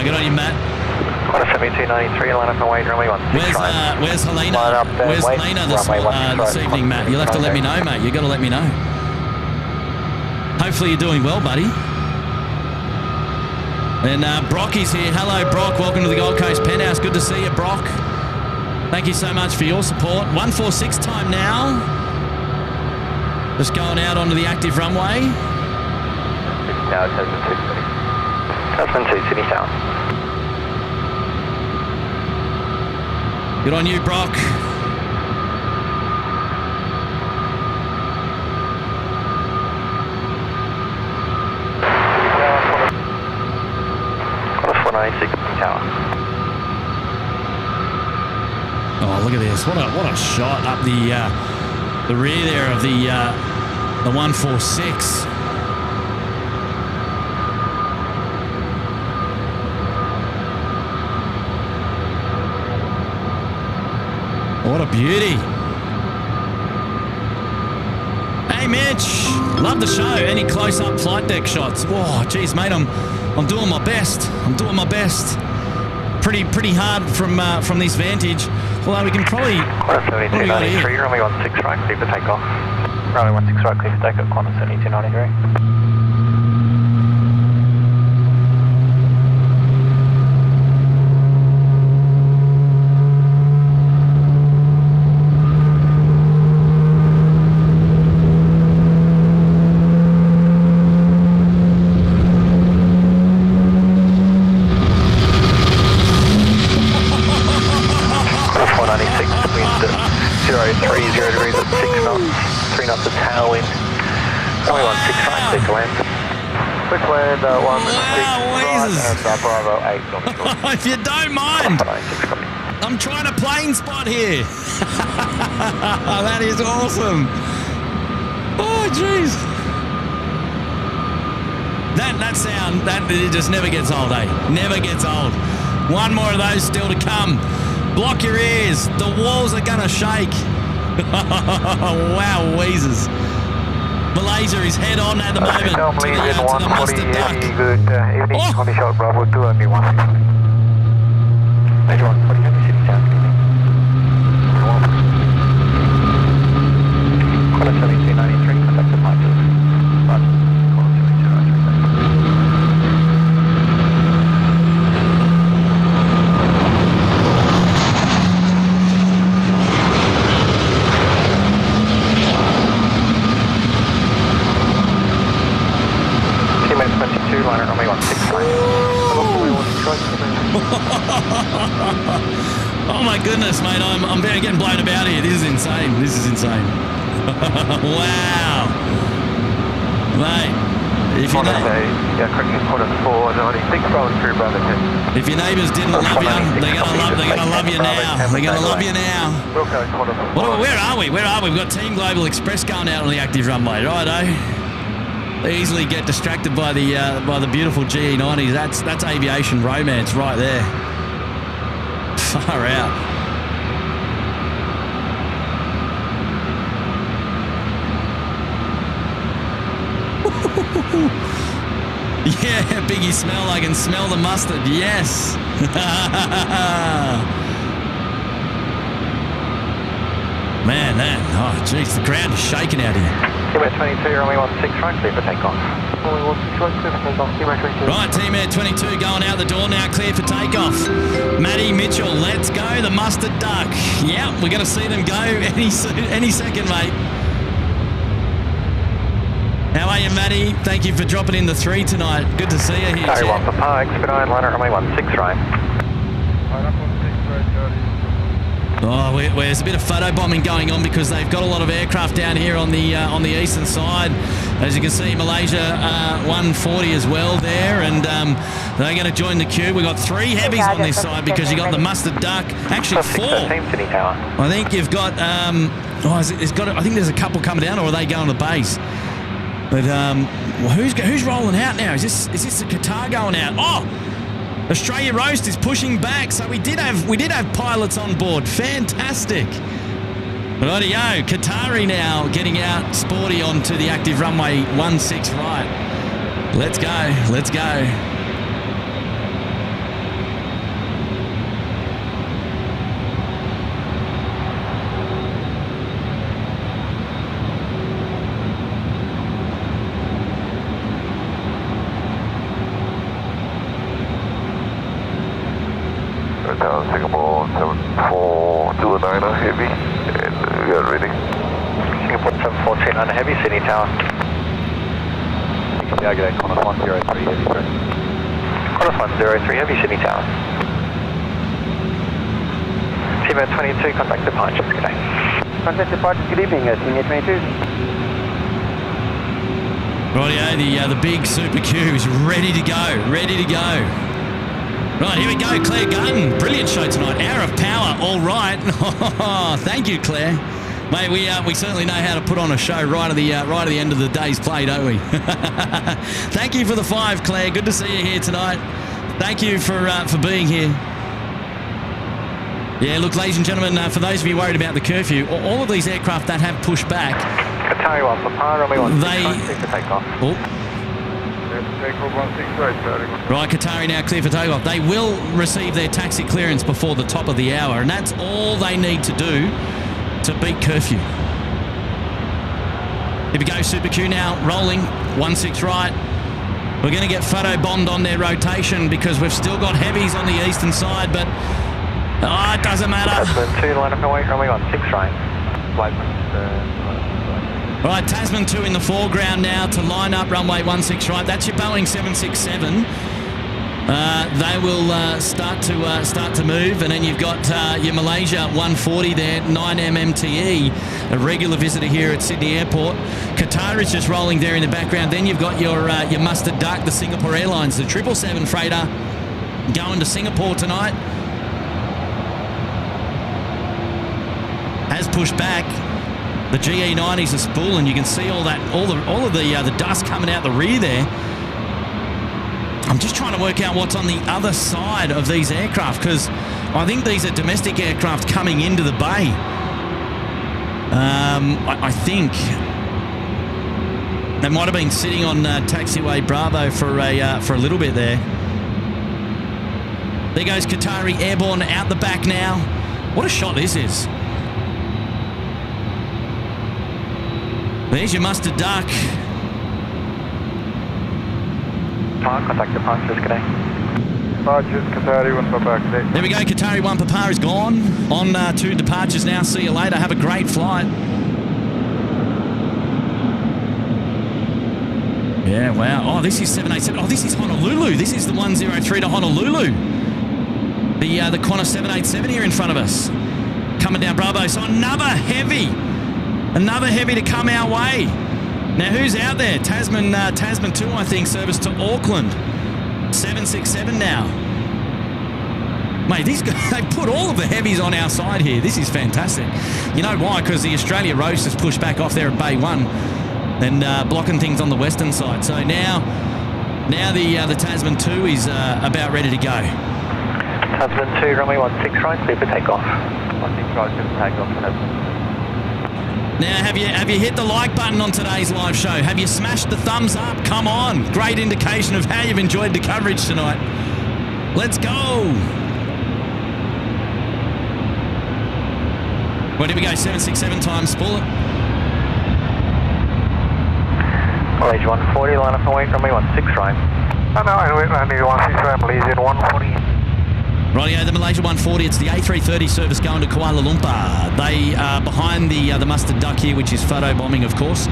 Good on you, Matt. Qantas 7293, line up and wait, runway 16 right. Where's Helena? Where's Helena this evening, Matt? You'll have to let me know, mate. You've got to let me know. Hopefully you're doing well, buddy. And Brocky's here. Hello, Brock. Welcome to the Gold Coast Penthouse. Good to see you, Brock. Thank you so much for your support. 146 time now. Just going out onto the active runway. Now it says the 230. Tasman 2, Sydney Tower. Good on you, Brock. Qantas 496, Tower. Oh, look at this. What a shot up the rear there of the 146. What a beauty. Hey, Mitch. Love the show. Any close-up flight deck shots? Whoa, geez, mate, I'm doing my best. I'm doing my best. Pretty hard from this vantage. Although we can probably... Qantas 7293, runway 16 right, clear for takeoff. Runway 16 right, clear for takeoff, Qantas 7293. Bravo 8. If you don't mind, I'm trying to plane spot here. That is awesome. Oh, jeez. That sound, it just never gets old, eh? Never gets old. One more of those still to come. Block your ears. The walls are going to shake. Wow, wheezes. Malaysia is head on at the moment to the Mustard Duck. Good evening, Connie Shot Bravo 2 and B1. Major 140, City Town. Qantas 7293, contact departures. mate, I'm getting blown about here. This is insane. This is insane. Wow. Mate, if your neighbours didn't love you, they're gonna love you now. They're gonna love you now. Where are we? Where are we? We've got Team Global Express going out on the active runway, righto. They easily get distracted by the beautiful GE90s. That's aviation romance right there. Far out. Yeah, Biggie smell. I can smell the mustard. Yes. Man. Oh, jeez, the ground is shaking out here. Team 22, runway 16 right, clear for takeoff. Right, Team Air 22 going out the door now, clear for takeoff. Matty Mitchell, let's go, the mustard duck. Yep, we're going to see them go any second, mate. How are you, Matty? Thank you for dropping in the 3 tonight. Good to see you here, Sorry, 1 Papa, expedite, liner runway 16 right. Oh, there's a bit of photo bombing going on because they've got a lot of aircraft down here on the eastern side. As you can see, Malaysia 140 as well there, and they're going to join the queue. We've got 3 heavies on this side because you got the mustard duck. Actually, 4. I think you've got. I think there's a couple coming down, or are they going to base? But who's rolling out now? Is this the Qatar going out? Oh, Australia Roast is pushing back, so we did have pilots on board. Fantastic. Rightio, Qatari now getting out sporty onto the active runway 16 right. Let's go. Let's go. Singapore 7429 heavy, and we are ready. Singapore 7429 heavy, Sydney Tower. Diago, Qantas 103 heavy, correct. Qantas 103 heavy, Sydney Tower. Team 22, contact departures, good day. Contact departures, good evening, Team 22. Rightio, the big Super Q is ready to go, Right, here we go, Claire Gunn. Brilliant show tonight. Hour of power, all right. Thank you, Claire. Mate, we certainly know how to put on a show right at the end of the day's play, don't we? Thank you for the 5, Claire. Good to see you here tonight. Thank you for being here. Yeah, look, ladies and gentlemen, for those of you worried about the curfew, all of these aircraft that have pushed back, Qatari 1 Papa, runway 16 for takeoff. Oh. Right, Qatari now clear for takeoff. They will receive their taxi clearance before the top of the hour, and that's all they need to do to beat curfew. Here we go, Super Q now rolling 16 right. We're going to get photo bombed on their rotation because we've still got heavies on the eastern side, but it doesn't matter. Tasman 2, line up away, runway 16 right. Right, Tasman 2 in the foreground now to line up runway 16 right. That's your Boeing 767. They will start to move, and then you've got your Malaysia 140 there, 9M MTE, a regular visitor here at Sydney Airport. Qatar is just rolling there in the background. Then you've got your mustard duck, the Singapore Airlines, the 777 freighter, going to Singapore tonight. Has pushed back. The GE90s are spooling. You can see all of the dust coming out the rear there. I'm just trying to work out what's on the other side of these aircraft because I think these are domestic aircraft coming into the bay. I think they might have been sitting on taxiway Bravo for a little bit there. There goes Qatari airborne out the back now. What a shot this is. There's your mustard duck. Contact departures, good day. Departures, Qatari 1 Papa, good day. There we go, Qatari 1 Papa is gone. On to departures now. See you later. Have a great flight. Yeah, wow. Oh, this is 787. Oh, this is Honolulu. This is the 103 to Honolulu. The Qantas 787 here in front of us. coming down Bravo. So another heavy to come our way. Now, who's out there? Tasman 2, I think, service to Auckland. 767 now. Mate, these guys, they put all of the heavies on our side here. This is fantastic. You know why? Because the Australia Roast has pushed back off there at Bay 1 and blocking things on the western side. So now the Tasman 2 is about ready to go. Tasman 2, runway 16 right, clear for takeoff. 16 right, clear for takeoff. Now, have you hit the like button on today's live show? Have you smashed the thumbs up? Come on. Great indication of how you've enjoyed the coverage tonight. Let's go. Well, here we go, 767 time, spool it. Malaysia 140, line up and wait, runway 16 right. No, runway 16 right, Malaysia 140. Rightio, the Malaysia 140, it's the A330 service going to Kuala Lumpur. They are behind the mustard duck here, which is photo bombing, of course.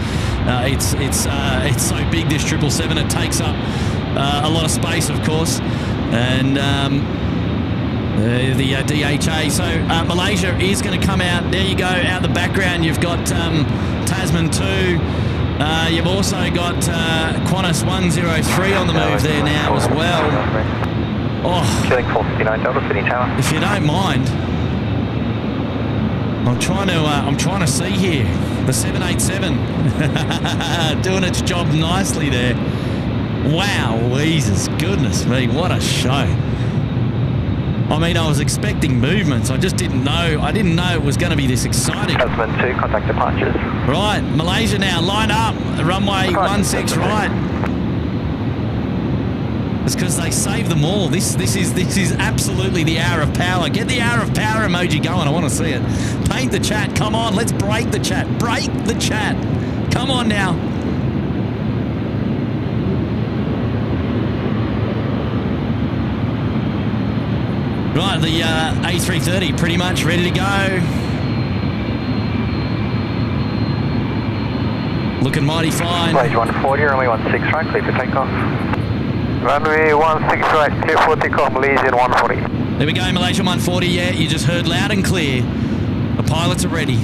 It's so big, this 777, it takes up a lot of space, of course. And the DHA. So Malaysia is going to come out. There you go, out the background. You've got Tasman 2. You've also got Qantas 103 on the move there now as well. Oh, 459 Delta City Tower. If you don't mind, I'm trying to see here the 787 doing its job nicely there. Wow, Jesus, goodness me, what a show! I mean, I was expecting movements. I just didn't know. I didn't know it was going to be this exciting. Tasman 2, contact departures. Right, Malaysia now, line up, runway 16 right. It's because they save them all. This is absolutely the hour of power. Get the hour of power emoji going. I want to see it. Paint the chat. Come on, let's break the chat. Break the chat. Come on now. Right, the A330 pretty much ready to go. Looking mighty fine. Malaysia 140, runway 16 right, clear for takeoff. Runway 16 right, clear for takeoff, Malaysia 140. There we go, Malaysia 140, yeah, you just heard loud and clear. The pilots are ready.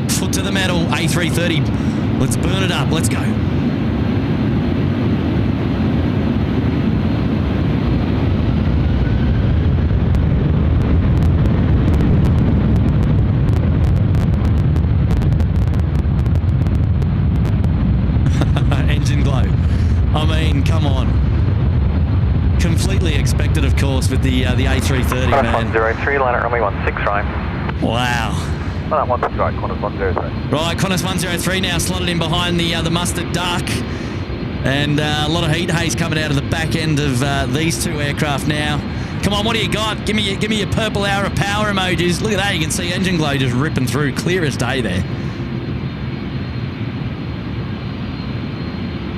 Foot to the metal, A330. Let's burn it up, let's go. Engine glow. I mean, come on. Completely expected, of course, with the A330, man. 103, line at runway 16 right. Wow. Well, that 16 right, Qantas 103. Right, Qantas 103 now slotted in behind the mustard duck. And a lot of heat haze coming out of the back end of these two aircraft now. Come on, what do you got? Give me your purple hour of power emojis. Look at that, you can see engine glow just ripping through, clear as day there.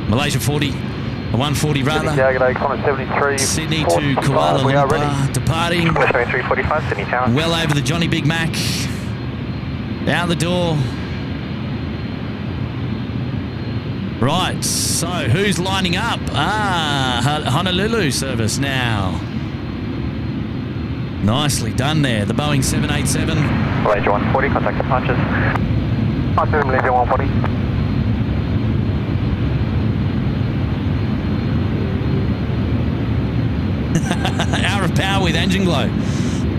Malaysia 40, a 140 rather. Sydney to Kuala Lumpur, departing. 345, Sydney Tower. Well over the Johnny Big Mac. Out the door. Right, so who's lining up? Honolulu service now. Nicely done there. The Boeing 787. Malaysia 140, contact departures. Malaysia 140. Hour of power with engine glow.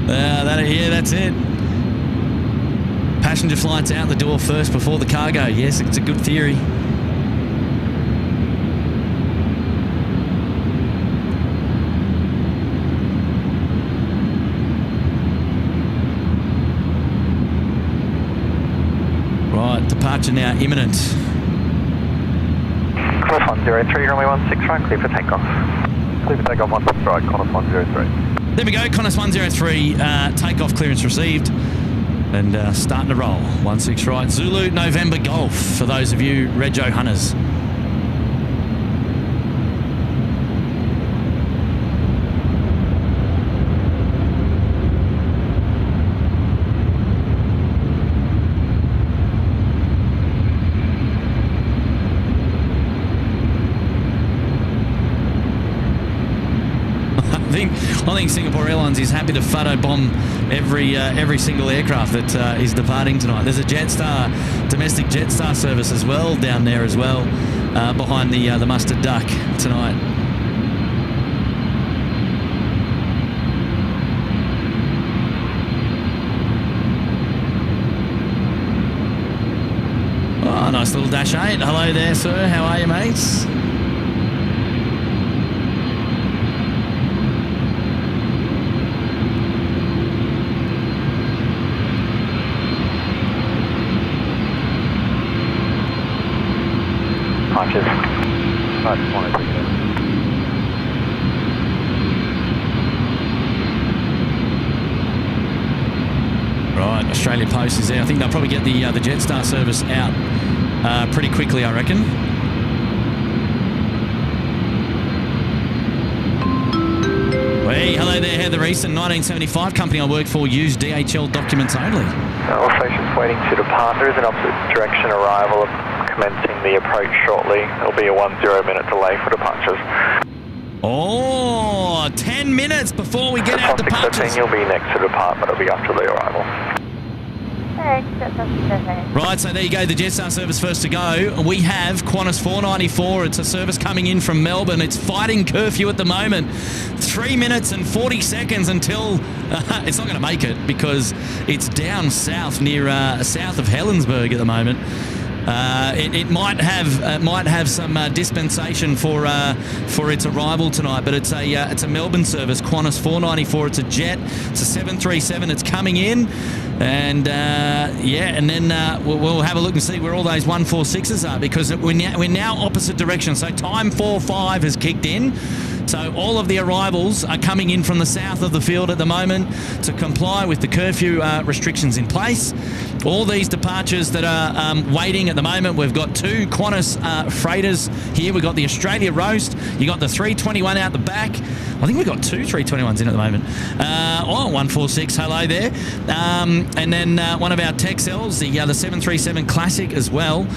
That's it. Passenger flights out the door first before the cargo. Yes, it's a good theory. Right, departure now imminent. Qantas 103, runway 16 right, clear for takeoff. Clear for takeoff, 16 right, Qantas 103. There we go, Qantas 103, takeoff clearance received. And starting to roll. 16 right, Zulu, November Golf, for those of you Rego hunters. I think Singapore Airlines is happy to photobomb every single aircraft that is departing tonight. There's a Jetstar, domestic Jetstar service as well down there as well, behind the Mustard Duck tonight. Oh, nice little Dash 8. Hello there, sir. How are you, mates? Punches. I just wanted to get Right, Australia Post is there. I think they'll probably get the Jetstar service out pretty quickly, I reckon. Hey, hello there, Heather Easton, 1975 company I work for, use DHL documents only. all stations waiting to depart. There is an opposite direction arrival commencing the approach shortly. There'll be a 10-minute delay for departures. Oh, 10 minutes before we get out departures. You'll be next to depart, but it'll be after the arrival. Right, so there you go, the Jetstar service first to go. We have Qantas 494. It's a service coming in from Melbourne. It's fighting curfew at the moment. 3 minutes and 40 seconds until it's not going to make it because it's down south near south of Helensburgh at the moment. It might have some dispensation for its arrival tonight, but it's a Melbourne service, Qantas 494. It's a jet. It's a 737. It's coming in, and and then we'll have a look and see where all those 146s are because we're now opposite direction. So time 45 has kicked in. So all of the arrivals are coming in from the south of the field at the moment to comply with the curfew restrictions in place. All these departures that are waiting at the moment, we've got two Qantas freighters here. We've got the Australia Roast. You got the 321 out the back. I think we've got two 321s in at the moment. 146, hello there. And then one of our Texels, the 737 Classic as well.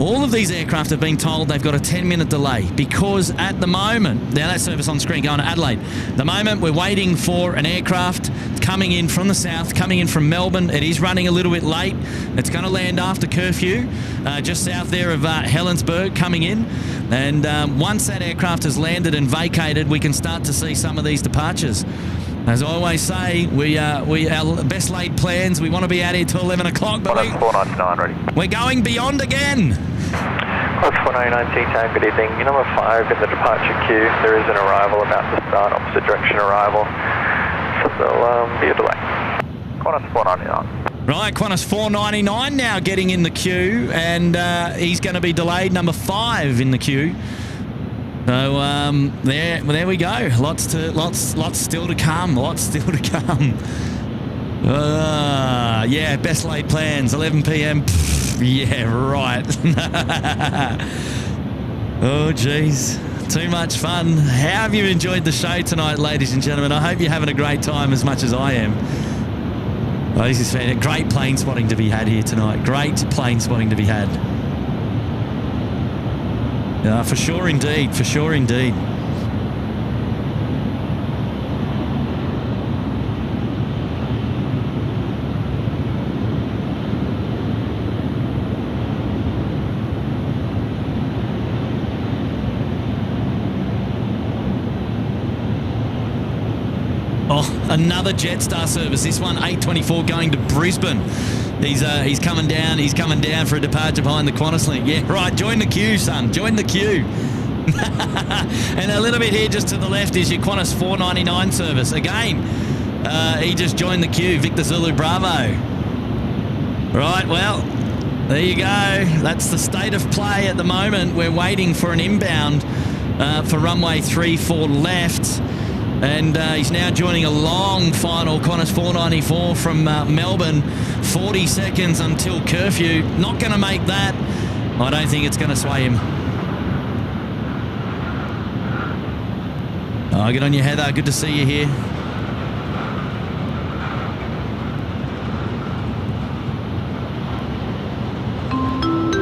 All of these aircraft have been told they've got a 10-minute delay because at the moment, now that service on screen going to Adelaide, at the moment we're waiting for an aircraft coming in from the south, coming in from Melbourne. It is running a little bit late. It's going to land after curfew, just south there of Helensburgh coming in. And once that aircraft has landed and vacated, we can start to see some of these departures. As I always say, our best laid plans, we want to be out here till 11 o'clock, but 499 ready. We're going beyond again. Qantas 499 T-Town, good evening. You're number 5 in the departure queue. There is an arrival about to start, opposite direction arrival. So there'll be a delay. Qantas 499. Right, Qantas 499 now getting in the queue, and he's going to be delayed, number 5 in the queue. So there we go. Lots still to come. Lots still to come. Yeah, best laid plans. 11 p.m. Yeah, right. Oh, geez. Too much fun. How have you enjoyed the show tonight, ladies and gentlemen? I hope you're having a great time as much as I am. Oh, this is fantastic. Great plane spotting to be had here tonight. Great plane spotting to be had. For sure indeed, for sure indeed. Oh, another Jetstar service. This one, 824 going to Brisbane. He's coming down. He's coming down for a departure behind the Qantas link. Yeah, right. Join the queue, son. Join the queue. And a little bit here just to the left is your Qantas 499 service. Again, he just joined the queue. Victor Zulu Bravo. Right, well, there you go. That's the state of play at the moment. We're waiting for an inbound for runway 34 left. And he's now joining a long final Qantas 494 from Melbourne. 40 seconds until curfew. Not going to make that. I don't think it's going to sway him. Oh, good on you, Heather. Good to see you here.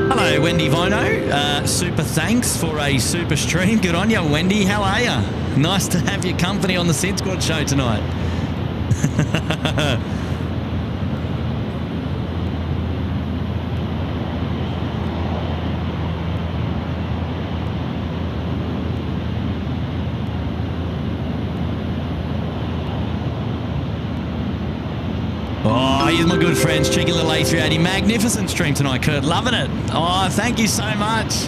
Hello, Wendy Vono. Super thanks for a super stream. Good on you, Wendy. How are you? Nice to have your company on the SydSquad show tonight. Oh, here's my good friends, cheeky little A380. Magnificent stream tonight, Kurt. Loving it. Oh, thank you so much.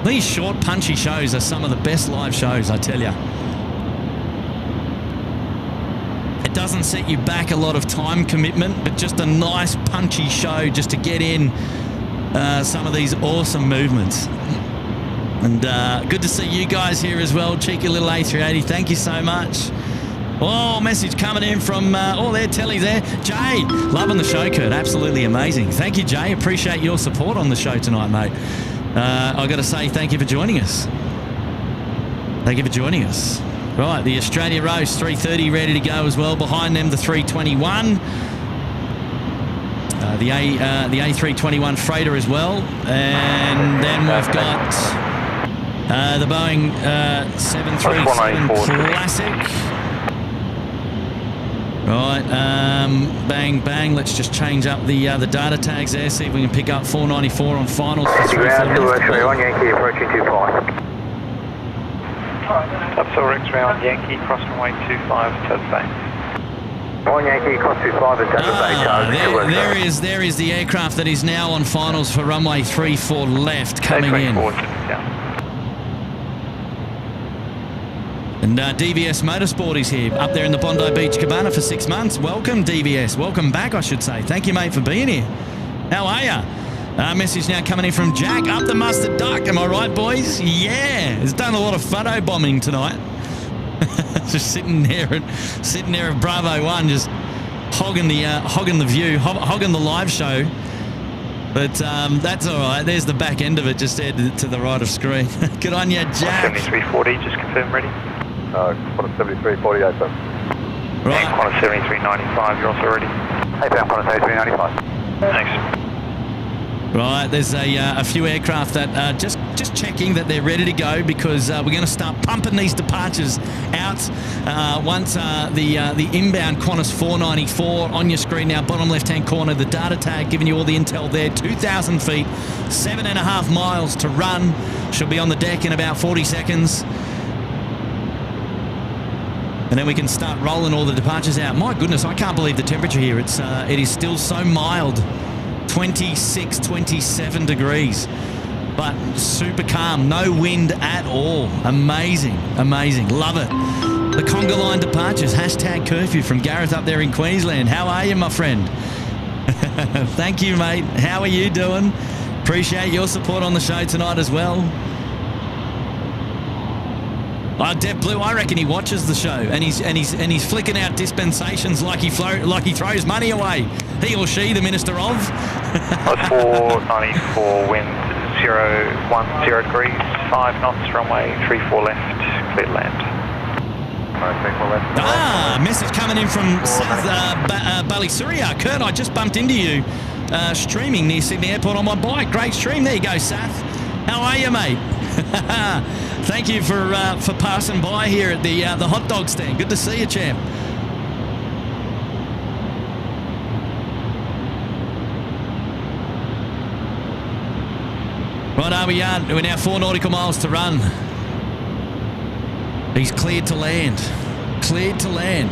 These short, punchy shows are some of the best live shows, I tell you. It doesn't set you back a lot of time commitment, but just a nice, punchy show just to get in some of these awesome movements. And good to see you guys here as well, cheeky little A380. Thank you so much. Oh, message coming in from, there, Telly's there. Jay, loving the show, Kurt. Absolutely amazing. Thank you, Jay. Appreciate your support on the show tonight, mate. I got to say thank you for joining us. Thank you for joining us. Right, the Australia Roast 330 ready to go as well. Behind them, the 321. The A321 freighter as well. And then we've got the Boeing 737 Classic. Right, bang, bang. Let's just change up the data tags there, see if we can pick up 494 on finals. Ground to X-ray 1 Yankee approaching 25. Upsell X-ray on Yankee, cross runway 25, Turtle Bay. 1 Yankee, cross 25 at Turtle Bay. There is the aircraft that is now on finals for runway 34 left coming in. And DVS Motorsport is here, up there in the Bondi Beach Cabana for 6 months. Welcome, DVS. Welcome back, I should say. Thank you, mate, for being here. How are you? Message now coming in from Jack. Up the Mustard Duck. Am I right, boys? Yeah. He's done a lot of photo bombing tonight. Just sitting there at Bravo 1, just hogging the view, hogging the live show. But that's all right. There's the back end of it, just there to the right of screen. Good on you, Jack. 7340, just confirm ready. Qantas 7340, open. Right. And Qantas 7395, you're also ready. Hey, down Qantas 7395. Thanks. Right, there's a few aircraft that just checking that they're ready to go, because we're going to start pumping these departures out once the inbound Qantas 494 on your screen now, bottom left-hand corner, the data tag giving you all the intel there. 2,000 feet, 7.5 miles to run. She'll be on the deck in about 40 seconds. And then we can start rolling all the departures out. My goodness, I can't believe the temperature here. It is still so mild. 26, 27 degrees. But super calm. No wind at all. Amazing. Amazing. Love it. The Conga Line departures. Hashtag curfew from Gareth up there in Queensland. How are you, my friend? Thank you, mate. How are you doing? Appreciate your support on the show tonight as well. Dev Blue, I reckon he watches the show and he's flicking out dispensations like he throws money away. He or she, the Minister of. That's 494, wind 010 degrees, 5 knots, runway 34 left, clear to land. Message coming in from South Ballysuria. Kurt, I just bumped into you streaming near Sydney Airport on my bike. Great stream. There you go, Seth. How are you, mate? Thank you for passing by here at the hot dog stand. Good to see you, champ. Right, we're now 4 nautical miles to run. He's cleared to land. Cleared to land.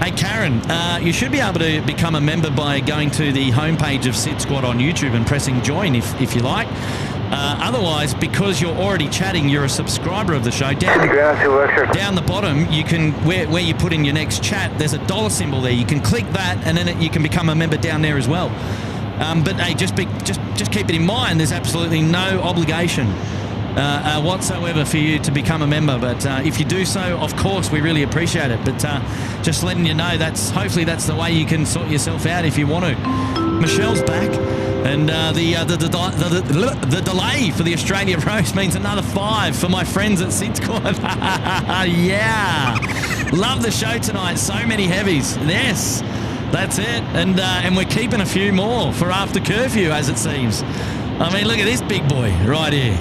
Hey, Karen, you should be able to become a member by going to the homepage of SydSquad on YouTube and pressing join if you like. Otherwise, because you're already chatting, you're a subscriber of the show. Down the bottom, you can where you put in your next chat, there's a dollar symbol there. You can click that, and then you can become a member down there as well. But hey, just keep it in mind. There's absolutely no obligation whatsoever for you to become a member. But if you do so, of course, we really appreciate it. But just letting you know, hopefully that's the way you can sort yourself out if you want to. Michelle's back. And the delay for the Australia Roast means another 5 for my friends at SydSquad. Yeah. Love the show tonight. So many heavies. Yes, that's it. And we're keeping a few more for after curfew, as it seems. I mean, look at this big boy right here.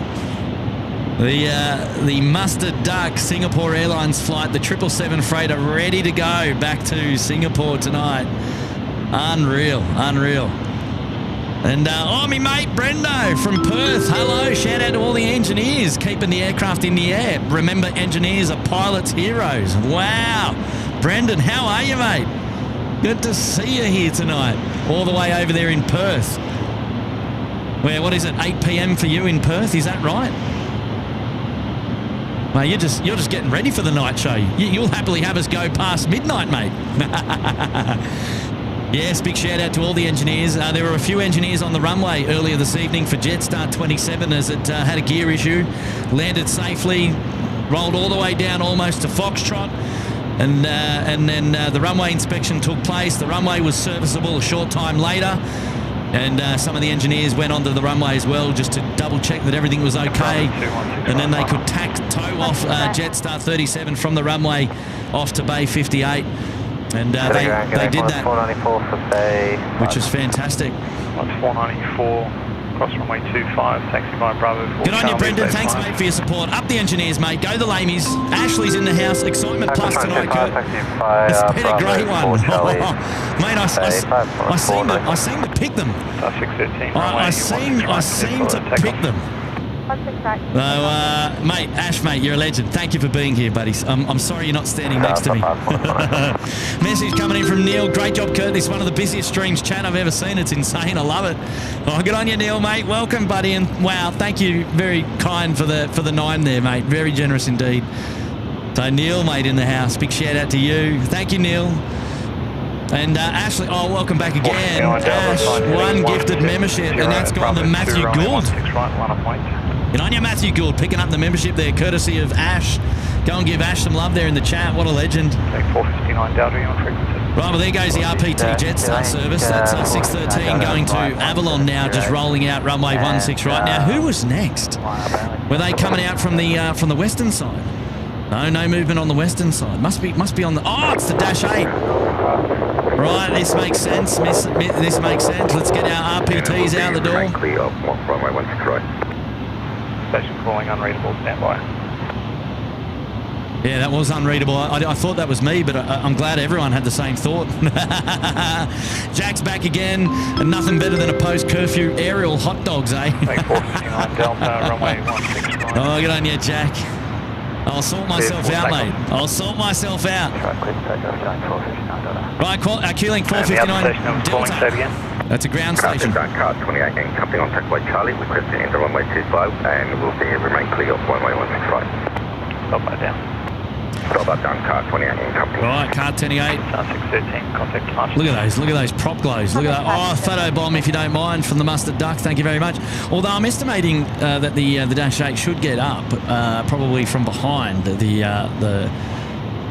The Mustard Duck Singapore Airlines flight, the 777 freighter, ready to go back to Singapore tonight. Unreal, unreal. And me mate Brendo from Perth, hello. Shout out to all the engineers keeping the aircraft in the air. Remember, engineers are pilots' heroes. Wow. Brendan, how are you, mate? Good to see you here tonight, all the way over there in Perth. Where, what is it, 8 p.m. for you in Perth? Is that right? Well, you're just getting ready for the night show. You'll happily have us go past midnight, mate. Yes, big shout out to all the engineers. There were a few engineers on the runway earlier this evening for Jetstar 27 as it had a gear issue. Landed safely, rolled all the way down almost to Foxtrot. And then the runway inspection took place. The runway was serviceable a short time later. And some of the engineers went onto the runway as well just to double check that everything was okay. And then they could tow off Jetstar 37 from the runway off to Bay 58. And they did that, which is fantastic. 494, cross runway 25, taxi by Bravo. Good on you, Brendan. Thanks, mate, for your support. Up the engineers, mate. Go the Lamies. Ashley's in the house. Excitement plus tonight, Kurt. It's been a great one. Mate, I seem to pick them. I seem to pick them. Mate, Ash, mate, you're a legend. Thank you for being here, buddies. I'm sorry you're not standing next to me. Message coming in from Neil. Great job, Kurt. This is one of the busiest streams chat I've ever seen. It's insane. I love it. Oh, good on you, Neil, mate. Welcome, buddy. And wow, thank you. Very kind for the 9 there, mate. Very generous indeed. So Neil, mate, in the house. Big shout out to you. Thank you, Neil. And Ashley, welcome back again. Ash, one gifted membership, and that's gone to Matthew Gould. Good on you, Matthew Gould, picking up the membership there, courtesy of Ash. Go and give Ash some love there in the chat. What a legend. 459 Delta on frequency. Right, well, there goes the RPT Jetstar service. That's 613 going to Avalon now, just rolling out runway 16 right now. Who was next? Were they coming out from the western side? No movement on the western side. Must be on the... Oh, it's the Dash 8. Right, this makes sense. This makes sense. Let's get our RPTs out the door. Runway 16 right. Station calling unreadable, standby. Yeah, that was unreadable. I thought that was me, but I'm glad everyone had the same thought. Jack's back again, and nothing better than a post-curfew aerial hot dogs, eh? 459 Delta, runway 16 right. Oh, good on you, Jack. I'll sort myself out, mate. I'll sort myself out. Right, Q-Link 459 Delta. That's a ground station. Car 28 and company on taxiway Charlie. Request to enter runway 25 and we'll see you remain clear off runway 16 right. Stop that down. Stop that down, car 28 and company. Right, car 28. 613, contact launch. Look at those prop glows. Look at that. Oh, photo bomb, if you don't mind, from the Mustard Duck. Thank you very much. Although I'm estimating that the Dash 8 should get up, probably from behind the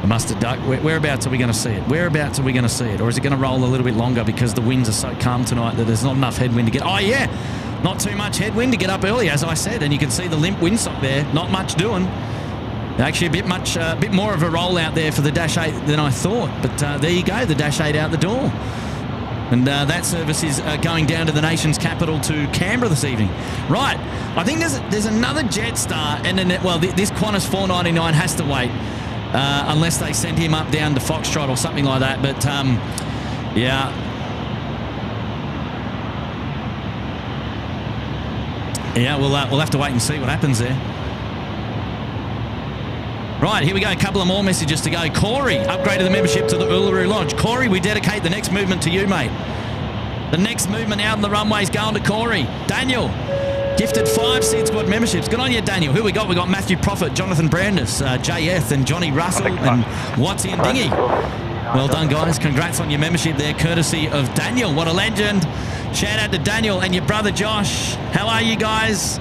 Mustard Duck. Whereabouts are we going to see it? Whereabouts are we going to see it? Or is it going to roll a little bit longer because the winds are so calm tonight that there's not enough headwind to get... Oh, yeah. Not too much headwind to get up early, as I said. And you can see the limp windsock there. Not much doing. Actually, a bit more of a roll out there for the Dash 8 than I thought. But there you go, the Dash 8 out the door. And that service is going down to the nation's capital to Canberra this evening. Right. I think there's another Jetstar. And then, well, this Qantas 499 has to wait. Unless they send him up down to Foxtrot or something like that. But, yeah. Yeah, we'll have to wait and see what happens there. Right, here we go. A couple of more messages to go. Corey, upgraded the membership to the Uluru Lodge. Corey, we dedicate the next movement to you, mate. The next movement out on the runway is going to Corey. Daniel, gifted 5 SydSquad memberships. Good on you, Daniel. Who we got? We got Matthew Prophet, Jonathan Brandis, JF, and Johnny Russell, and Watsy and Dingy. Well done, guys. Congrats on your membership there, courtesy of Daniel. What a legend. Shout out to Daniel and your brother Josh. How are you guys?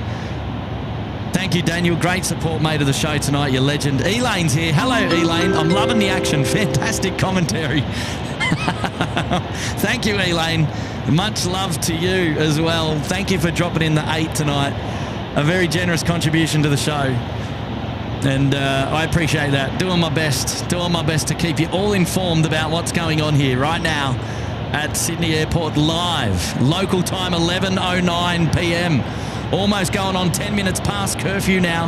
Thank you, Daniel. Great support, mate, of the show tonight. You're legend. Elaine's here. Hello, Elaine. I'm loving the action. Fantastic commentary. Thank you, Elaine. Much love to you as well. Thank you for dropping in the 8 tonight. A very generous contribution to the show. And I appreciate that. Doing my best to keep you all informed about what's going on here right now at Sydney Airport live. Local time 11:09 p.m. Almost going on 10 minutes past curfew now.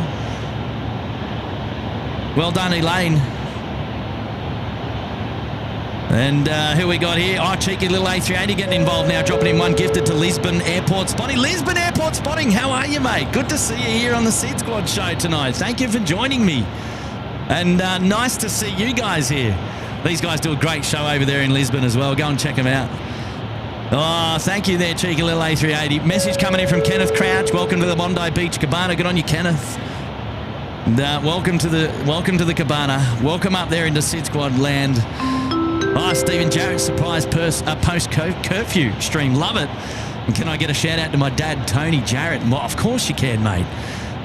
Well done, Elaine. And who we got here? Oh, cheeky little A380 getting involved now, dropping in one gifted to Lisbon Airport Spotting. Lisbon Airport Spotting, how are you, mate? Good to see you here on the SydSquad show tonight. Thank you for joining me. And nice to see you guys here. These guys do a great show over there in Lisbon as well. Go and check them out. Oh, thank you there, cheeky little A380. Message coming in from Kenneth Crouch. Welcome to the Bondi Beach Cabana. Good on you, Kenneth. And, welcome to the Cabana. Welcome up there into SydSquad land. Oh, Stephen Jarrett, surprise post-curfew stream. Love it. And can I get a shout-out to my dad, Tony Jarrett? Well, of course you can, mate.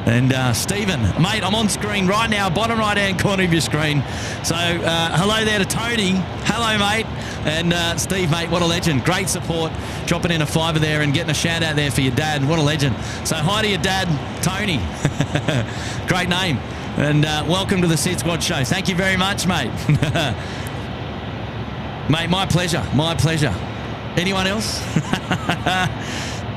And Stephen, mate, I'm on screen right now, bottom right-hand corner of your screen. So hello there to Tony. Hello, mate. And Steve, mate, what a legend. Great support. Dropping in a fiver there and getting a shout-out there for your dad. What a legend. So hi to your dad, Tony. Great name. And welcome to the SydSquad show. Thank you very much, mate. Mate, my pleasure. My pleasure. Anyone else?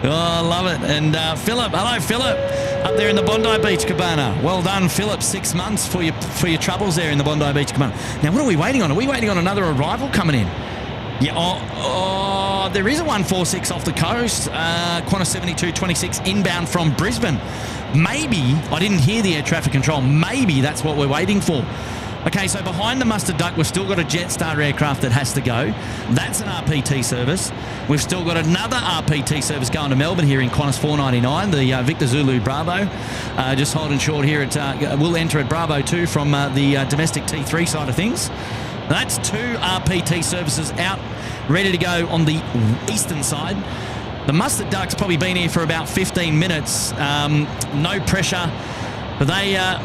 Oh, I love it. And Philip, hello, Philip, up there in the Bondi Beach Cabana. Well done, Philip. 6 months for your troubles there in the Bondi Beach Cabana. Now, what are we waiting on? Are we waiting on another arrival coming in? Yeah, there is a 146 off the coast. Qantas 7226 inbound from Brisbane. Maybe, I didn't hear the air traffic control. Maybe that's what we're waiting for. Okay, so behind the Mustard Duck, we've still got a Jetstar aircraft that has to go. That's an RPT service. We've still got another RPT service going to Melbourne here in Qantas 499, the Victor Zulu Bravo. Just holding short here. We'll enter at Bravo 2 from the domestic T3 side of things. That's 2 RPT services out, ready to go on the eastern side. The Mustard Duck's probably been here for about 15 minutes. No pressure. But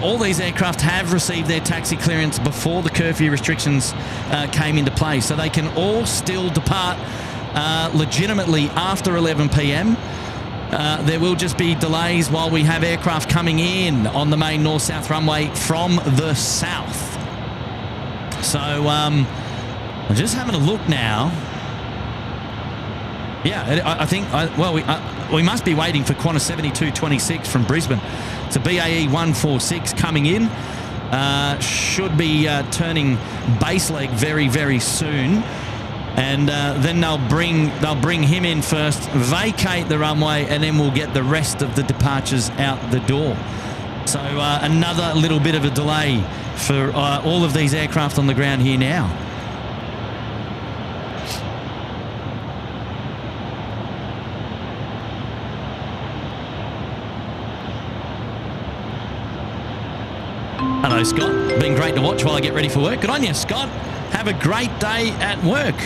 all these aircraft have received their taxi clearance before the curfew restrictions came into place. So they can all still depart legitimately after 11 p.m. There will just be delays while we have aircraft coming in on the main north-south runway from the south. So I'm just having a look now. Yeah, I think, we must be waiting for Qantas 7226 from Brisbane. It's a BAE 146 coming in. Should be turning base leg very, very soon. And then they'll bring him in first, vacate the runway, and then we'll get the rest of the departures out the door. So another little bit of a delay for all of these aircraft on the ground here now. Hello, Scott. Been great to watch while I get ready for work. Good on you, Scott. Have a great day at work.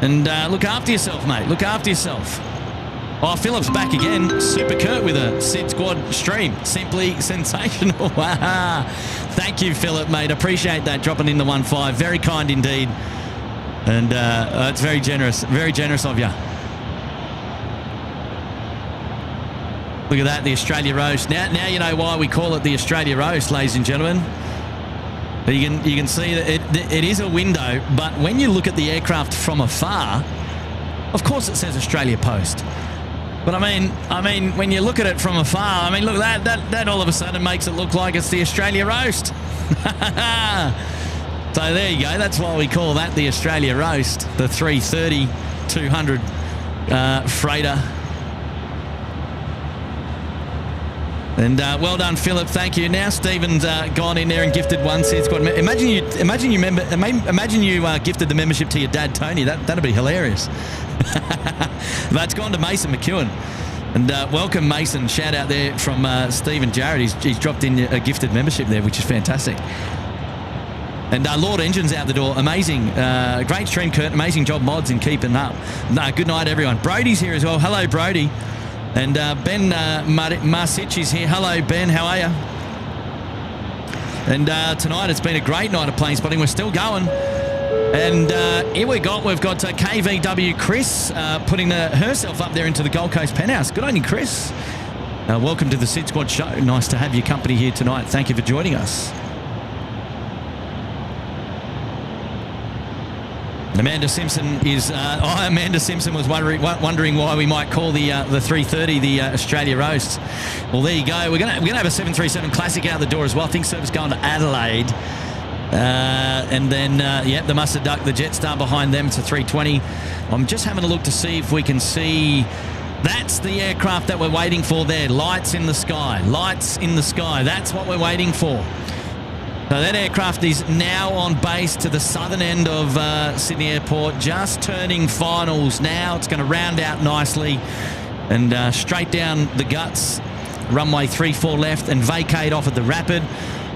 And look after yourself, mate. Look after yourself. Oh, Philip's back again. Super Kurt with a SydSquad stream. Simply sensational. Thank you, Philip, mate. Appreciate that. Dropping in the 1.5. Very kind indeed. And it's very generous. Very generous of you. Look at that, the Australia Roast. Now you know why we call it the Australia Roast, ladies and gentlemen. You can see that it is a window, but when you look at the aircraft from afar, of course it says Australia Post. But I mean, when you look at it from afar, look, that all of a sudden makes it look like it's the Australia Roast. So there you go. That's why we call that the Australia Roast, the 330-200 freighter. And well done, Philip. Thank you. Now Stephen's gone in there and gifted one SydSquad. Imagine you gifted the membership to your dad, Tony. That'd be hilarious. But it's gone to Mason McEwen. And welcome, Mason. Shout out there from Stephen Jarrett. He's dropped in a gifted membership there, which is fantastic. And Lord Engine's out the door. Amazing. Great stream, Kurt. Amazing job, mods, in keeping up. Good night, everyone. Brody's here as well. Hello, Brody. And Ben Marsic is here. Hello, Ben. How are you? And tonight it's been a great night of plane spotting. We're still going. And here we've got KVW Chris putting herself up there into the Gold Coast penthouse. Good on you, Chris. Welcome to the SydSquad show. Nice to have your company here tonight. Thank you for joining us. And Amanda Simpson was wondering why we might call the 330 the Australia Roast. Well, there you go. We're gonna have a 737 Classic out the door as well. I think service going to Adelaide. And then, the Mustard Duck, the Jetstar behind them, it's a 320. I'm just having a look to see if we can see. That's the aircraft that we're waiting for there. Lights in the sky. Lights in the sky. That's what we're waiting for. So that aircraft is now on base to the southern end of Sydney Airport, just turning finals now. It's going to round out nicely and straight down the guts, runway 34 left, and vacate off at the Rapid.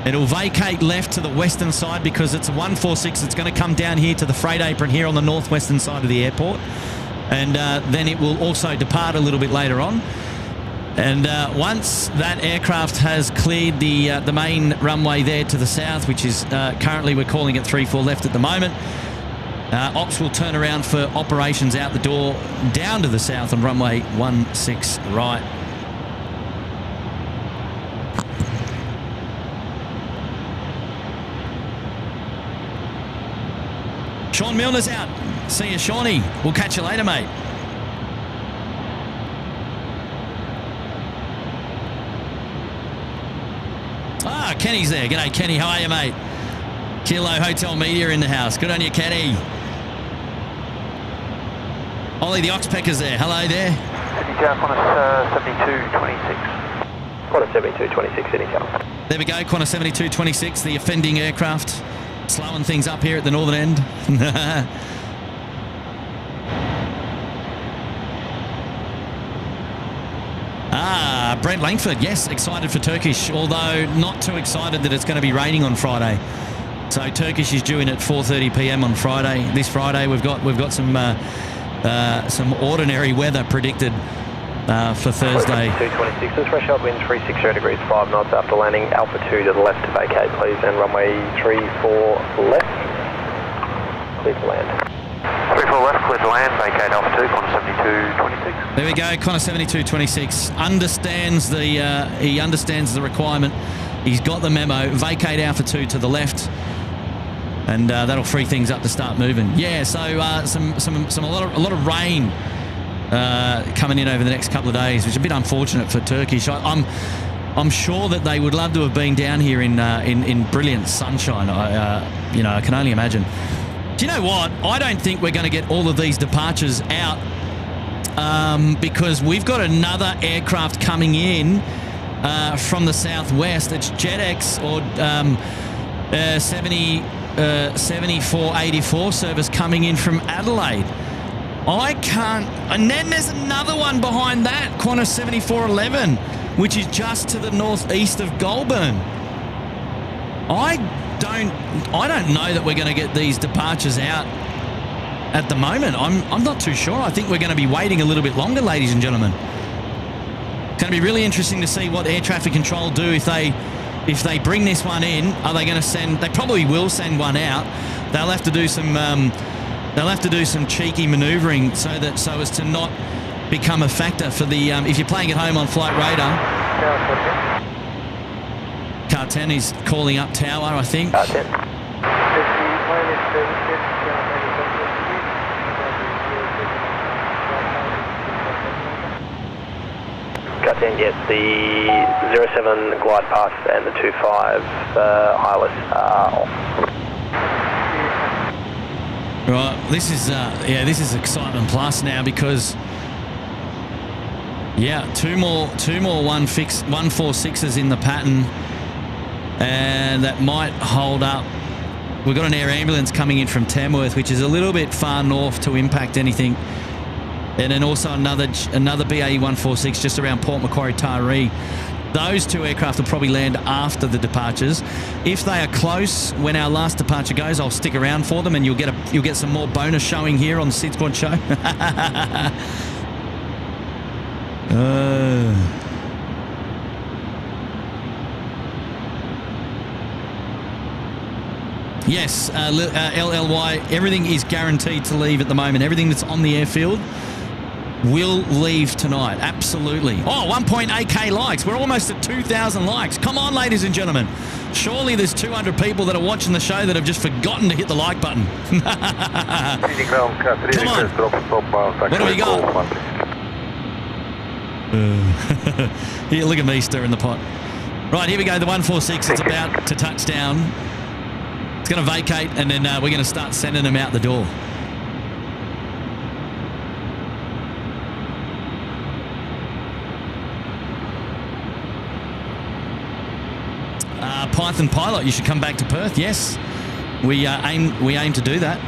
It'll vacate left to the western side because it's a 146. It's going to come down here to the freight apron here on the northwestern side of the airport. And then it will also depart a little bit later on. And once that aircraft has cleared the main runway there to the south, which is currently we're calling it 34 left at the moment, Ops will turn around for operations out the door down to the south on runway 16 right. Sean Milner's out. See you, Shawnee. We'll catch you later, mate. Ah, Kenny's there. G'day, Kenny. How are you, mate? Kilo Hotel Media in the house. Good on you, Kenny. Ollie, the Oxpecker's there. Hello there. Sydney Tower, Qantas 7226. Qantas 7226, Sydney Tower. There we go, Qantas 7226, the offending aircraft. Slowing things up here at the northern end. Brent Langford, yes, excited for Turkish, although not too excited that it's going to be raining on Friday. So Turkish is due in at 4:30 p.m. on Friday. This Friday we've got some ordinary weather predicted for Thursday. 226 and threshold wind 360 degrees 5 knots after landing. Alpha 2 to the left to vacate, please, and runway 34 left. Clear to land. 34 left, clear to land. Vacate Alpha 2, Qantas 7226. There we go. Qantas 7226 understands he understands the requirement. He's got the memo. Vacate Alpha 2 to the left. And that'll free things up to start moving. Yeah, so a lot of rain coming in over the next couple of days, which is a bit unfortunate for Turkish. I'm sure that they would love to have been down here in brilliant sunshine. I can only imagine. Do you know what? I don't think we're going to get all of these departures out because we've got another aircraft coming in from the southwest. It's JetX or 7484 service coming in from Adelaide. I can't... And then there's another one behind that, Qantas 7411, which is just to the northeast of Goulburn. I don't know that we're going to get these departures out at the moment. I'm not too sure. I think we're going to be waiting a little bit longer, ladies and gentlemen. It's going to be really interesting to see what air traffic control do if they bring this one in. Are they going to send... They probably will send one out. They'll have to do some... They'll have to do some cheeky manoeuvring so as to not become a factor for the... if you're playing at home on Flight Radar... Car 10 is calling up tower, I think. Car 10. Car 10, yes, the 07 glide path and the 25 ILS are off. Right, this is excitement plus now because two more 146s in the pattern, and that might hold up. We've got an air ambulance coming in from Tamworth, which is a little bit far north to impact anything, and then also another BAE 146 just around Port Macquarie Taree. Those two aircraft will probably land after the departures. If they are close when our last departure goes, I'll stick around for them, and you'll get some more bonus showing here on the SydSquad show. Yes, LLY, everything is guaranteed to leave at the moment. Everything that's on the airfield will leave tonight. Absolutely. Oh, 1.8k likes. We're almost at 2,000 likes. Come on, ladies and gentlemen. Surely there's 200 people that are watching the show that have just forgotten to hit the like button. Come on. What do we got? Here, look at me stirring the pot. Right, here we go. The 146. It's about to touch down. It's going to vacate, and then we're going to start sending them out the door. Python Pilot, you should come back to Perth. Yes, we aim to do that.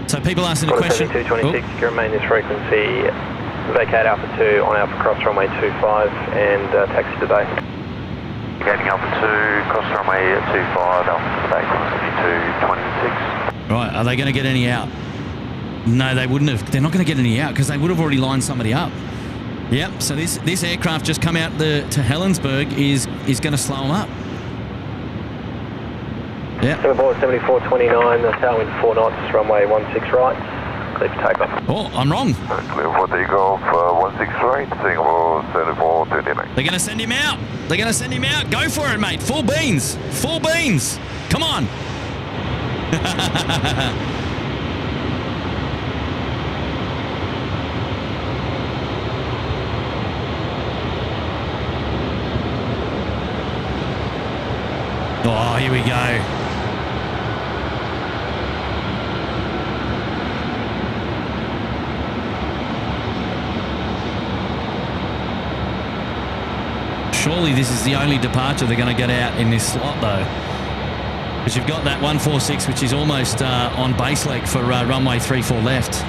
So people asking a question. 7226, you can remain this frequency, vacate Alpha 2 on Alpha Cross Runway 25 and taxi to Bay. Vacating Alpha 2, cross Runway 25, Alpha to Bay, 7226. Right, are they going to get any out? No, they wouldn't have. They're not going to get any out because they would have already lined somebody up. Yep, so this aircraft just come out to Helensburgh is going to slow them up. Yeah. 7429, the tailwind 4 knots, runway 16 right, clear for takeoff. Oh, I'm wrong. Clear for takeoff, 16 right, Singapore 7429. They're going to send him out. They're going to send him out. Go for it, mate. Full beans. Full beans. Come on. Oh, here we go. Surely this is the only departure they're going to get out in this slot, though. Because you've got that 146, which is almost on base leg for runway 34 left.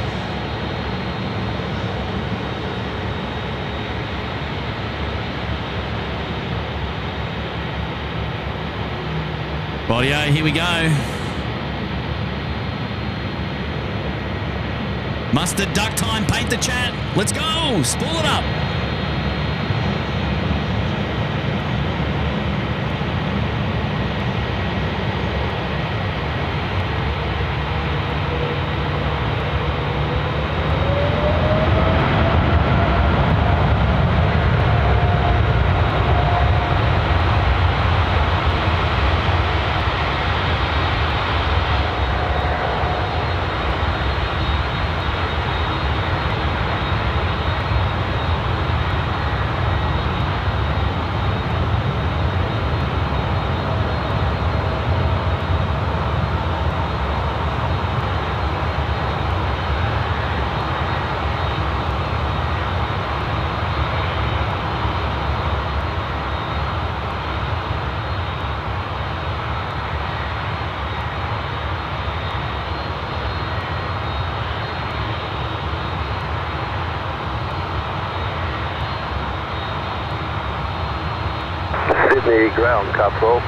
Rightio, here we go. Mustard, duck time, paint the chat. Let's go. Spool it up. Sydney ground, car 12.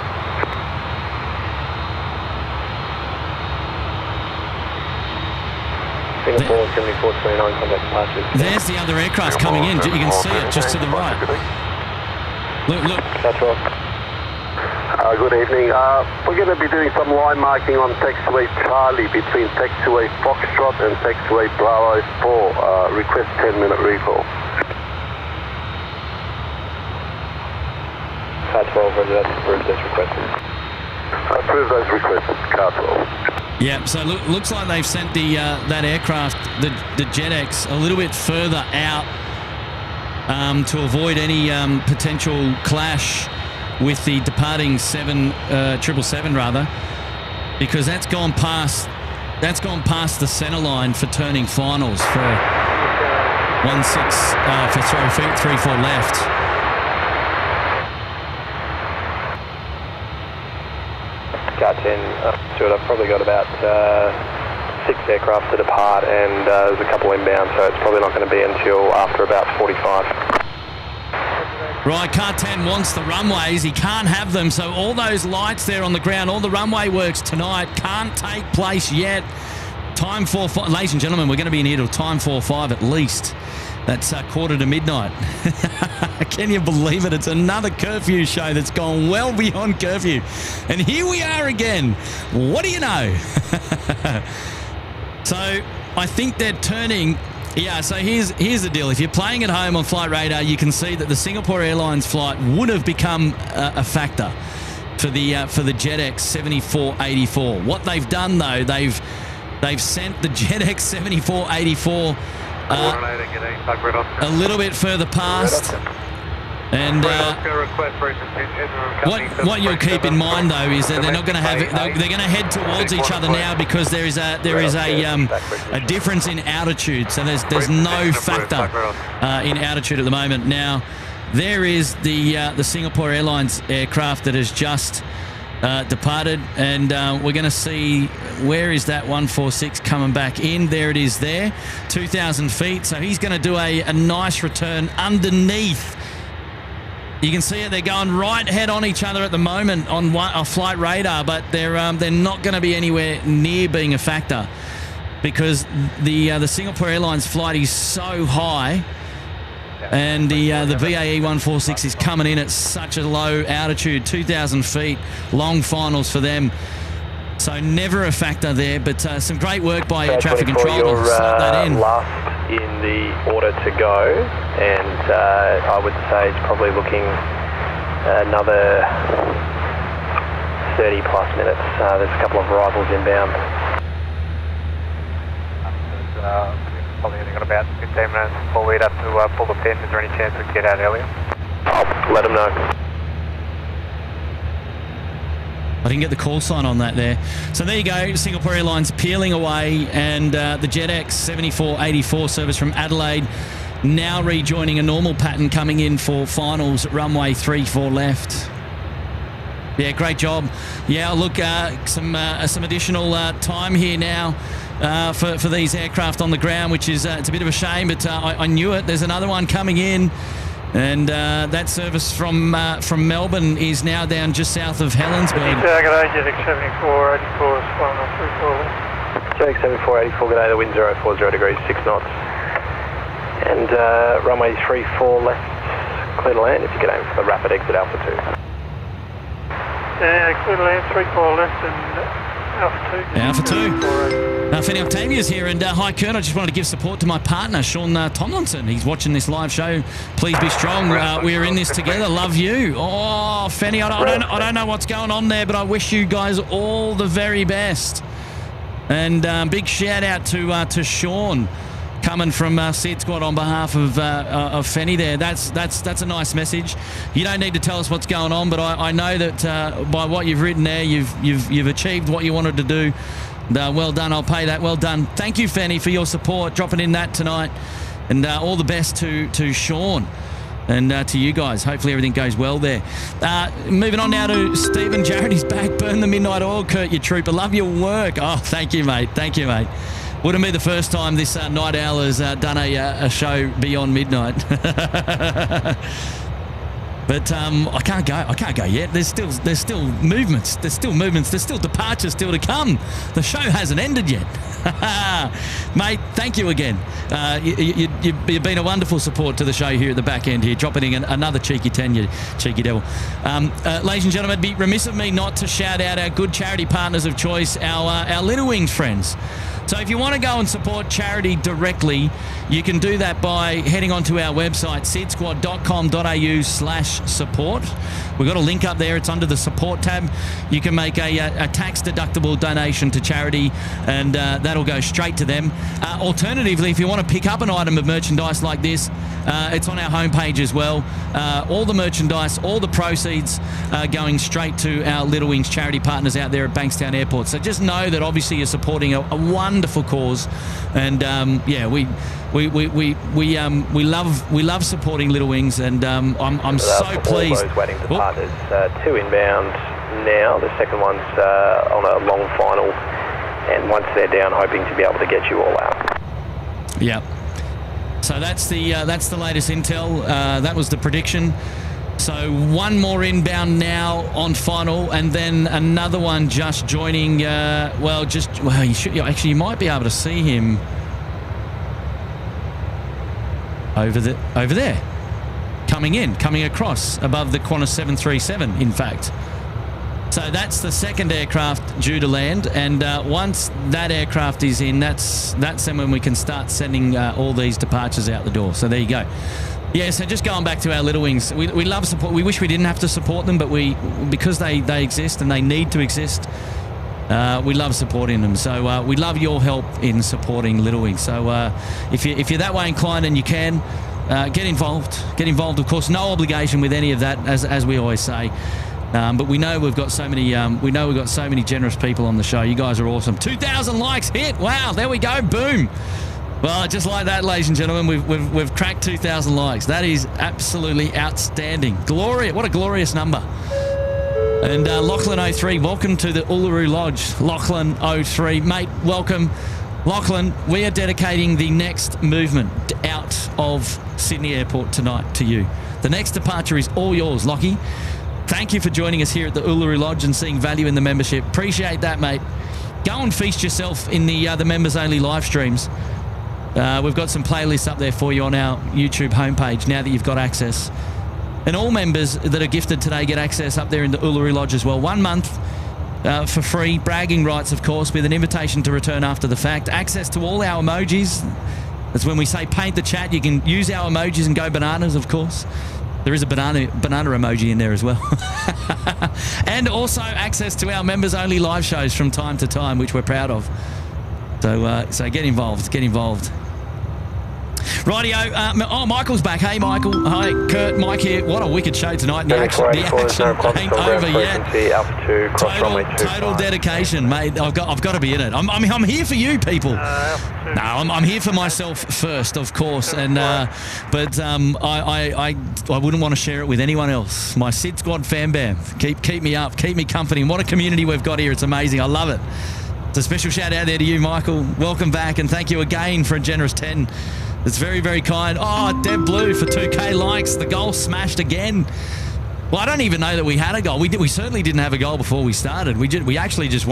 Singapore 7429, contact departure. There's the other aircraft coming in. You can see it just to the right. Look. Car 12. Good evening. We're going to be doing some line marking on taxiway Charlie between taxiway Foxtrot and taxiway Bravo 4. Request 10-minute recall. Car 12, whether that's approved as requested. Approved as requested, Car 12. Yeah, so looks like they've sent the that aircraft, the JetX, a little bit further out to avoid any potential clash with the departing 777 rather, because that's gone past the center line for turning finals for 34 left. Car Car 10, Stuart, I've probably got about 6 aircraft to depart, and there's a couple inbound, so it's probably not going to be until after about 45. Right, Car 10 wants the runways. He can't have them, so all those lights there on the ground, all the runway works tonight can't take place yet. Time 4-5. Ladies and gentlemen, we're going to be in here till time 4-5 at least. That's quarter to midnight. Can you believe it? It's another curfew show that's gone well beyond curfew. And here we are again. What do you know? So I think they're turning... Yeah, so here's the deal. If you're playing at home on Flight Radar, you can see that the Singapore Airlines flight would have become a factor for the JetX 7484. What they've done, though, they've sent the JetX 7484 a little bit further past. And what you'll keep in mind, though, is that they're not going to have they're going to head towards each other now, because there is a difference in altitude. So there's no factor in altitude at the moment. Now there is the Singapore Airlines aircraft that has just departed, and we're going to see where is that 146 coming back in. There it is, there, 2,000 feet. So he's going to do a nice return underneath. You can see it. They're going right head on each other at the moment on Flight Radar, but they're not going to be anywhere near being a factor, because the Singapore Airlines flight is so high, and the BAE 146 is coming in at such a low altitude, 2,000 feet, long finals for them. So never a factor there, but some great work by air traffic control to slot that in. Last in the order to go, and I would say it's probably looking another 30 plus minutes. There's a couple of arrivals inbound. Probably only got about 15 minutes before we'd have to pull the pin. Is there any chance we could get out earlier? I'll let them know. I didn't get the call sign on that there. So there you go, Singapore Airlines peeling away, and the JetX 7484 service from Adelaide now rejoining a normal pattern, coming in for finals at runway 34 left. Yeah, great job. Yeah, look, some additional time here now for these aircraft on the ground, which is it's a bit of a shame, but I knew it. There's another one coming in. And that service from Melbourne is now down just south of Helensburgh. JetX 7484 is flying on 34 left. JetX 7484, good day, the wind 040 degrees, 6 knots. And runway 34 left, clear to land if you get aim for the rapid exit Alpha 2. Yeah, clear to land, 34 left and Alpha 2. Alpha 2. Fenny Octavia's here, and hi, Kern. I just wanted to give support to my partner, Sean Tomlinson. He's watching this live show. Please be strong. We're in this together. Love you. Oh, Fenny, I don't know what's going on there, but I wish you guys all the very best. And big shout out to Sean, coming from SydSquad on behalf of Fenny there. That's a nice message. You don't need to tell us what's going on, but I know that by what you've written there, you've achieved what you wanted to do. Well done. I'll pay that. Well done. Thank you, Fenny, for your support, dropping in that tonight. And all the best to Sean and to you guys. Hopefully everything goes well there. Moving on now to Stephen. Jared back. Burn the midnight oil, Kurt, you trooper. Love your work. Oh, thank you, mate. Thank you, mate. Wouldn't be the first time this night owl has done a show beyond midnight. But I can't go yet. There's still movements. There's still departures still to come. The show hasn't ended yet. Mate, thank you again. You've been a wonderful support to the show here at the back end here, dropping in another cheeky 10, you cheeky devil. Ladies and gentlemen, it'd be remiss of me not to shout out our good charity partners of choice, our Little Wings friends. So if you want to go and support charity directly, you can do that by heading onto our website, sydsquad.com.au/support. We've got a link up there. It's under the support tab. You can make a tax-deductible donation to charity, and that'll go straight to them. Alternatively, if you want to pick up an item of merchandise like this, it's on our homepage as well. All the merchandise, all the proceeds going straight to our Little Wings charity partners out there at Bankstown Airport. So just know that obviously you're supporting a wonderful cause, and we love supporting Little Wings, and I'm so pleased. Those waiting to depart. There's 2 inbound, now. The second one's on a long final, and once they're down, hoping to be able to get you all out. Yep. So that's the latest intel. That was the prediction. So one more inbound now on final, and then another one just joining. You might be able to see him over there, coming across above the Qantas 737. In fact, so that's the second aircraft due to land, and once that aircraft is in, that's then when we can start sending all these departures out the door. So there you go. Yeah, so just going back to our little wings, we love support. We wish we didn't have to support them, but because they exist and they need to exist, we love supporting them. So we love your help in supporting little wings. So if you're that way inclined and you can, get involved. Get involved. Of course, no obligation with any of that, as we always say. But we know we've got so many. Generous people on the show. You guys are awesome. 2,000 likes hit. Wow, there we go. Boom. Well, just like that, ladies and gentlemen, we've cracked 2,000 likes. That is absolutely outstanding. Glorious. What a glorious number. And Lachlan 03, welcome to the Uluru Lodge. Lachlan 03, mate, welcome. Lachlan, we are dedicating the next movement out of Sydney Airport tonight to you. The next departure is all yours, Lockie. Thank you for joining us here at the Uluru Lodge and seeing value in the membership. Appreciate that, mate. Go and feast yourself in the members-only live streams. We've got some playlists up there for you on our YouTube homepage now that you've got access. And all members that are gifted today get access up there in the Uluru Lodge as well. 1 month for free. Bragging rights, of course, with an invitation to return after the fact. Access to all our emojis. That's when we say paint the chat. You can use our emojis and go bananas, of course. There is a banana emoji in there as well. And also access to our members-only live shows from time to time, which we're proud of. So get involved. Get involved. Rightio. Michael's back. Hey, Michael. Hi, Kurt. Mike here. What a wicked show tonight. The action ain't over yet. Total dedication, mate. I've got to be in it. I'm here for you, people. No, I'm here for myself first, of course. And but I wouldn't want to share it with anyone else. My SydSquad fan bam. Keep me up. Keep me company. And what a community we've got here. It's amazing. I love it. It's a special shout out there to you, Michael. Welcome back, and thank you again for a generous 10. It's very, very kind. Oh, Deb Blue for 2K likes. The goal smashed again. Well, I don't even know that we had a goal. We certainly didn't have a goal before we started. I just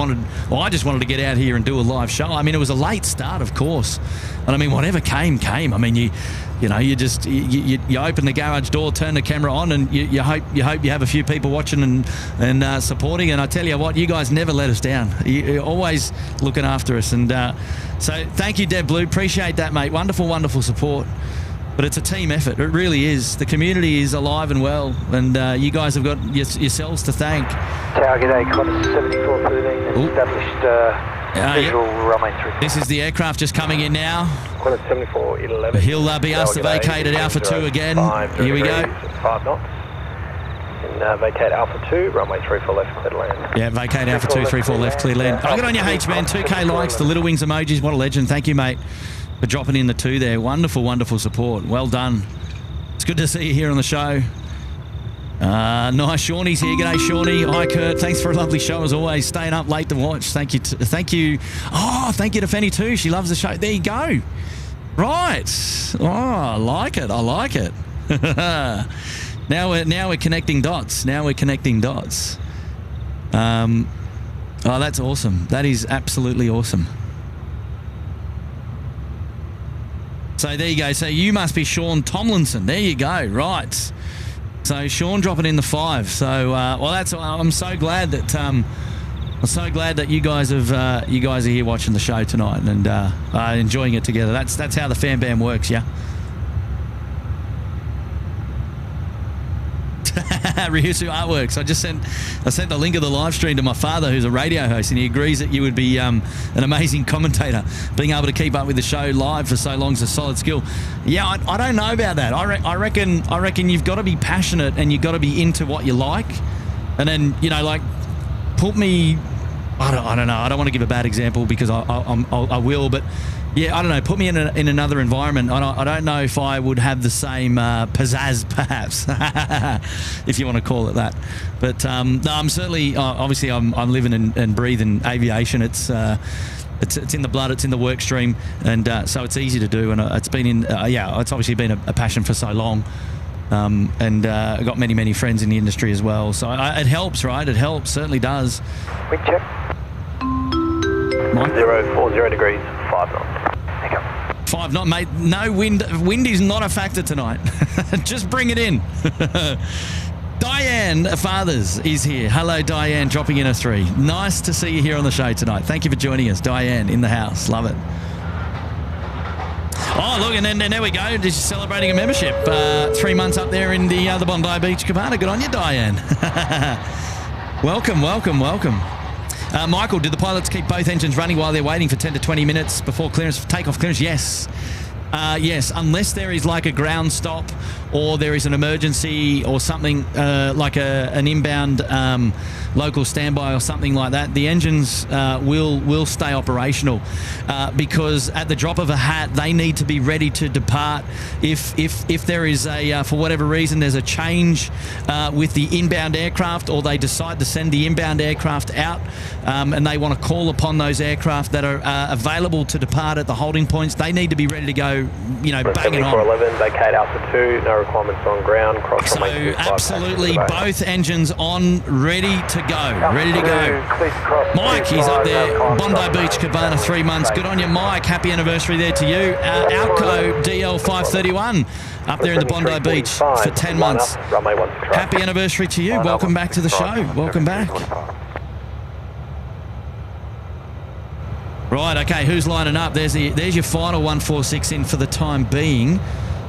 wanted to get out here and do a live show. I mean, it was a late start, of course. And I mean, whatever came. I mean, you open the garage door, turn the camera on, and you hope you have a few people watching and supporting. And I tell you what, you guys never let us down. You're always looking after us. And so thank you, Deb Blue. Appreciate that, mate. Wonderful, wonderful support. But it's a team effort. It really is. The community is alive and well, and you guys have got yourselves to thank. Tower, g'day, Qantas 7413, established visual runway 3. This is the aircraft just coming in now. Qantas 7411. He'll be asked to vacate at Alpha 2 again. Here we go. 5 knots. And vacate Alpha 2, runway 34 left, clear to land. Yeah, vacate Alpha 2, 34 left, clear land. I'll get on your H, man. 2K likes, the Little Wings emojis. What a legend. Thank you, mate, for dropping in the 2 there. Wonderful, wonderful support. Well done. It's good to see you here on the show. Nice. Shawnee's here. G'day, Shawnee. Hi, Kurt. Thanks for a lovely show as always. Staying up late to watch. Thank you. Thank you. Oh, thank you to Fenny too. She loves the show. There you go. Right. Oh, I like it. Now we're connecting dots. Oh, that's awesome. That is absolutely awesome. So there you go. So you must be Sean Tomlinson. There you go. Right. So Sean dropping in the 5. So well, I'm so glad that you guys are here watching the show tonight and enjoying it together. That's how the fan bam works, yeah. Ryusu Artworks. I sent the link of the live stream to my father, who's a radio host, and he agrees that you would be an amazing commentator. Being able to keep up with the show live for so long is a solid skill. Yeah, I don't know about that. I reckon you've got to be passionate and you've got to be into what you like, and then put me. I don't know. I don't want to give a bad example because I will, but Yeah, I don't know. Put me in another environment. I don't know if I would have the same pizzazz, perhaps, if you want to call it that. But no, I'm certainly, obviously, I'm living and breathing aviation. It's in the blood, it's in the work stream, and so it's easy to do. And it's been in, it's obviously been a passion for so long. And I've got many friends in the industry as well. So it helps, right? It helps, certainly does. Wind check. Mike? 040 degrees, 5 knots. Pick up. 5 knot, mate. No wind. Wind is not a factor tonight. Just bring it in. Diane Fathers is here. Hello, Diane, dropping in a 3. Nice to see you here on the show tonight. Thank you for joining us, Diane, in the house. Love it. Oh, look, and then there we go. Just celebrating a membership. 3 months up there in the Bondi Beach Cabana. Good on you, Diane. Welcome. Michael, did the pilots keep both engines running while they're waiting for 10 to 20 minutes before clearance, takeoff clearance? Yes. Yes, unless there is like a ground stop or there is an emergency or something like an inbound local standby or something like that, the engines will stay operational because at the drop of a hat they need to be ready to depart. If there is a for whatever reason there's a change with the inbound aircraft, or they decide to send the inbound aircraft out and they want to call upon those aircraft that are available to depart at the holding points, they need to be ready to go, you know, banging on. 7411, vacate Alpha 2, no requirements on ground, cross so runway 25, absolutely both engines on, ready to go. Mike, he's up there, Bondi Beach Cabana, 3 months. Good on you, Mike. Happy anniversary there to you. Alco DL531 up there in the Bondi Beach for 10 months. Happy anniversary to you. Welcome back to the show. Welcome back. Right, okay, who's lining up? There's your final 146 in for the time being.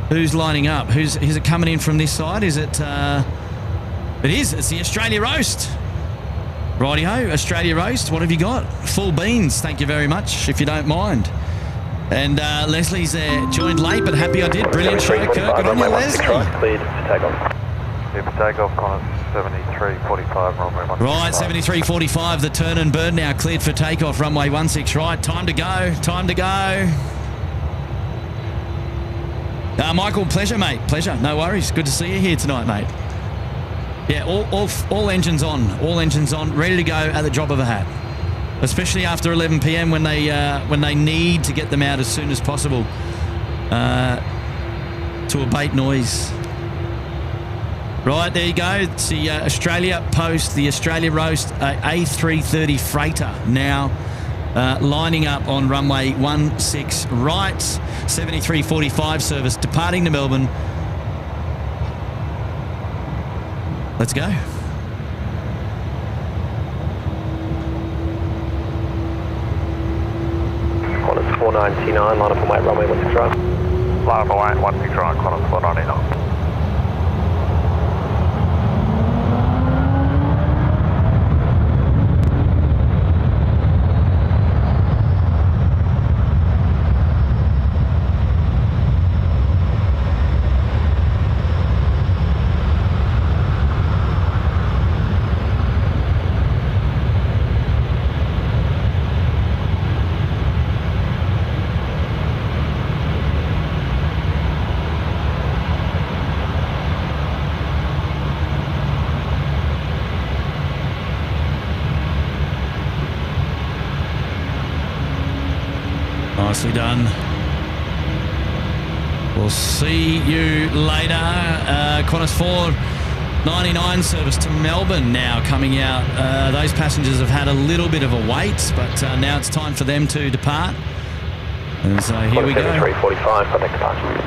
Who's lining up? Is it coming in from this side? Is it? It is. It's the Australia Roast. Rightio, Australia Roast. What have you got? Full beans, thank you very much, if you don't mind. And Leslie's there, joined late, but happy I did. Brilliant show, Kirk. Good on you, Leslie. Cleared for takeoff. Cleared for takeoff, Connors. 7345, runway 16 right. 7345, the turn and burn now, cleared for takeoff, runway 16 right. Time to go. Michael, pleasure, mate. Pleasure. No worries. Good to see you here tonight, mate. Yeah, all engines on, ready to go at the drop of a hat. Especially after 11 p.m. when they need to get them out as soon as possible to abate noise. Right, there you go. It's the Australia Post, the Australia Roast A330 freighter now lining up on runway 16 right. 7345 service departing to Melbourne. Let's go. Qantas 499, line up on weight, runway 16 right. Line up on weight, 16 right, Qantas 499. Nicely done. We'll see you later. Qantas 499 service to Melbourne now coming out. Those passengers have had a little bit of a wait, but now it's time for them to depart. And so here we go. 7345, contact departure.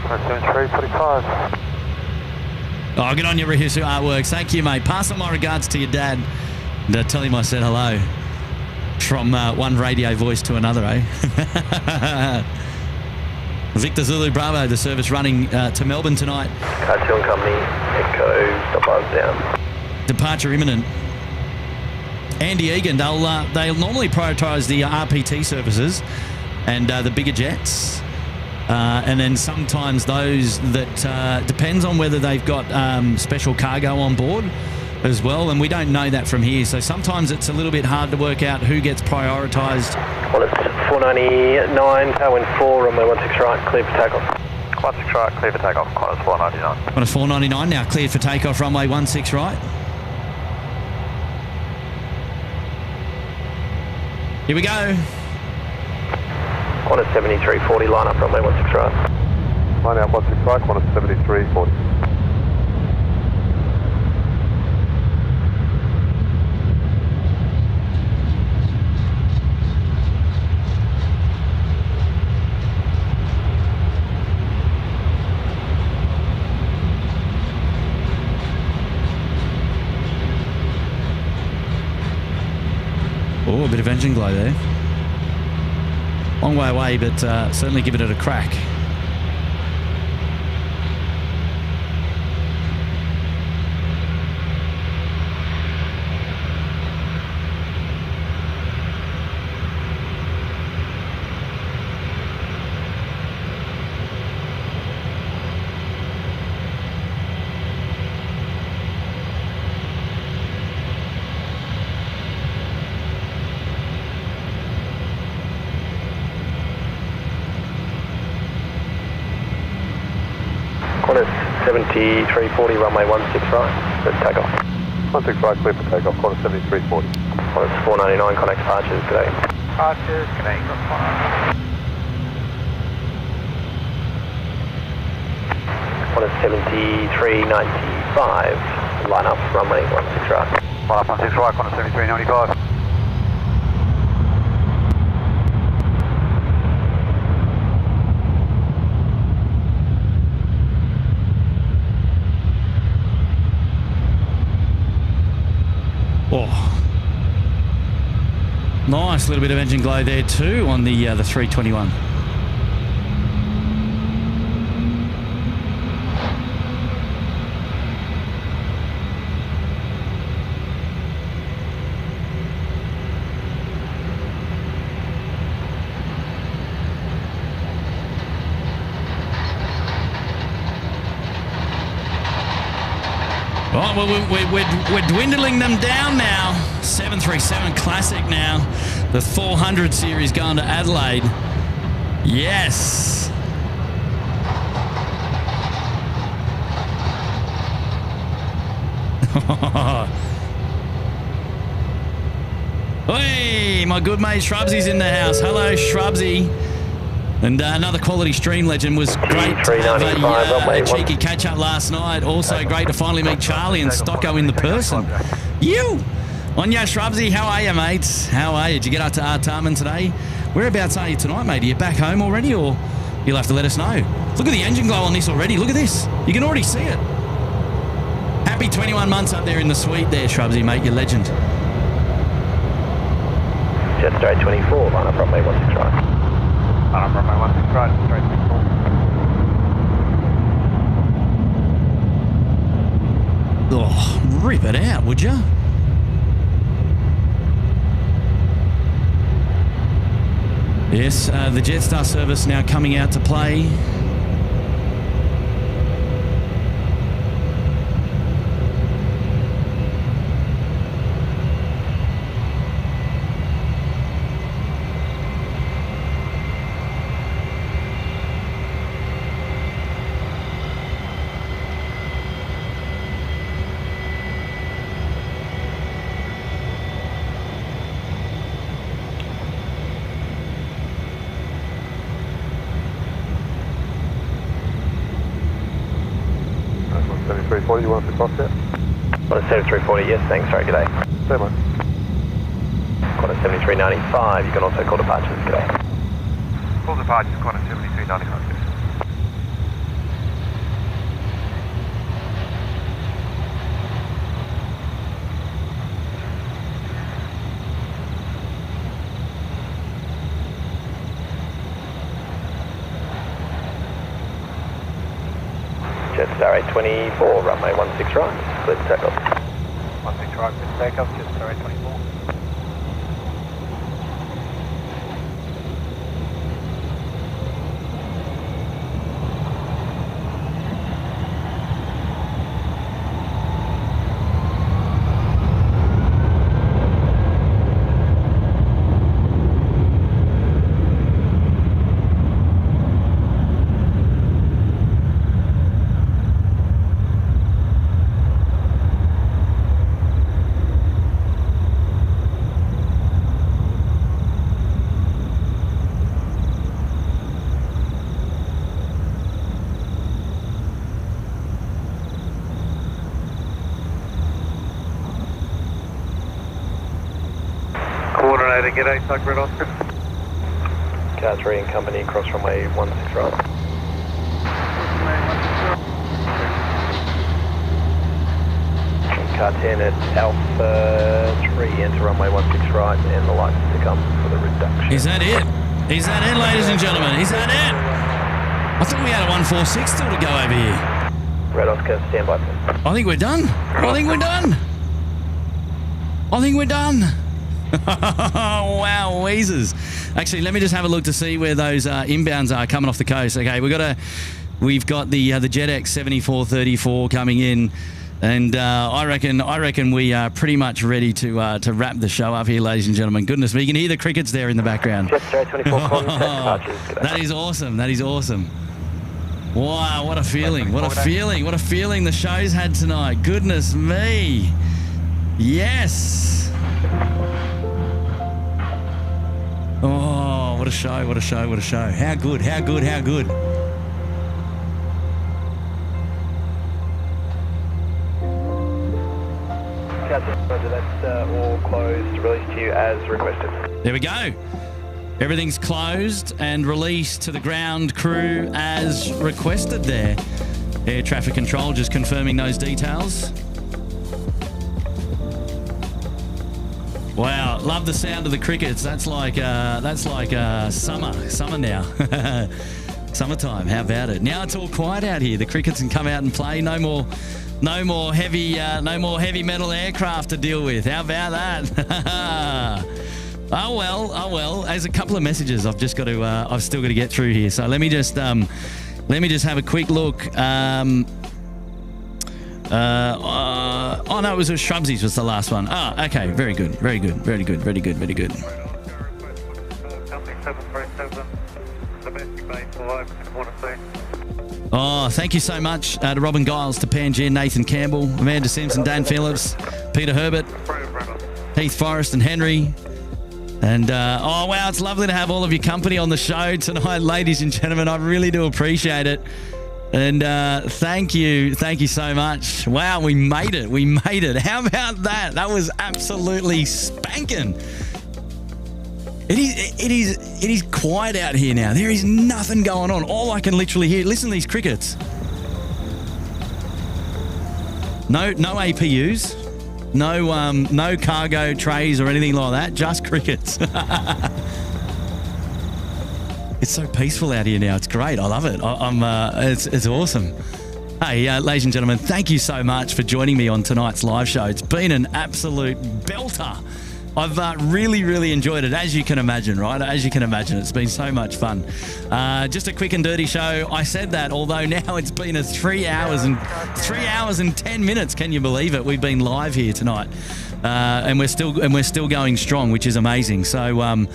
7345. Oh, get on your rehearsal artworks. Thank you, mate. Pass on my regards to your dad. And tell him I said hello. From one radio voice to another, eh? Victor Zulu Bravo, the service running to Melbourne tonight. Cartier Company, Echo, stop us down. Departure imminent. Andy Egan, they'll normally prioritise the RPT services and the bigger jets. And then sometimes those that depends on whether they've got special cargo on board as well, and we don't know that from here. So sometimes it's a little bit hard to work out who gets prioritised. Well, it's 499, tailwind 4, runway 16 right, clear for takeoff. 16 right, clear for takeoff, Qantas 499. Qantas 499 now cleared for takeoff, runway 16 right. Here we go. Qantas 7340, line up, runway 16 right. Line out 16 right, Qantas 7340. Oh, a bit of engine glow there. Long way away, but certainly giving it a crack. Qantas 7340, runway 16 right, clear for takeoff. 16 right, clear for takeoff, Qantas 7340. Qantas 499, connect departures, good day. Departures, good day, got 1 7395, line up, runway 16 right. Line up 16 right, Qantas 7395. Oh, nice little bit of engine glow there too on the 321. Right, well, we're dwindling them down now. 737 Classic now. The 400 series going to Adelaide. Yes. Hey, my good mate Shrubsy's in the house. Hello, Shrubsy. And another quality stream legend. Was great to have a cheeky catch-up last night. Also great to finally meet Charlie and Stocko in the person. You! Onya Shrubsy, how are you, mates? How are you? Did you get up to Artarmon today? Whereabouts are you tonight, mate? Are you back home already, or you'll have to let us know? Look at the engine glow on this already. Look at this. You can already see it. Happy 21 months up there in the suite there, Shrubsy, mate. You're legend. Jetstar 24, line up runway 16 right. Line up runway 16 right, straight 24. Oh, rip it out, would you? Yes, the Jetstar service now coming out to play. You want us to cross that? Qantas 7340, yes, thanks, sorry, good day. Same one. Qantas 7395, you can also call departures, good day. Call departures, Qantas 7395. Jetstar 824, runway 16 right, clear for takeoff. 16 right, clear for takeoff, Jetstar 824. G'day, Tug Red Oscar. Car 3 and company across runway 16 right. Car 10 at Alpha 3 enter runway 16 right and the lights to come for the reduction. Is that it? Is that it, ladies and gentlemen? Is that it? I thought we had a 146 still to go over here. Red Oscar, stand by. I think we're done. I think we're done. I think we're done. Wow, Weezers. Actually, let me just have a look to see where those inbounds are coming off the coast. Okay, we've got the JetX 7434 coming in, and I reckon we are pretty much ready to wrap the show up here, ladies and gentlemen. Goodness me, you can hear the crickets there in the background. Jet 24 departures. That is awesome. That is awesome. Wow, what a feeling. What a feeling. What a feeling the show's had tonight. Goodness me. Yes. Oh, what a show, what a show, what a show. How good, how good, how good. That's all closed, released to you as requested. There we go. Everything's closed and released to the ground crew as requested there. Air traffic control just confirming those details. Wow, love the sound of the crickets. That's like summer now. Summertime. How about it? Now it's all quiet out here. The crickets can come out and play. No more heavy metal aircraft to deal with. How about that? Oh well. There's a couple of messages I've still got to get through here. So let me just have a quick look. Oh no, it was Shrubsies was the last one. Oh, okay, very good. Oh, thank you so much to Robin Giles, to Pangier, Nathan Campbell, Amanda Simpson, Dan Phillips, Peter Herbert, Heath Forrest and Henry. And, oh, wow, it's lovely to have all of your company on the show tonight, ladies and gentlemen. I really do appreciate it. And thank you so much. Wow, we made it. How about that? That was absolutely spanking. It is quiet out here now. There is nothing going on. All I can literally hear, listen to these crickets. No APUs, no cargo trays or anything like that. Just crickets. It's so peaceful out here now. It's great. I love it. It's awesome. Hey, ladies and gentlemen, thank you so much for joining me on tonight's live show. It's been an absolute belter. I've really enjoyed it, as you can imagine, right? As you can imagine, it's been so much fun. Just a quick and dirty show. I said that, although now it's been 3 hours and 10 minutes. Can you believe it? We've been live here tonight, and we're still going strong, which is amazing. So.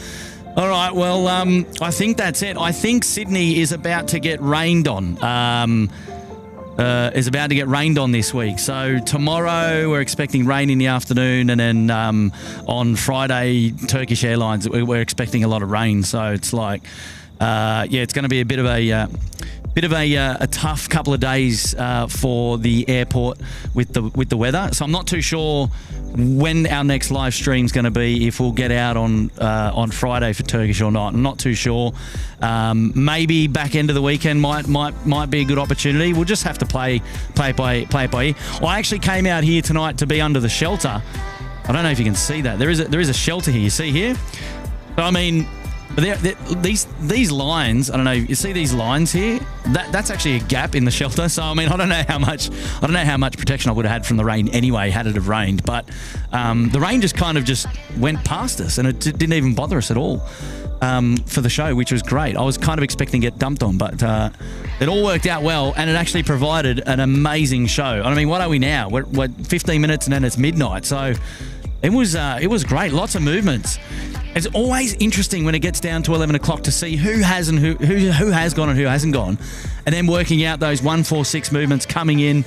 All right, well, I think that's it. I think Sydney is about to get rained on. This week. So tomorrow we're expecting rain in the afternoon, and then on Friday, Turkish Airlines, we're expecting a lot of rain. So it's like, it's going to be a bit of a tough couple of days for the airport with the weather. So I'm not too sure when our next live stream is going to be, if we'll get out on Friday for Turkish or not. I'm not too sure. Maybe back end of the weekend might be a good opportunity. We'll just have to play by ear. I actually came out here tonight to be under the shelter. I don't know if you can see that. There is a shelter here. You see here? I mean, these lines, I don't know, you see these lines here? That's actually a gap in the shelter. So I mean, I don't know how much protection I would have had from the rain anyway, had it have rained. But the rain just kind of just went past us, and it didn't even bother us at all for the show, which was great. I was kind of expecting to get dumped on, but it all worked out well, and it actually provided an amazing show. I mean, what are we now? We're 15 minutes and then it's midnight. So it was great. Lots of movements. It's always interesting when it gets down to 11 o'clock to see who has and who has gone and who hasn't gone, and then working out those 146 movements coming in,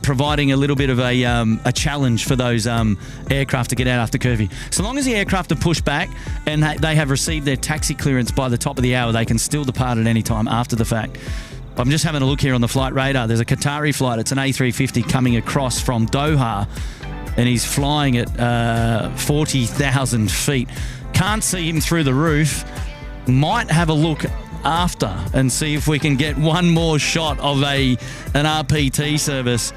providing a little bit of a challenge for those aircraft to get out after curfew. So long as the aircraft are pushed back and they have received their taxi clearance by the top of the hour, they can still depart at any time after the fact. I'm just having a look here on the flight radar. There's a Qatari flight. It's an A350 coming across from Doha, and he's flying at 40,000 feet. Can't see him through the roof. Might have a look after and see if we can get one more shot of an RPT service.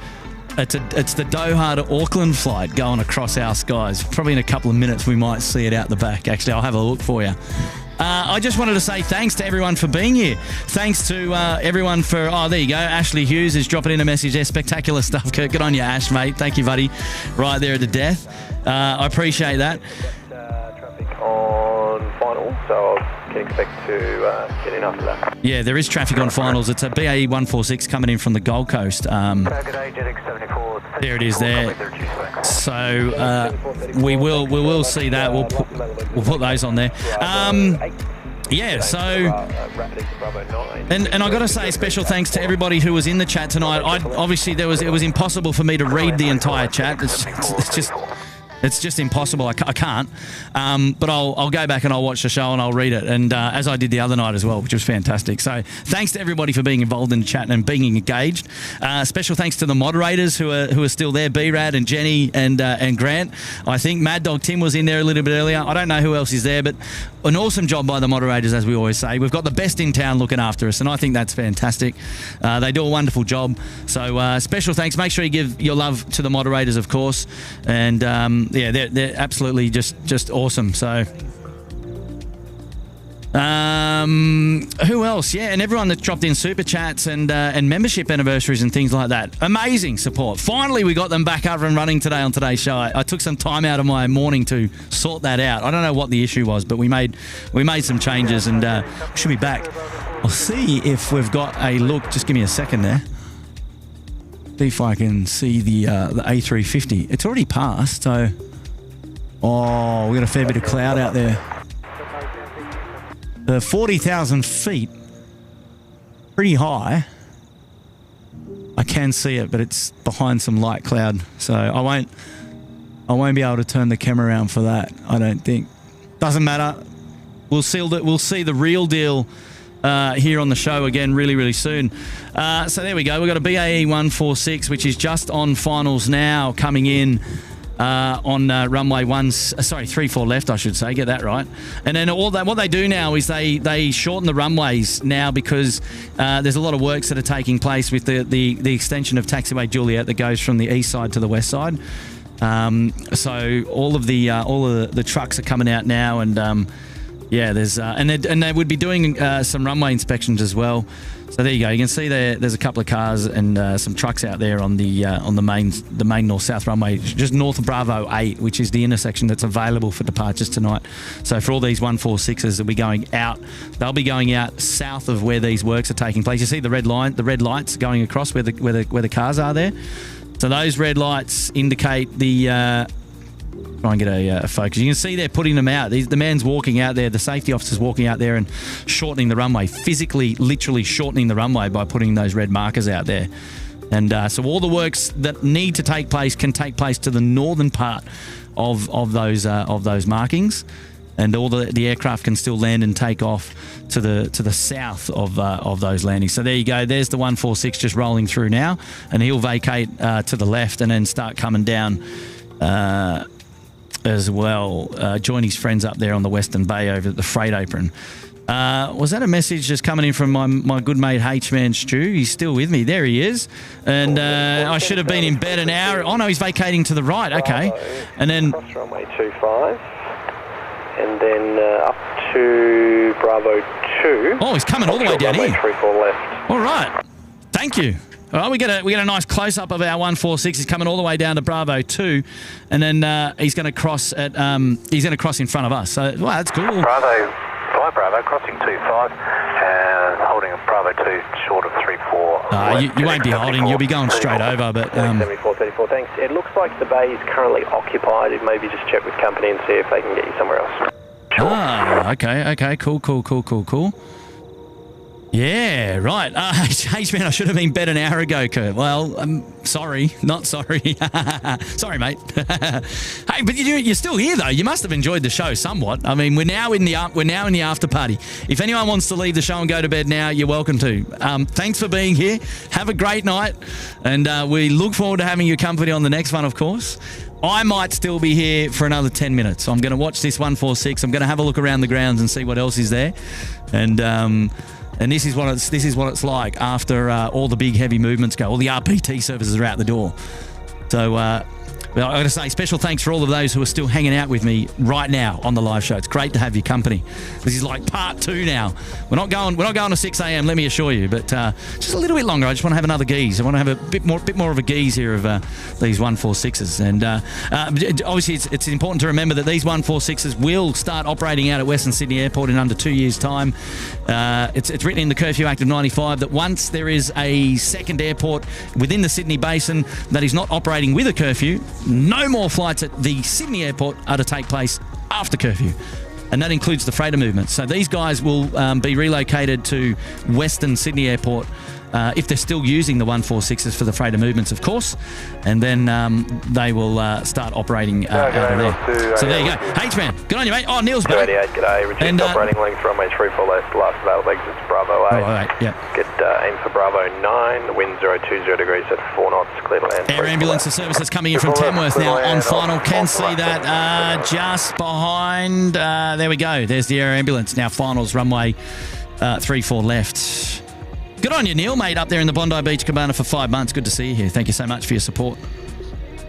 It's the Doha to Auckland flight going across our skies. Probably in a couple of minutes we might see it out the back. Actually, I'll have a look for you. I just wanted to say thanks to everyone for being here. Thanks to everyone for... Oh, there you go. Ashley Hughes is dropping in a message there. Spectacular stuff. Good on you, Ash, mate. Thank you, buddy. Right there at the death. I appreciate that. Traffic on final, so I can expect to get in after that. Yeah, there is traffic on finals. It's a BAE 146 coming in from the Gold Coast. There it is there. So we will see that. We'll put those on there. Yeah, so and I got to say special thanks to everybody who was in the chat tonight. Obviously it was impossible for me to read the entire chat. It's just impossible. I can't. But I'll go back and I'll watch the show and I'll read it. And as I did the other night as well, which was fantastic. So thanks to everybody for being involved in the chat and being engaged. Special thanks to the moderators who are still there, B-Rad and Jenny and Grant. I think Mad Dog Tim was in there a little bit earlier. I don't know who else is there, but an awesome job by the moderators, as we always say. We've got the best in town looking after us, and I think that's fantastic. They do a wonderful job. So special thanks. Make sure you give your love to the moderators, of course. And yeah, they're absolutely just awesome. So, who else? Yeah, and everyone that dropped in super chats and membership anniversaries and things like that. Amazing support. Finally, we got them back up and running today on today's show. I took some time out of my morning to sort that out. I don't know what the issue was, but we made some changes and we should be back. I'll see if we've got a look. Just give me a second there. See if I can see the A350. It's already passed, so... Oh, we got a fair bit of cloud out there. 40,000 feet. Pretty high. I can see it, but it's behind some light cloud, so I won't be able to turn the camera around for that, I don't think. Doesn't matter. We'll see the real deal here on the show again really soon. So there we go. We've got a BAE 146, which is just on finals now, coming in on runway 34 left, I should say. Get that right. And then what they do now is they shorten the runways now because there's a lot of works that are taking place with the extension of taxiway Juliet that goes from the east side to the west side. So all of the trucks are coming out now, and yeah, there's and they would be doing some runway inspections as well. So there you go. You can see there's a couple of cars and some trucks out there on the main north-south runway, just north of Bravo 8, which is the intersection that's available for departures tonight. So for all these 146s that will be going out, they'll be going out south of where these works are taking place. You see the red lights going across where the cars are there. So those red lights indicate the. Try and get a focus. You can see they're putting them out. The man's walking out there, the safety officer's walking out there and shortening the runway, physically, literally shortening the runway by putting those red markers out there. And so all the works that need to take place can take place to the northern part of those markings, and all the aircraft can still land and take off to the south of those landings. So there you go. There's the 146 just rolling through now, and he'll vacate to the left and then start coming down as well. Join his friends up there on the Western Bay over at the freight apron. Was that a message just coming in from my good mate H-Man Stu? He's still with me. There he is. And I should have been in bed an hour. Oh, no, he's vacating to the right. Okay. And then... Cross runway 25. And then up to Bravo 2. Oh, he's coming all the way down here. 34 left. All right. Thank you. All right, we get a nice close-up of our 146. He's coming all the way down to Bravo 2, and then he's going to cross in front of us. So, wow, that's cool. Bravo, crossing 25, and holding a Bravo 2 short of 34. You won't be holding. You'll be going straight over, but... 7434, thanks. It looks like the bay is currently occupied. Maybe just check with company and see if they can get you somewhere else. Sure. Okay, cool. Yeah, right. H-Man, I should have been better an hour ago, Kurt. Well, sorry. Not sorry. Sorry, mate. Hey, but you're still here, though. You must have enjoyed the show somewhat. I mean, we're now in the after party. If anyone wants to leave the show and go to bed now, you're welcome to. Thanks for being here. Have a great night. And we look forward to having your company on the next one, of course. I might still be here for another 10 minutes. I'm going to watch this 146. I'm going to have a look around the grounds and see what else is there. And this is what it's like after all the big heavy movements go. All the RPT services are out the door. So well, I got to say, special thanks for all of those who are still hanging out with me right now on the live show. It's great to have your company. This is like part 2 now. We're not going to 6 a.m. Let me assure you, but just a little bit longer. I just want to have another geeze. I want to have a bit more of a geeze here of these 146s. And obviously, it's important to remember that these 146s will start operating out at Western Sydney Airport in under 2 years' time. It's written in the Curfew Act of 95 that once there is a second airport within the Sydney Basin that is not operating with a curfew, no more flights at the Sydney Airport are to take place after curfew. And that includes the freighter movements. So these guys will be relocated to Western Sydney Airport if they're still using the 146s for the freighter movements, of course. And then they will start operating out of there. So there you go. H-Man, good on you, mate. Oh, Neil's back. 38, g'day. Reduced operating length, runway 34 left, last available exits, Bravo 8. Oh, all right, yeah. Get aim for Bravo 9, the wind 020 degrees at 4 knots, clear to land. Air ambulance service that's coming in from Tamworth now on final. Can see that just behind. There we go. There's the air ambulance. Now finals, runway 34 left. Good on you, Neil, mate, up there in the Bondi Beach Cabana for 5 months. Good to see you here. Thank you so much for your support.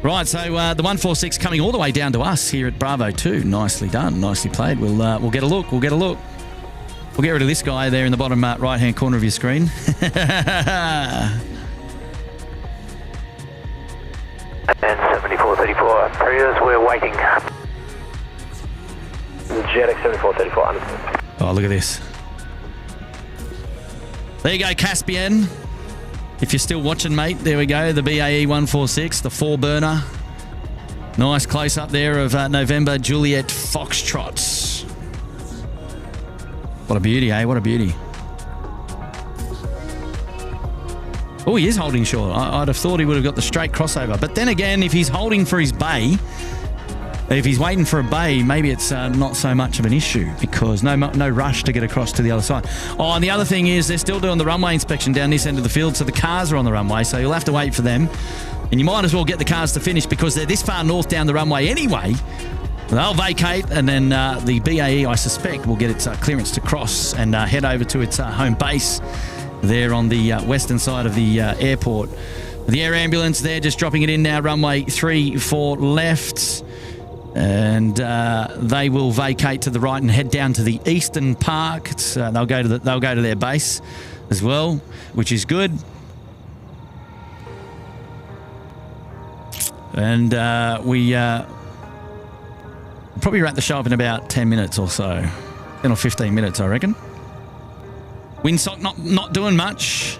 Right, so the 146 coming all the way down to us here at Bravo 2. Nicely done. Nicely played. We'll get a look. We'll get rid of this guy there in the bottom right-hand corner of your screen. And 7434, Prius, we're waiting. JetX 7434, understood. Oh, look at this. There you go, Caspian. If you're still watching, mate, there we go. The BAE 146, the 4-burner. Nice close-up there of November Juliet Foxtrots. What a beauty, eh? What a beauty. Oh, he is holding short. I'd have thought he would have got the straight crossover. But then again, if he's holding for his bay, if he's waiting for a bay, maybe it's not so much of an issue because no rush to get across to the other side. Oh, and the other thing is they're still doing the runway inspection down this end of the field, so the cars are on the runway, so you'll have to wait for them. And you might as well get the cars to finish because they're this far north down the runway anyway. They'll vacate, and then the BAE, I suspect, will get its clearance to cross and head over to its home base there on the western side of the airport. The air ambulance, they're just dropping it in now, runway 34 left. And they will vacate to the right and head down to the Eastern Park. They'll go to their base as well, which is good. And we probably wrap the show up in about 10 minutes or so, 10 or 15 minutes, I reckon. Windsock not doing much.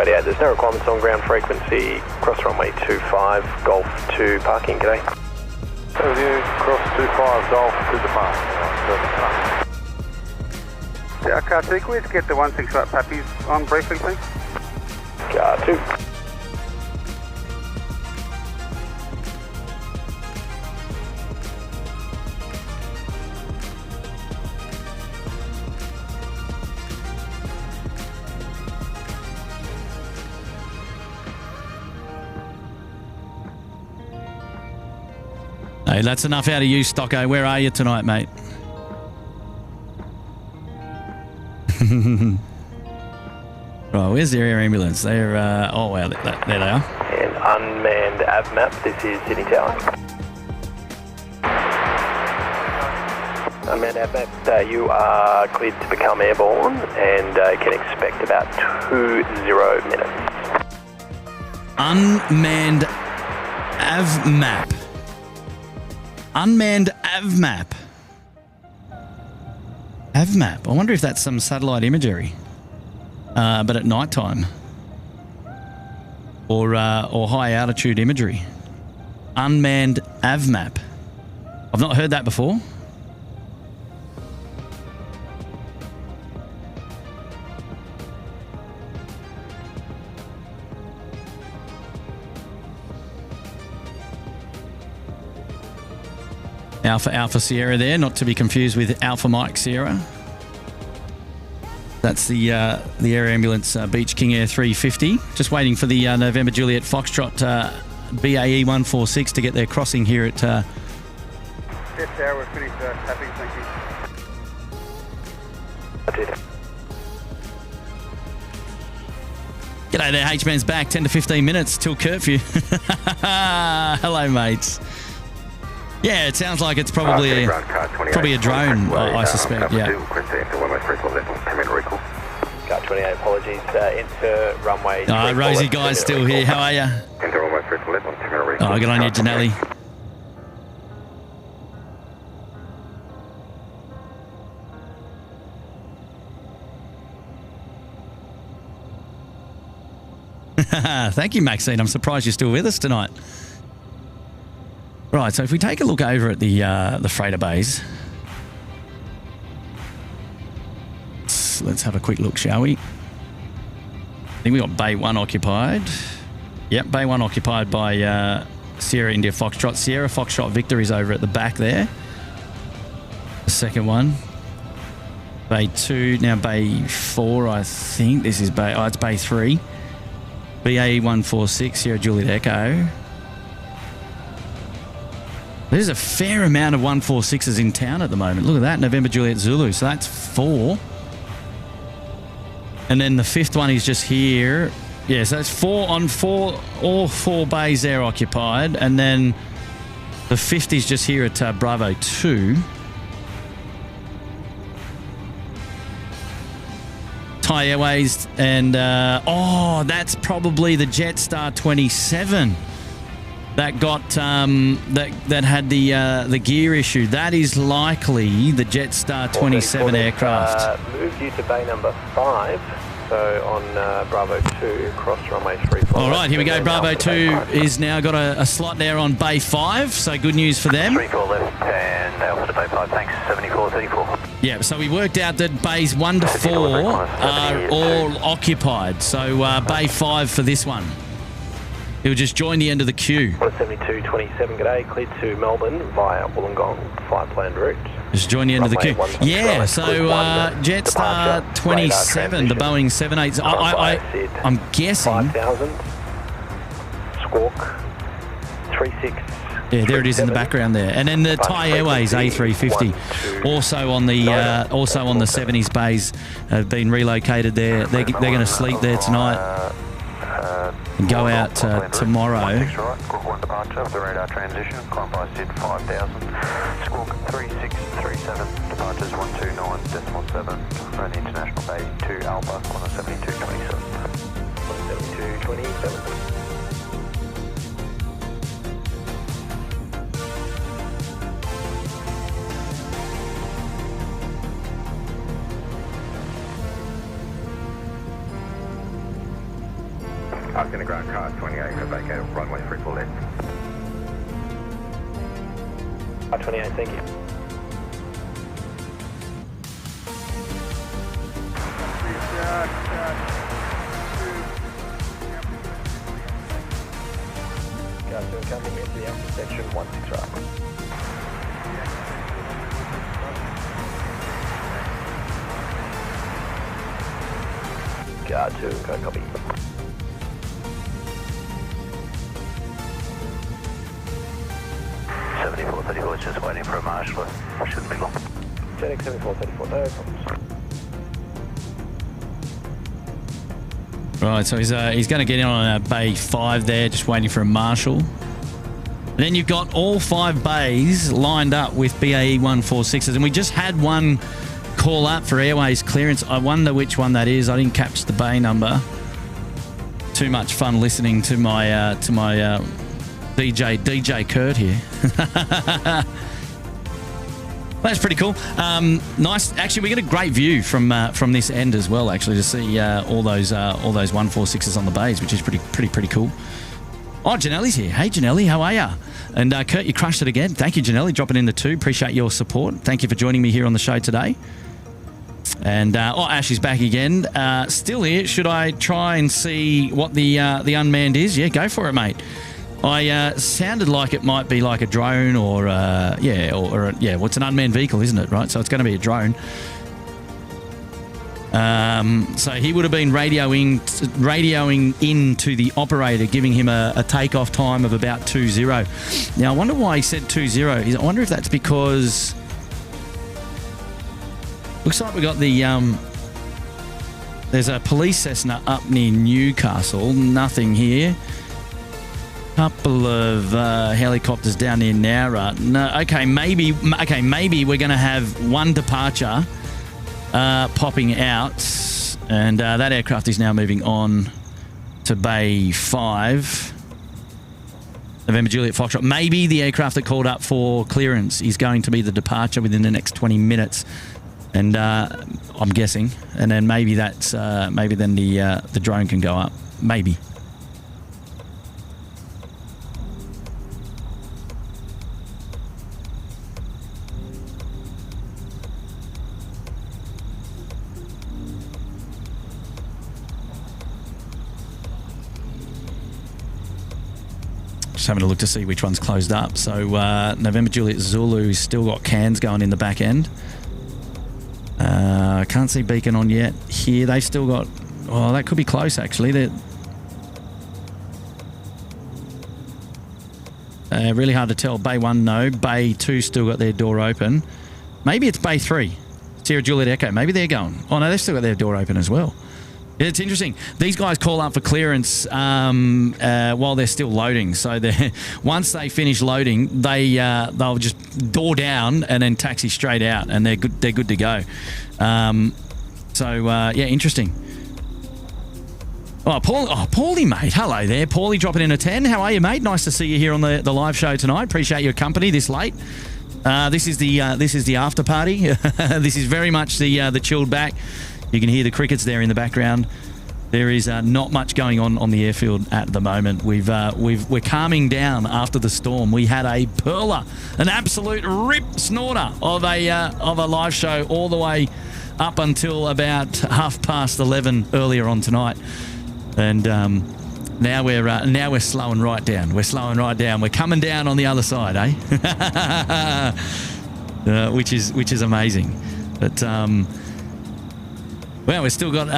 Yeah, there's no requirements on ground frequency. Cross runway 25, Golf 2 parking. G'day. Review, cross 25, Golf to the park. Car 2, can we just get the 168 Pappies on briefly, please? Car 2. Hey, that's enough out of you, Stocko. Where are you tonight, mate? Right, where's the air ambulance? They're, oh, wow, there they are. And unmanned av map, this is Sydney Tower. Unmanned av map, you are cleared to become airborne and can expect about 20 minutes. Unmanned AVMAP. Unmanned AVMAP. AVMAP. I wonder if that's some satellite imagery, but at night time, or high altitude imagery. Unmanned AVMAP. I've not heard that before. Alpha Sierra there, not to be confused with Alpha Mike Sierra. That's the air ambulance Beach King A350. Just waiting for the November Juliet Foxtrot BAE 146 to get their crossing here at... Yes, sir, we're finished. Happy, thank you. G'day there, H-Man's back. 10 to 15 minutes till curfew. Hello, mates. Yeah, it sounds like it's probably a drone, I suspect, yeah. Car 28, apologies, into runway. Rosie Guy's still here, how are you? Oh, good on you, Janelli. Thank you, Maxine. I'm surprised you're still with us tonight. Right, so if we take a look over at the freighter bays, let's have a quick look, shall we? I think we got Bay 1 occupied. Yep, Bay 1 occupied by Sierra India Foxtrot. Sierra Foxtrot Victor is over at the back there. The second one. Bay 2, now Bay 4, I think. This is Bay... Oh, it's Bay 3. BAE 146, Sierra Juliet Echo. There's a fair amount of 146s in town at the moment. Look at that, November Juliet Zulu. So that's 4. And then the 5th one is just here. Yeah, so that's 4 on 4. All 4 bays there occupied. And then the 5th is just here at Bravo 2. Thai Airways. And, that's probably the Jetstar 27. That got that had the gear issue. That is likely the Jetstar 27 aircraft. Moved you to bay number 5, so on Bravo 2, cross runway 34. All right, here we go. Bravo 2 is now got a slot there on bay 5, so good news for them. 34 left and Alpha to bay 5, thanks, 7434. Yeah, so we worked out that bays 1 to 4 are all occupied, so bay 5 for this one. He'll just join the end of the queue. 7227, g'day, cleared to Melbourne via Wollongong, flight planned route. Just join the end of the queue. Yeah, so Jetstar 27, the Boeing 787. I'm guessing. 5000, Squawk, 36. Yeah, there it is in the background there. And then the Thai Airways A350, also on the 70s bays, have been relocated there. They're going to sleep there tonight. And go out tomorrow. One departure, the radar transition, climb by SID 5000, squawk 3637, departures 129.7, run international bay 2 Alpha on the 7227. 7227. Asking the ground car 28, vacated runway 34 left. Car 28, thank you. Car 2 coming into the upper section 16 right. Car 2, go copy. 7434 is just waiting for a marshal. Shouldn't be long. Jetix 7434, no problems. Right, so he's going to get in on bay 5 there, just waiting for a marshal. And then you've got all 5 bays lined up with BAE 146s, and we just had one call up for airways clearance. I wonder which one that is. I didn't catch the bay number. Too much fun listening to my DJ Kurt here. That's pretty cool. Nice. Actually, we get a great view from this end as well. Actually, to see all those 146s on the bays, which is pretty cool. Oh, Janelle's here. Hey, Janelle, how are you? And Kurt, you crushed it again. Thank you, Janelle, dropping in the 2. Appreciate your support. Thank you for joining me here on the show today. And Ash is back again. Still here. Should I try and see what the unmanned is? Yeah, go for it, mate. I sounded like it might be like a drone or it's an unmanned vehicle, isn't it? Right, so it's going to be a drone. So he would have been radioing in to the operator, giving him a takeoff time of about 20. Now I wonder why he said 20. I wonder if that's because looks like we got the there's a police Cessna up near Newcastle. Nothing here. Couple of helicopters down near Nowra. No, okay, maybe we're going to have one departure popping out, and that aircraft is now moving on to Bay 5. November Juliet Foxtrot. Maybe the aircraft that called up for clearance is going to be the departure within the next 20 minutes, and I'm guessing, and then maybe that's maybe then the drone can go up. Maybe. Just having a look to see which one's closed up. So November Juliet Zulu's still got cans going in the back end. Can't see beacon on yet. Here they've still got... Oh, that could be close actually. They're really hard to tell. Bay 1, no. Bay 2 still got their door open. Maybe it's Bay 3. Sierra Juliet Echo. Maybe they're going. Oh no, they've still got their door open as well. It's interesting. These guys call up for clearance while they're still loading. So once they finish loading, they'll just door down and then taxi straight out, and they're good to go. Yeah, interesting. Paulie, mate. Hello there. Paulie dropping in a 10. How are you, mate? Nice to see you here on the live show tonight. Appreciate your company this late. This is the after party. This is very much the chilled back. You can hear the crickets there in the background. There is not much going on the airfield at the moment. We're calming down after the storm. We had a perler, an absolute rip snorter of a live show all the way up until about 11:30 earlier on tonight, and now we're slowing right down. We're coming down on the other side, which is amazing. But well, we've still got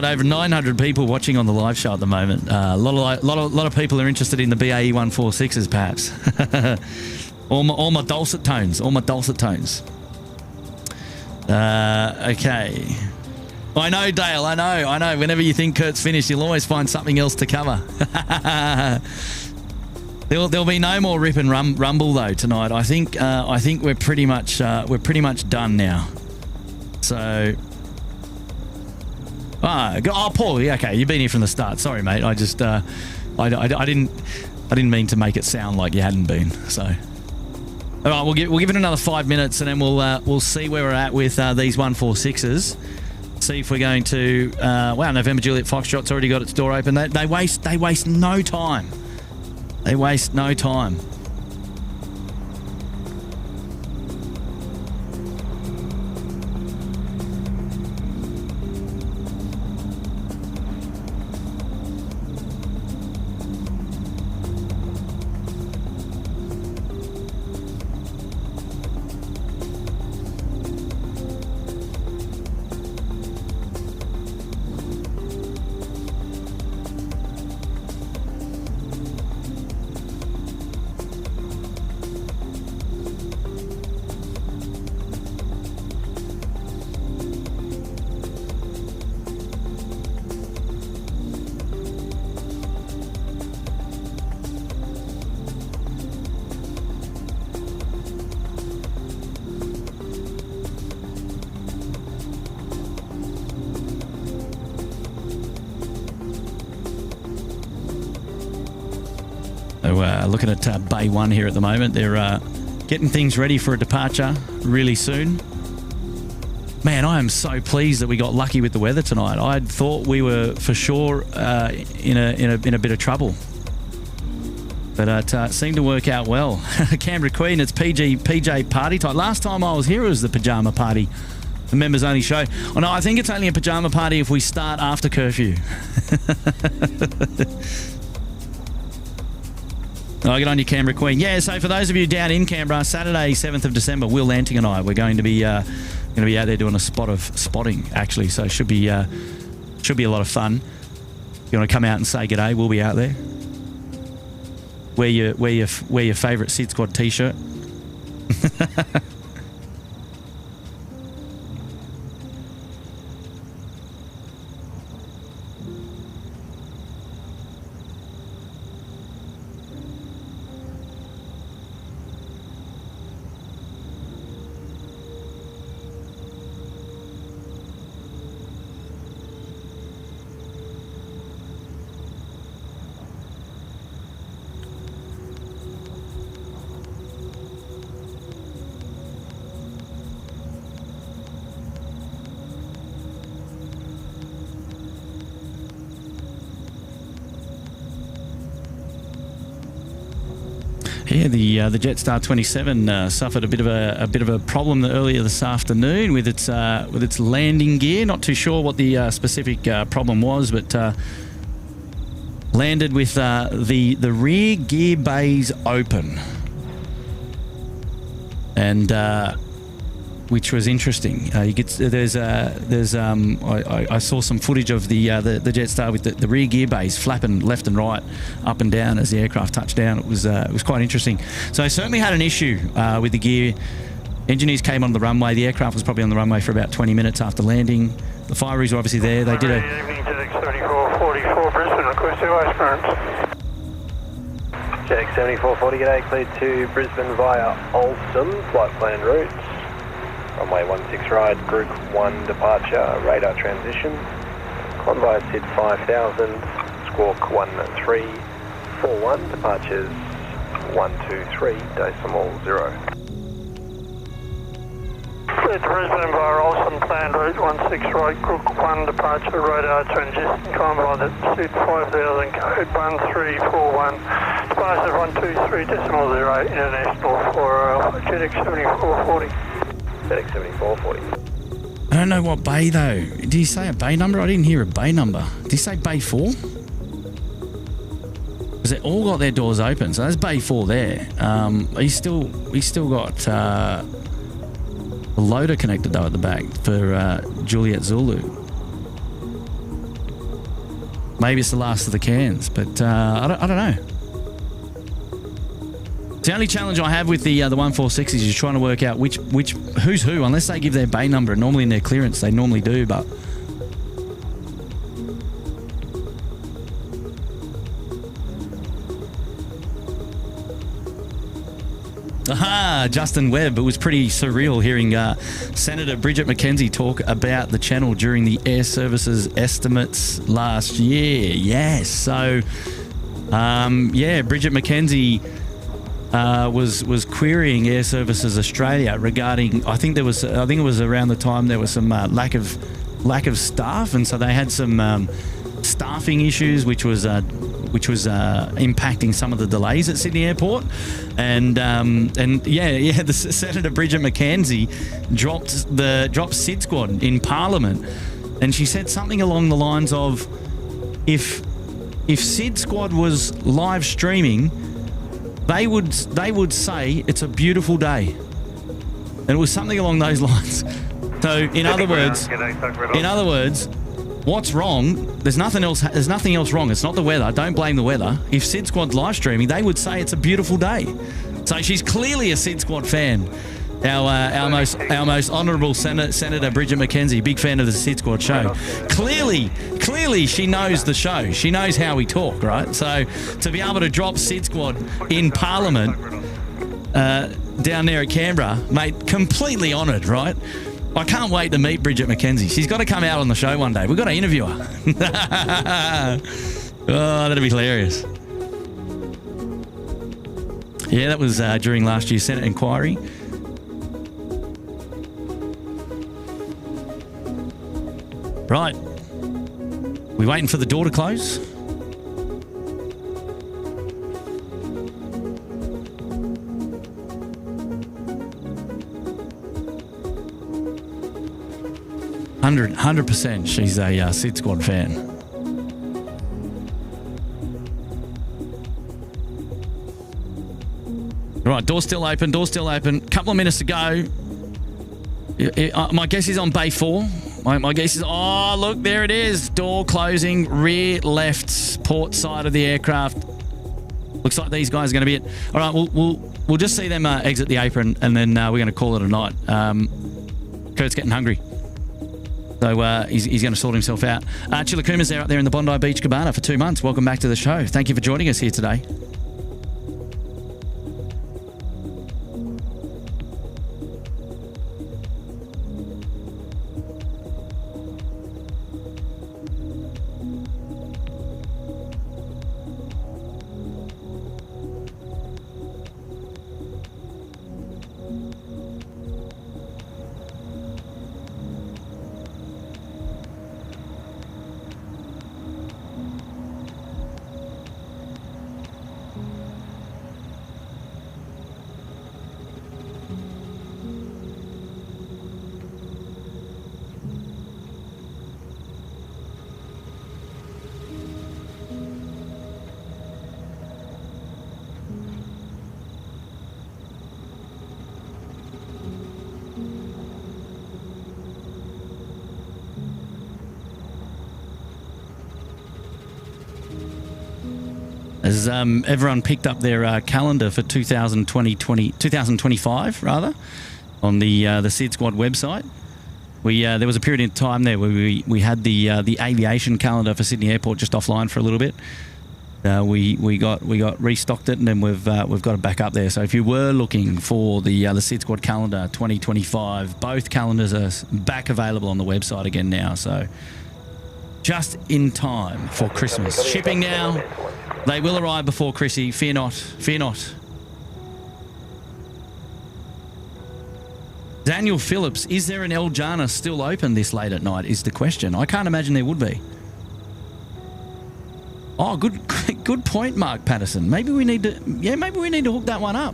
over 900 people watching on the live show at the moment. A lot of people are interested in the BAE 146s, perhaps. all my dulcet tones. Okay. I know, Dale. I know. Whenever you think Kurt's finished, you'll always find something else to cover. There'll be no more rip and rumble though tonight. I think we're pretty much done now. So. Paul. Yeah, okay, you've been here from the start. Sorry, mate. I just I didn't mean to make it sound like you hadn't been. So, all right, we'll give it another 5 minutes, and then we'll see where we're at with these 146s. See if we're going to. November Juliet Foxtrot's already got its door open. They waste no time. They waste no time. So looking at Bay 1 here at the moment. They're getting things ready for a departure really soon. Man, I am so pleased that we got lucky with the weather tonight. I thought we were for sure in a bit of trouble. But it seemed to work out well. Canberra Queen, it's PJ party time. Last time I was here, it was the pyjama party. The members only show. Oh no, I think it's only a pyjama party if we start after curfew. Oh, get on your Canberra Queen. Yeah, so for those of you down in Canberra, Saturday, 7th of December, Will Lanting and I, we're going to be out there doing a spotting, actually. So it should be a lot of fun. If you want to come out and say g'day, we'll be out there. Wear your favourite SydSquad t-shirt. Yeah, the Jetstar 27 suffered a bit of a problem earlier this afternoon with its landing gear. Not too sure what the specific problem was, but landed with the rear gear bays open, and which was interesting. I saw some footage of the Jetstar with the rear gear bays flapping left and right, up and down as the aircraft touched down. It was quite interesting. So I certainly had an issue with the gear. Engineers came on the runway. The aircraft was probably on the runway for about 20 minutes after landing. The fire rigs were obviously there. They did a... Evening to 7444 Brisbane, request to ice currents. Check 7440, g'day, cleared to Brisbane via Alstom, flight plan routes. Runway 16 right, Group 1 departure, radar transition. Con via SID 5000, squawk 1341, departures 123.0. Cleared to Brisbane via Alstom, planned route 16 right, Group 1 departure, radar transition. Con via the SID 5000, code 1341, departures 123.0, international for JetX 7440. FedEx 7440. I don't know what bay though. Did you say a bay number? I didn't hear a bay number. Did you say bay 4? Because they all got their doors open, so that's bay 4 there. He's still got the loader connected though at the back for Juliet Zulu. Maybe it's the last of the cans, but I don't know. The only challenge I have with the 146s is trying to work out which who's who, unless they give their bay number. Normally in their clearance they normally do, but aha, Justin Webb. It was pretty surreal hearing Senator Bridget McKenzie talk about the channel during the Air Services estimates last year. Yes, so Bridget McKenzie was querying Air Services Australia regarding, I think it was around the time there was some lack of staff, and so they had some staffing issues, which was impacting some of the delays at Sydney Airport, and the Senator Bridget McKenzie dropped SydSquad in Parliament, and she said something along the lines of, if SydSquad was live streaming, they would say it's a beautiful day, and it was something along those lines. So in other words, what's wrong? There's nothing else wrong. It's not the weather. Don't blame the weather. If SydSquad's live streaming, they would say it's a beautiful day. So she's clearly a SydSquad fan. Our most honourable Senator Bridget McKenzie, big fan of the SydSquad show. Clearly she knows the show. She knows how we talk, right? So to be able to drop SydSquad in Parliament down there at Canberra, mate, completely honoured, right? I can't wait to meet Bridget McKenzie. She's got to come out on the show one day. We've got to interview her. Oh, that'll be hilarious. Yeah, that was during last year's Senate inquiry. Right. We waiting for the door to close? Hundred percent. She's a Sid Squad fan. Right, door's still open. Door's still open. Couple of minutes to go. My guess is on bay 4. My guess is... Oh, look, there it is. Door closing. Rear left port side of the aircraft. Looks like these guys are going to be it. All right, we'll just see them exit the apron, and then we're going to call it a night. Kurt's getting hungry. So he's going to sort himself out. Chilakuma's there out there in the Bondi Beach Cabana for 2 months. Welcome back to the show. Thank you for joining us here today. Has everyone picked up their calendar for 2025 rather, on the SydSquad website? There was a period in time there where we had the aviation calendar for Sydney Airport just offline for a little bit. We got restocked it, and then we've got it back up there. So if you were looking for the SydSquad calendar 2025, both calendars are back available on the website again now. So just in time for Christmas. Shipping now. They will arrive before Chrissy. Fear not. Fear not. Daniel Phillips, is there an El Jana still open this late at night is the question. I can't imagine there would be. Oh, good point, Mark Patterson. Maybe we need to hook that one up.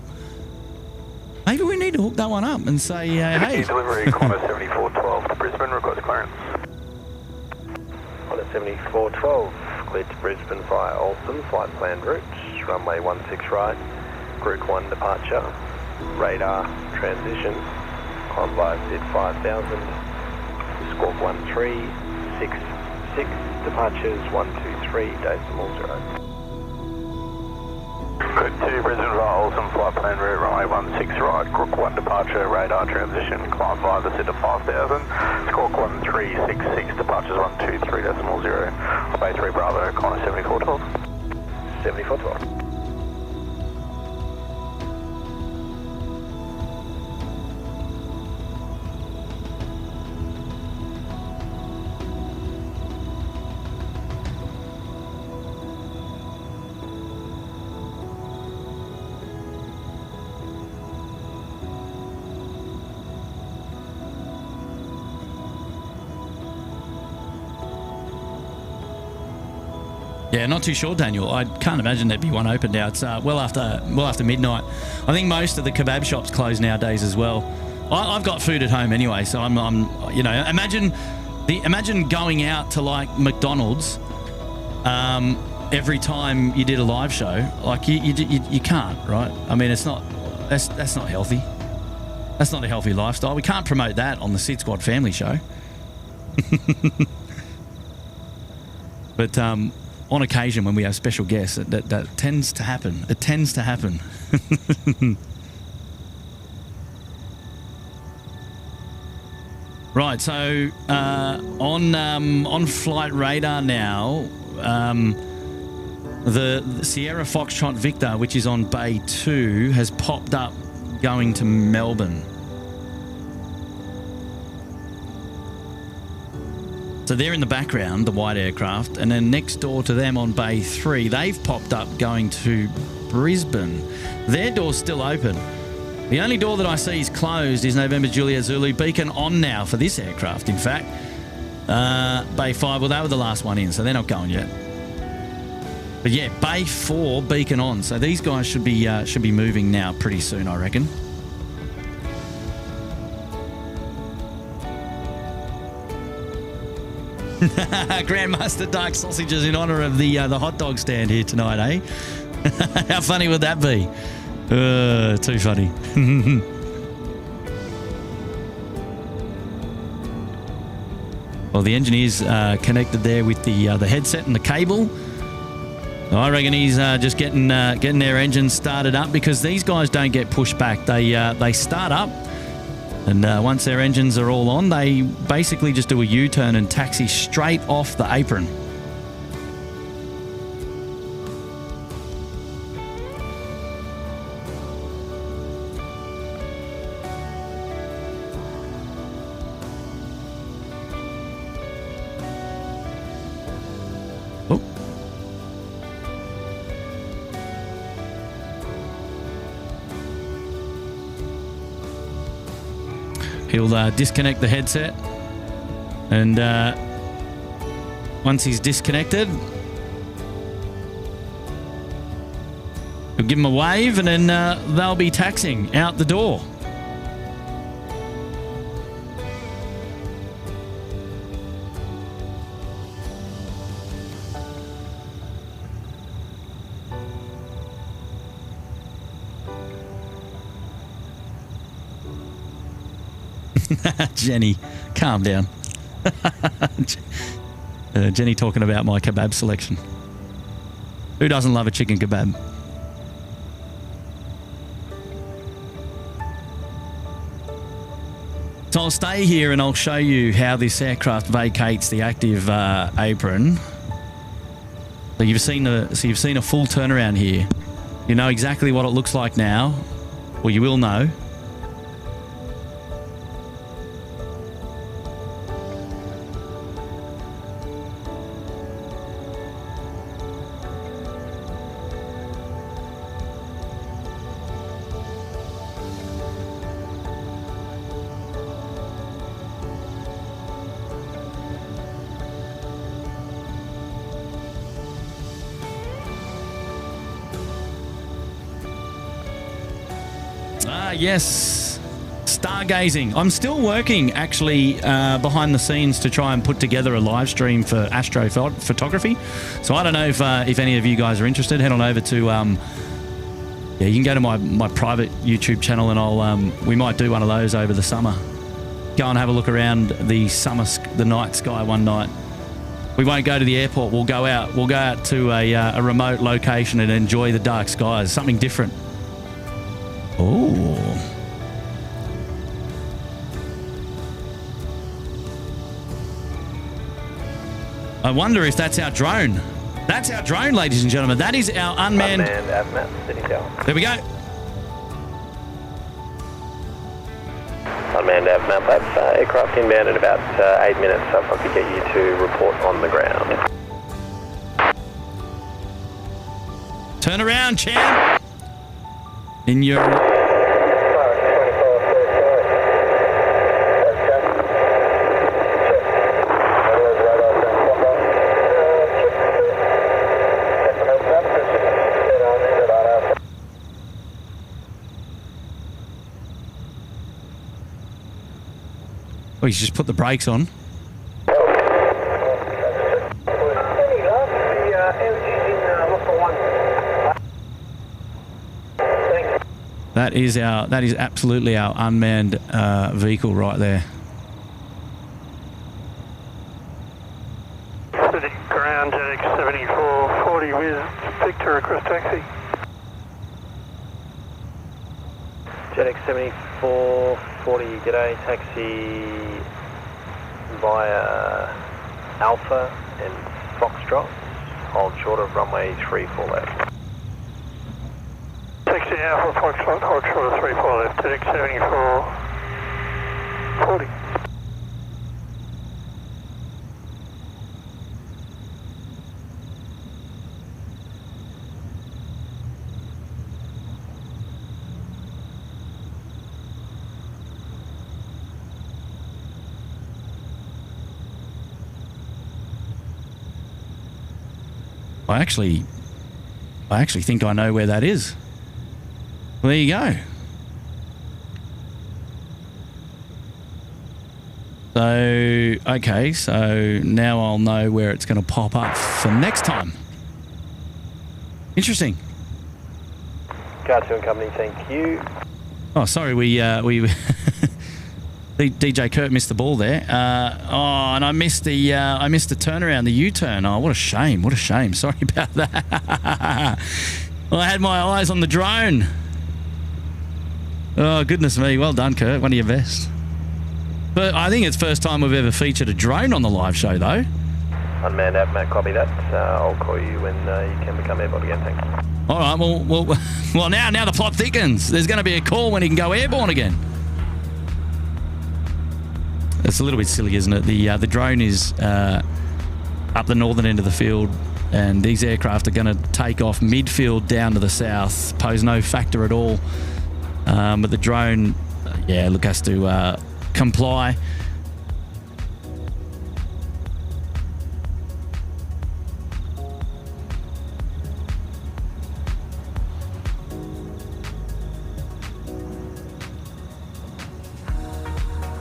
Maybe we need to hook that one up and say, hey. Delivery, Qantas 7412 to Brisbane, request clearance. Qantas 7412. Cleared to Brisbane via Alston, flight planned routes, runway 16 right, Group 1 departure, radar transition, climb via SID 5000, Squawk 1366, departures 123.0. Group 2 Brisbane via Alston, flight planned route, runway 16 right, Group 1 departure, radar transition, climb via the SID 5000, Squawk 1366, departures 123.0. Bay 3 Bravo, Qantas 7412. 7412. Yeah, not too sure, Daniel. I can't imagine there'd be one open now. It's well after midnight. I think most of the kebab shops close nowadays as well. I've got food at home anyway, so I'm imagine going out to like McDonald's every time you did a live show. Like you can't, right? I mean, that's not healthy. That's not a healthy lifestyle. We can't promote that on the SydSquad Family Show. But on occasion, when we have special guests, that tends to happen. It tends to happen. Right, so on flight radar now, the Sierra Foxtrot Victor, which is on Bay 2, has popped up going to Melbourne. So they're in the background, the white aircraft, and then next door to them on Bay 3, they've popped up going to Brisbane. Their door's still open. The only door that I see is closed is November Juliet Zulu. Beacon on now for this aircraft, in fact. Bay 5, well, they were the last one in, so they're not going yet. But yeah, Bay 4, beacon on. So these guys should be moving now pretty soon, I reckon. Grandmaster Dark Sausages in honour of the hot dog stand here tonight, eh? How funny would that be? Too funny. Well, the engineer's connected there with the headset and the cable. I reckon he's just getting their engines started up, because these guys don't get pushed back. They start up, and once their engines are all on, they basically just do a U-turn and taxi straight off the apron. He'll disconnect the headset, and once he's disconnected, he'll give him a wave, and then they'll be taxiing out the door. Jenny, calm down. Jenny talking about my kebab selection. Who doesn't love a chicken kebab? So I'll stay here and I'll show you how this aircraft vacates the active apron. So you've seen a full turnaround here. You know exactly what it looks like now, or you will know. Yes, stargazing. I'm still working actually behind the scenes to try and put together a live stream for astrophotography. So I don't know if any of you guys are interested. Head on over to you can go to my private YouTube channel, and we might do one of those over the summer. Go and have a look around the night sky one night. We won't go to the airport. We'll go out to a remote location and enjoy the dark skies. Something different. Oh. I wonder if that's our drone. That's our drone, ladies and gentlemen. That is our unmanned AVMAP, City Tower. There we go. Unmanned AVMAP. That's aircraft inbound in about 8 minutes, so if I could get you to report on the ground. Turn around, champ. In your... Oh, he's just put the brakes on. That is absolutely our unmanned vehicle right there. City ground, JetX 7440 with Victor request taxi. JetX 7440, g'day, taxi via Alpha and Foxtrot, hold short of runway 34 left. Taxi Alpha Foxtrot, hold short of 34 left, JetX 7440. I actually think I know where that is. Well, there you go. So, okay, so now I'll know where it's going to pop up for next time. Interesting. Car 2 and company, thank you. Oh, sorry, we DJ Kurt missed the ball there. And I missed the turnaround, the U-turn. Oh, what a shame! What a shame. Sorry about that. Well, I had my eyes on the drone. Oh, goodness me! Well done, Kurt. One of your best. But I think it's first time we've ever featured a drone on the live show, though. Unmanned app, Matt, copy that. I'll call you when you can become airborne again, thanks. All right, well, now the plot thickens. There's going to be a call when he can go airborne again. It's a little bit silly, isn't it? The drone is up the northern end of the field, and these aircraft are going to take off midfield down to the south. Pose no factor at all. But the drone, has to comply.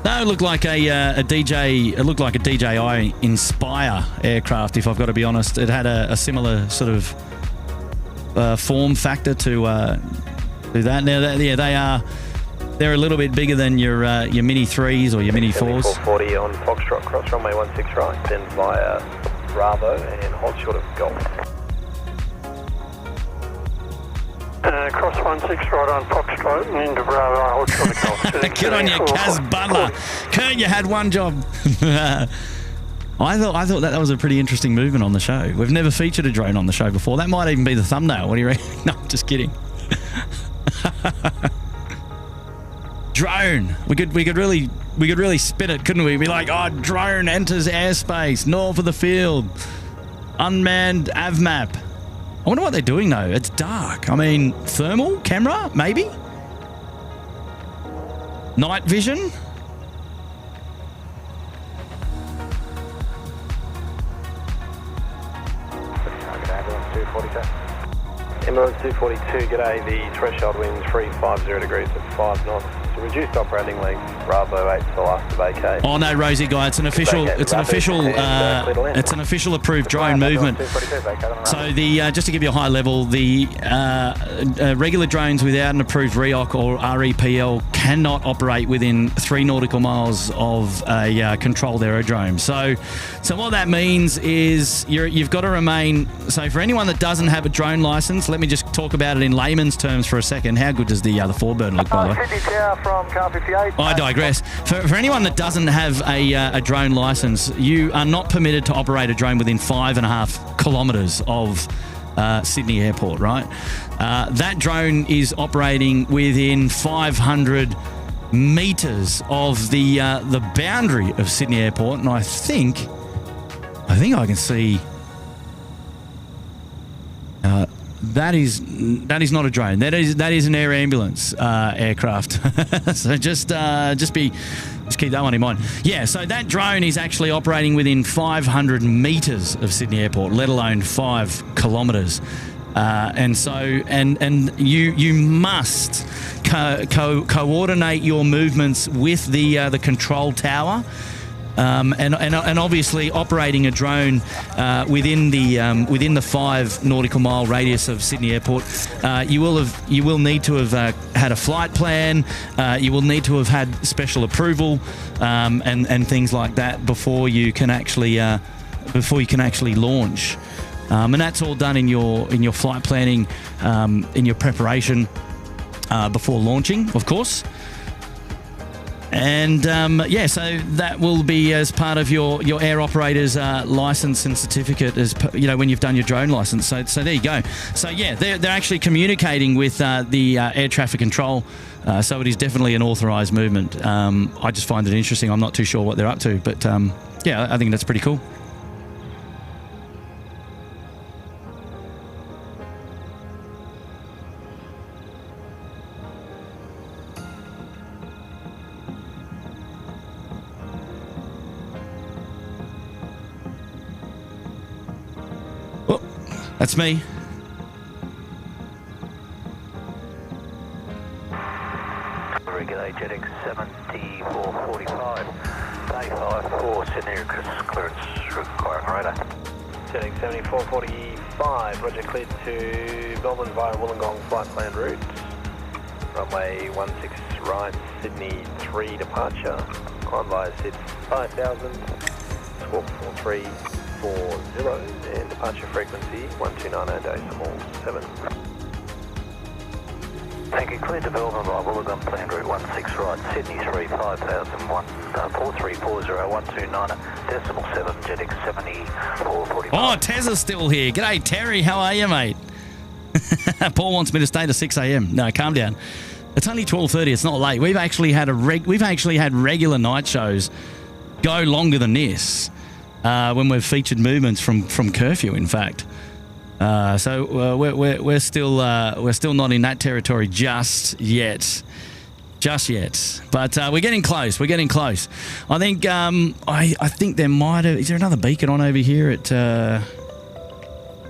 No, it looked like a DJI Inspire aircraft, if I've got to be honest. It had a similar sort of form factor to that. Now, they're a little bit bigger than your Mini 3s or your Mini 4s. 440 on Foxtrot, cross runway 16 right, then via Bravo and hold short of Golf. Cross 16 right on Foxtrot and into Bravo, hold short of Golf. Good on you, Kaz Butler. Kurt, you had one job. I thought that was a pretty interesting movement on the show. We've never featured a drone on the show before. That might even be the thumbnail. What do you reckon? No, just kidding. Drone. We could really spin it, couldn't we? Be like, oh, drone enters airspace north of the field. Unmanned AVMAP. I wonder what they're doing though. It's dark. I mean, thermal camera, maybe? Night vision? Emirates 242, g'day. The threshold wind 350 degrees at 5 knots. Reduced operating length, Bravo 8 for last to vacate. Oh no, Rosie guy, it's an official approved drone movement. So just to give you a high level, the regular drones without an approved REOC or REPL cannot operate within 3 nautical miles of a controlled aerodrome. So what that means is you've got to remain. So for anyone that doesn't have a drone license, let me just talk about it in layman's terms for a second. How good does the Forebird look, by the way? From car 58. I digress. For anyone that doesn't have a drone license, you are not permitted to operate a drone within 5.5 kilometres of Sydney Airport, right? That drone is operating within 500 metres of the boundary of Sydney Airport, and I think I can see. That is not a drone. That is an air ambulance aircraft. So just keep that one in mind. Yeah. So that drone is actually operating within 500 meters of Sydney Airport, let alone 5 kilometers. And you must coordinate your movements with the control tower. And obviously operating a drone within the 5 nautical mile radius of Sydney Airport, you will need to have had a flight plan. You will need to have had special approval and things like that before you can actually launch. And that's all done in your flight planning, in your preparation before launching, of course. And so that will be as part of your air operator's license and certificate, as when you've done your drone license. So there you go. So yeah, they're actually communicating with the air traffic control. So it is definitely an authorised movement. I just find it interesting. I'm not too sure what they're up to, but I think that's pretty cool. That's me. Regulate JetX 7445. Bay 5 for Sydney clearance requiring radar. JetX 7445, roger, cleared to Melbourne via Wollongong flight plan route. Runway 16 right, Sydney 3 departure. Climb via SID 5000, squawk 4340, and departure frequency 1290.7. Thank you. Cleared to Melbourne via Wollongong plan route 16 right, Sydney 3 5001, 4340.129.7, JetX 7445. Oh, Tez is still here. G'day, Terry. How are you, mate? Paul wants me to stay to 6 a.m. No, calm down. It's only 12:30. It's not late. We've actually had regular night shows go longer than this when we've featured movements from Curfew. In fact, so we're still not in that territory just yet. But we're getting close. I think I think there might have. Is there another beacon on over here at?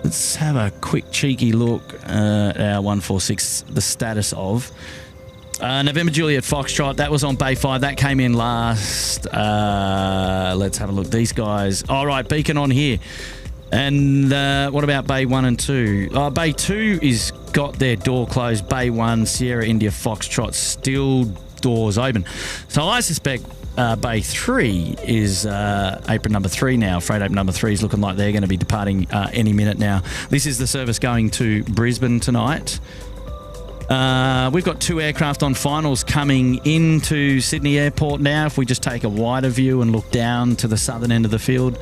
Let's have a quick cheeky look at our 146, the status of. November Juliet Foxtrot, that was on Bay 5. That came in last. Let's have a look. These guys. All right, beacon on here. And what about Bay 1 and 2? Bay 2 is got their door closed. Bay 1, Sierra India Foxtrot, still doors open. So I suspect Bay 3 is apron number 3 now. Freight apron number 3 is looking like they're going to be departing any minute now. This is the service going to Brisbane tonight. We've got 2 aircraft on finals coming into Sydney Airport now. If we just take a wider view and look down to the southern end of the field,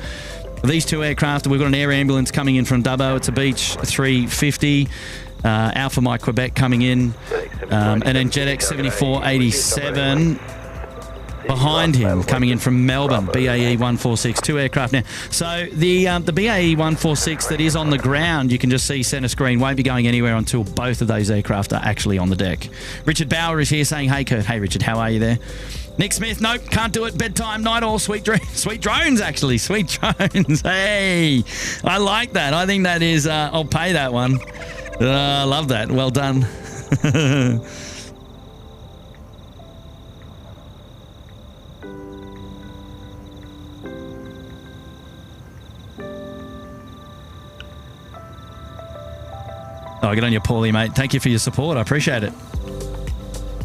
these 2 aircraft, we've got an air ambulance coming in from Dubbo. It's a Beach A350. Alpha Mike Quebec coming in. And then JetX 7487 behind him, coming in from Melbourne, BAE 146, 2 aircraft now. So the BAE 146 that is on the ground, you can just see centre screen, won't be going anywhere until both of those aircraft are actually on the deck. Richard Bauer is here saying, hey, Kurt. Hey, Richard, how are you there? Nick Smith, nope, can't do it. Bedtime, night all, sweet drones, actually. Sweet drones. Hey, I like that. I think that is, I'll pay that one. I love that. Well done. Oh, good on you, Paulie, mate. Thank you for your support. I appreciate it.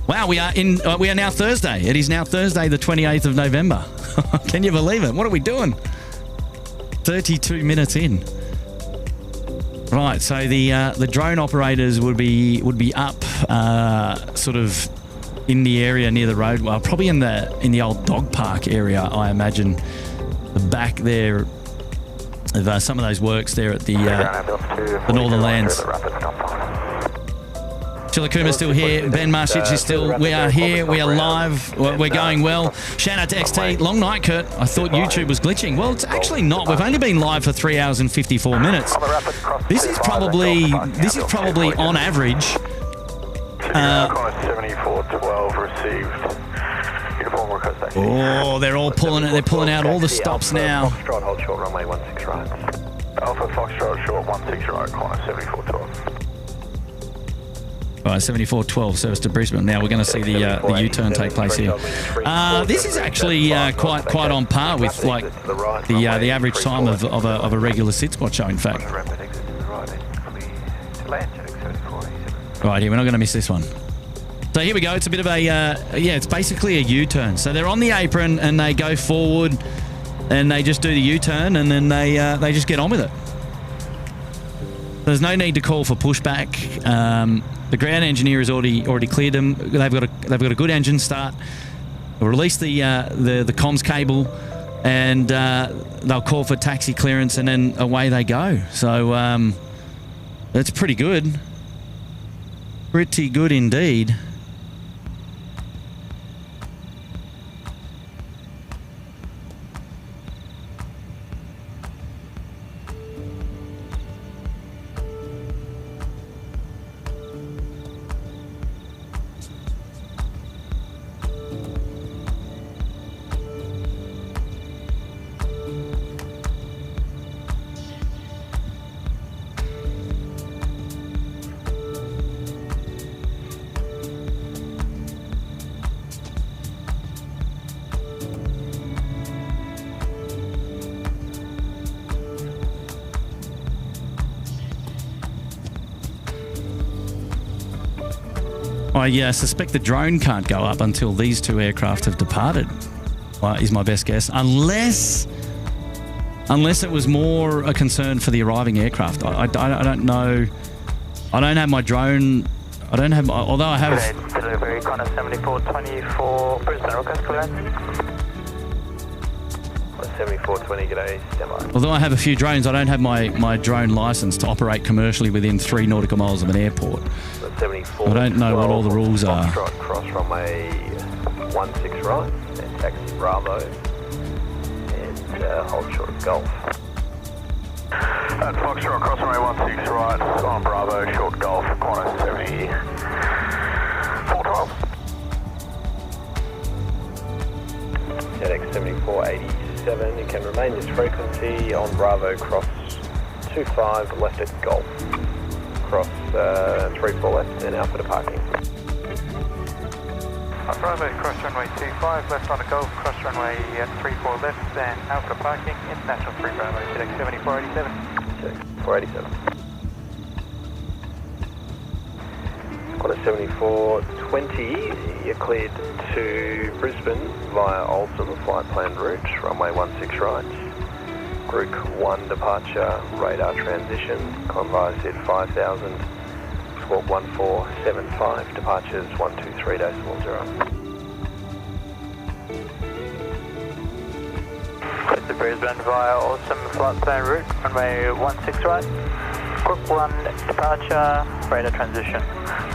Wow, we are now Thursday. It is now Thursday, the 28th of November. Can you believe it? What are we doing? 32 minutes in. Right, so the drone operators would be up sort of in the area near the road. Well, probably in the old dog park area, I imagine. The back there of some of those works there at the Northern Lands. Chilakuma's still here. Ben Marshich is still. We are here. We are live. We're going well. Shout out to XT. Long night, Kurt. I thought YouTube was glitching. Well, it's actually not. We've only been live for 3 hours and 54 minutes. This is probably on average. 7412 received. Uniform request action. Oh, they're all pulling it. They're pulling out all the stops now. Foxtrot, hold short, runway 16 right. Alpha Foxtrot, short 16 right, corner 7412. All right, 7412 service to Brisbane. Now we're going to see the U-turn take place here. This is actually quite on par with like the average time of a regular SydSquad show. In fact. Right here, we're not going to miss this one. So here we go. It's a bit of a it's basically a U-turn. So they're on the apron and they go forward, and they just do the U-turn, and then they just get on with it. There's no need to call for pushback. The ground engineer has already cleared them. They've got a good engine start. They'll release the comms cable, and they'll call for taxi clearance, and then away they go. So that's pretty good. Pretty good indeed. I suspect the drone can't go up until these two aircraft have departed, is my best guess. Unless it was more a concern for the arriving aircraft. I don't know. I don't have my drone. I don't have, although I have... Delivery, Connor 7424, Brisbane, request clearance. 7420, g'day, standby. Although I have a few drones, I don't have my drone license to operate commercially within 3 nautical miles of an airport. 74, I don't know what all the rules are. Foxtrot, cross runway 16 right, and taxi Bravo, and hold short of Golf. At Foxtrot, cross runway 16 right, on Bravo, short Golf, corner 7412. ZX 7487, you can remain this frequency on Bravo, cross 25 left at Golf. Cross 34 left and Alpha to parking. On Bravo, cross runway 25, left on a Golf, cross runway 34 left, and Alpha to parking, international 3 Bravo, ZX 7487. 487. Quarter 7420, you're cleared to Brisbane via Alstom, flight plan route, runway 16 right. Group 1 departure, radar transition, convoy SID 5000, squawk 1475, departures 123.0. To Brisbane via Awesome flight plan route, runway 16 right. Group 1 departure, radar transition.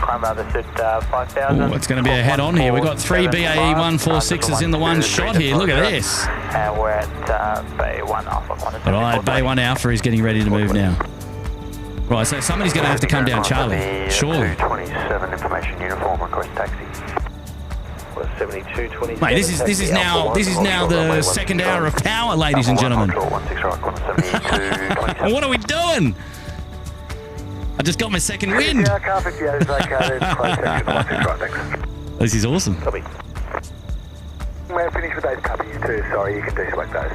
Climb over SID 5000. Oh, it's going to be a head-on here. We've got 3 BAE 146s in the one shot here. Look at this. And we're at Bay 1 Alpha. All right, Bay 1 Alpha is getting ready to move now. Right, so somebody's going to have to come down Charlie, surely. 227 information uniform, request taxi. 7227. Mate, this is now the second hour of power, ladies and gentlemen. And what are we doing? I just got my second wind. This is awesome. Copy. We're finished with those copies too. Sorry, you can deselect those.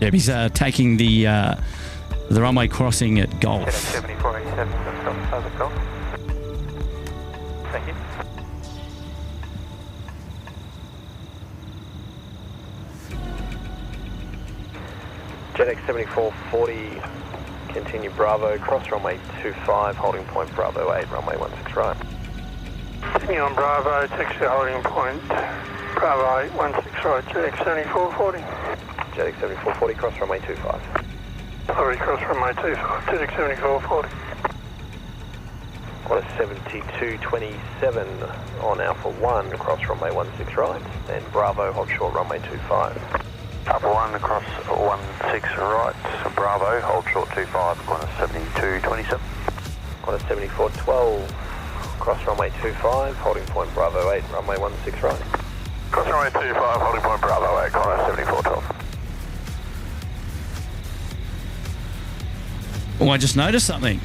Yeah, he's taking the runway crossing at Golf. 7487, over Golf. Thank you. JetX 7440, continue Bravo, cross runway 25, holding point Bravo 8, runway 16 right. Continue on Bravo, taxi holding point, Bravo 8, 16 right, JetX 7440. JetX 7440, cross runway 25. Sorry, cross runway 25, JetX 7440. Quarter 7227 on Alpha 1, across runway 16 right, and Bravo, hold short runway 25. Alpha 1 across 16 right, Bravo, hold short 25, corner 7227. Quarter 7412, cross runway 25, holding point Bravo 8, runway 16 right. Cross runway 25, holding point Bravo 8, corner 7412. Oh, I just noticed something.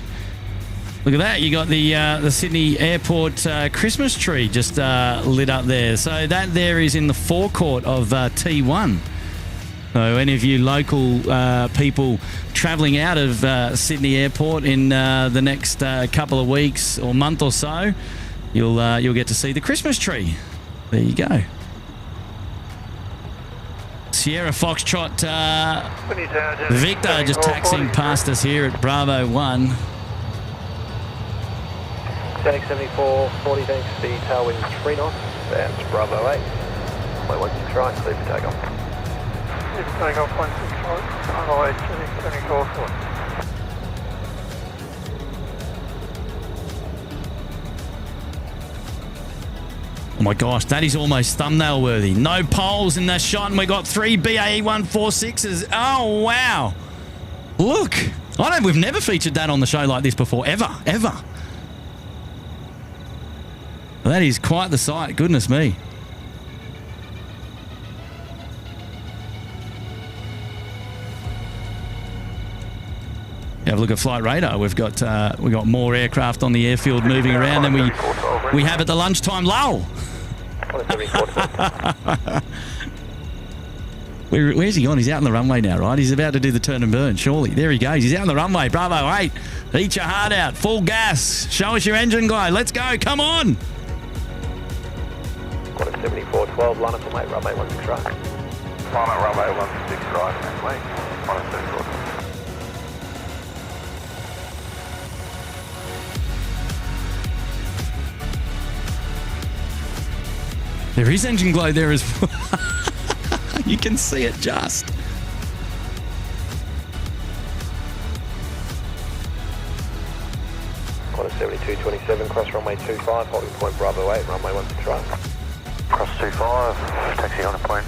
Look at that. You got the Sydney Airport Christmas tree just lit up there. So that there is in the forecourt of T1. So any of you local people travelling out of Sydney Airport in the next couple of weeks or month or so, you'll get to see the Christmas tree. There you go. Sierra Foxtrot Victor just taxiing past us here at Bravo 1. JetX 7440, thanks. The tailwind 3 knots, and Bravo 8. Runway 16 right, clear for takeoff. Clear for takeoff, 16 right, Bravo 8, JetX 7440. Oh my gosh, that is almost thumbnail worthy. No poles in that shot, and we got 3 BAE 146s. Oh, wow. Look. We've never featured that on the show like this before, ever. That is quite the sight, goodness me. Have a look at flight radar. We've got more aircraft on the airfield moving around than we have at the lunchtime lull. Where's he gone? He's out on the runway now, right? He's about to do the turn and burn, surely. There he goes. He's out on the runway. Bravo 8. Eat your heart out. Full gas. Show us your engine glow. Let's go. Come on. Quarter 7412, line up for mate, runway 16 right. Line up runway 16 right, and wait. 174. There is engine glow there as well. You can see it just. Quarter 7227, cross runway 25, holding point Bravo 8, runway 16 right. Cross 25, taxi on a point.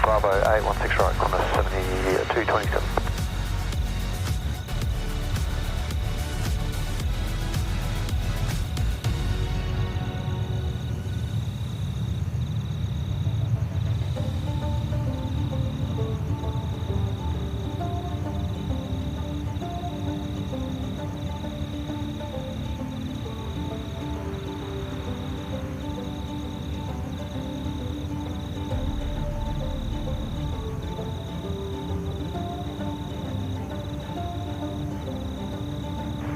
Bravo 8, 16 right, corner 7227.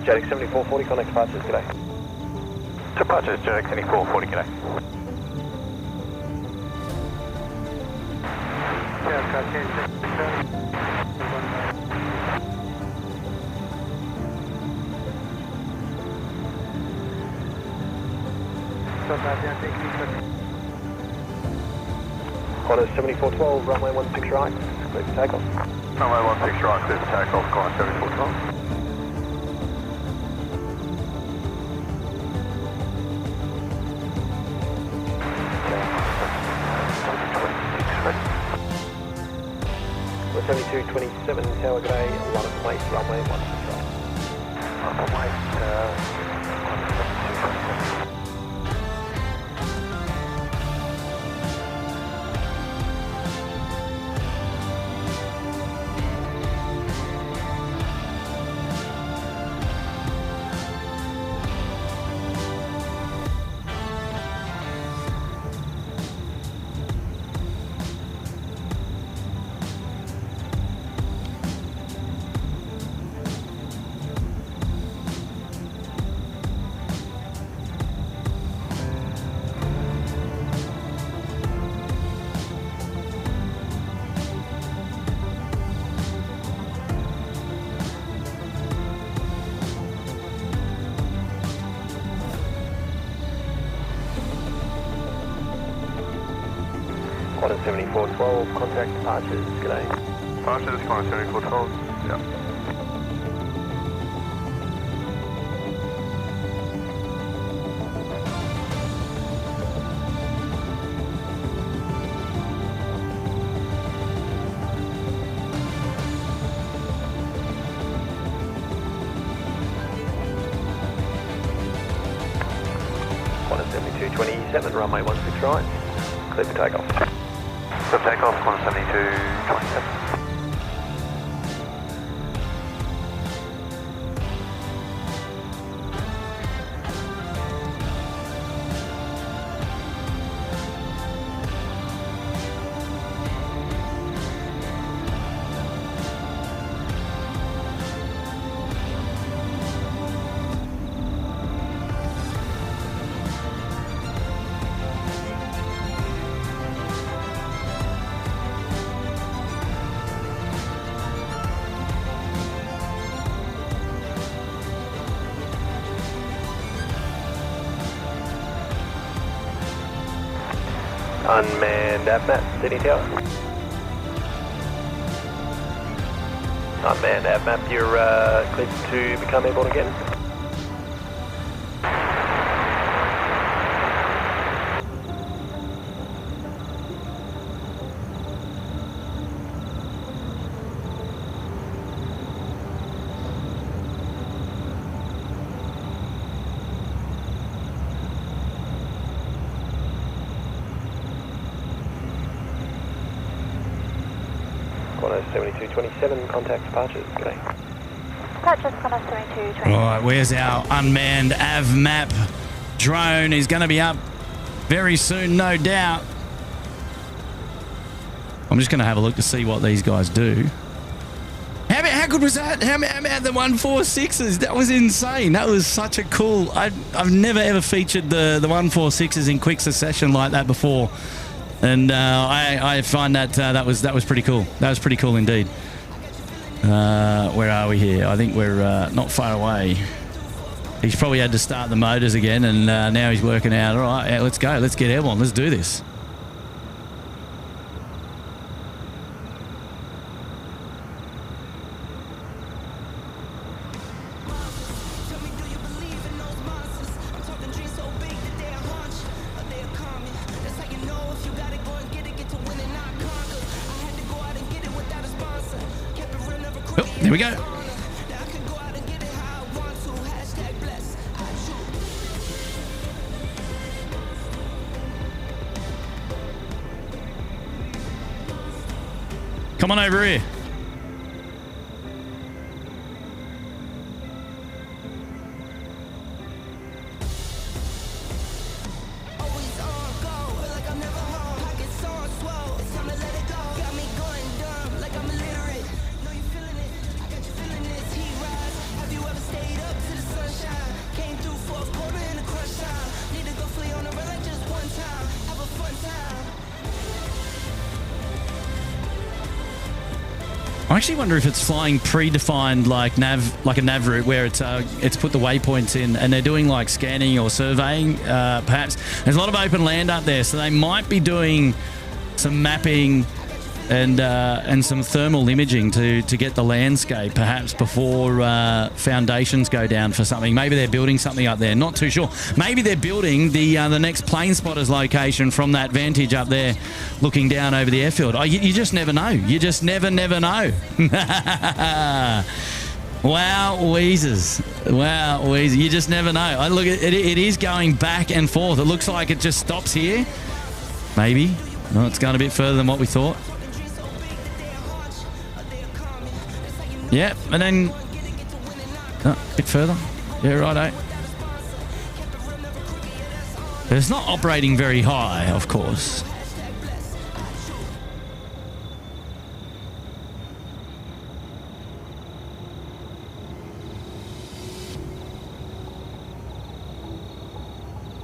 Jetix 7440, connect departures, g'day. Departures, Jetix 7440, g'day. Quarter 7412, runway 16 right, clear for takeoff. Runway 16 right, clear for takeoff, corner 7412. We're 7227, tower g'day, line up for mate, runway 16 right. Line up for mate, 17227. Quarter 7412, contact departures, g'day. Departures, corner 7412, yeah. Quarter 7227, runway 16 right, clear for takeoff. So takeoff, corner 7227. Unmanned AVMAP, Sydney Tower. Unmanned AVMAP, you're cleared to become airborne again. Corner 7227, contact departures, g'day. Departures, corner 7227. All right, where's our unmanned AVMAP drone? He's going to be up Very soon, no doubt. I'm just going to have a look to see what these guys do. How good was that? How about the 146s? That was insane. That was such a cool... I've never ever featured the 146s in quick succession like that before. And I find that that was pretty cool. That was pretty cool indeed. Where are we here? I think we're not far away. He's probably had to start the motors again, and now he's working out. All right, yeah, let's go. Let's get airborne. Let's do this. Here we go. Come on over here. I actually wonder if it's flying predefined like a nav route where it's put the waypoints in and they're doing like scanning or surveying. Perhaps there's a lot of open land up there, so they might be doing some mapping and some thermal imaging to get the landscape, perhaps before foundations go down for something. Maybe they're building something up there. Not too sure. Maybe they're building the next plane spotters location from that vantage up there, looking down over the airfield. Oh, you just never know. You just never know. Wow, Weezers. Wow, Weezers. You just never know. Look, it is going back and forth. It looks like it just stops here. Maybe. No, it's going a bit further than what we thought. Yeah, and then a bit further. Yeah, righto. But it's not operating very high, of course.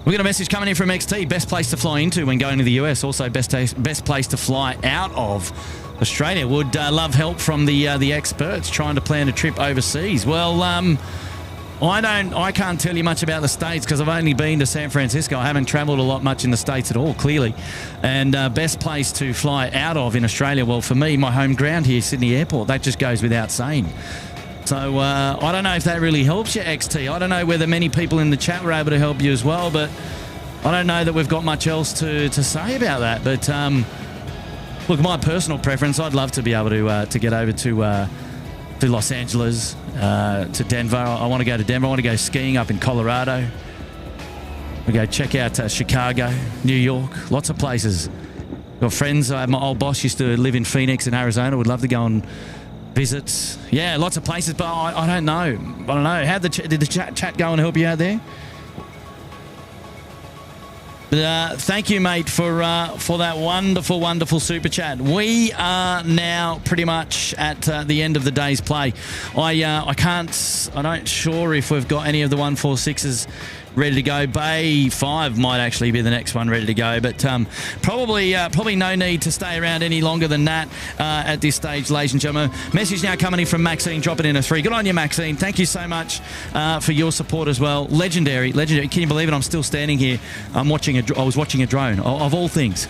We got a message coming in from XT. Best place to fly into when going to the US. Also, best place to fly out of Australia. Would love help from the experts trying to plan a trip overseas. Well, I can't tell you much about the States because I've only been to San Francisco. I haven't travelled a lot much in the States at all, clearly. And best place to fly out of in Australia, well, for me, my home ground here, Sydney Airport. That just goes without saying. So I don't know if that really helps you, XT. I don't know whether many people in the chat were able to help you as well, but I don't know that we've got much else to say about that. But look, my personal preference, I'd love to be able to get over to Los Angeles, to Denver. I want to go to Denver. I want to go skiing up in Colorado. We go check out Chicago, New York, lots of places. Got friends. My old boss used to live in Phoenix in Arizona. Would love to go and visit. Yeah, lots of places, but I don't know. I don't know. Did the chat go and help you out there? But thank you, mate, for that wonderful, wonderful super chat. We are now pretty much at the end of the day's play. I'm not sure if we've got any of the 146s ready to go. Bay 5 might actually be the next one ready to go, but probably no need to stay around any longer than that at this stage, ladies and gentlemen. Message now coming in from Maxine, dropping in a 3. Good on you, Maxine. Thank you so much for your support as well. Legendary. Can you believe it? I'm still standing here. I was watching a drone, of all things.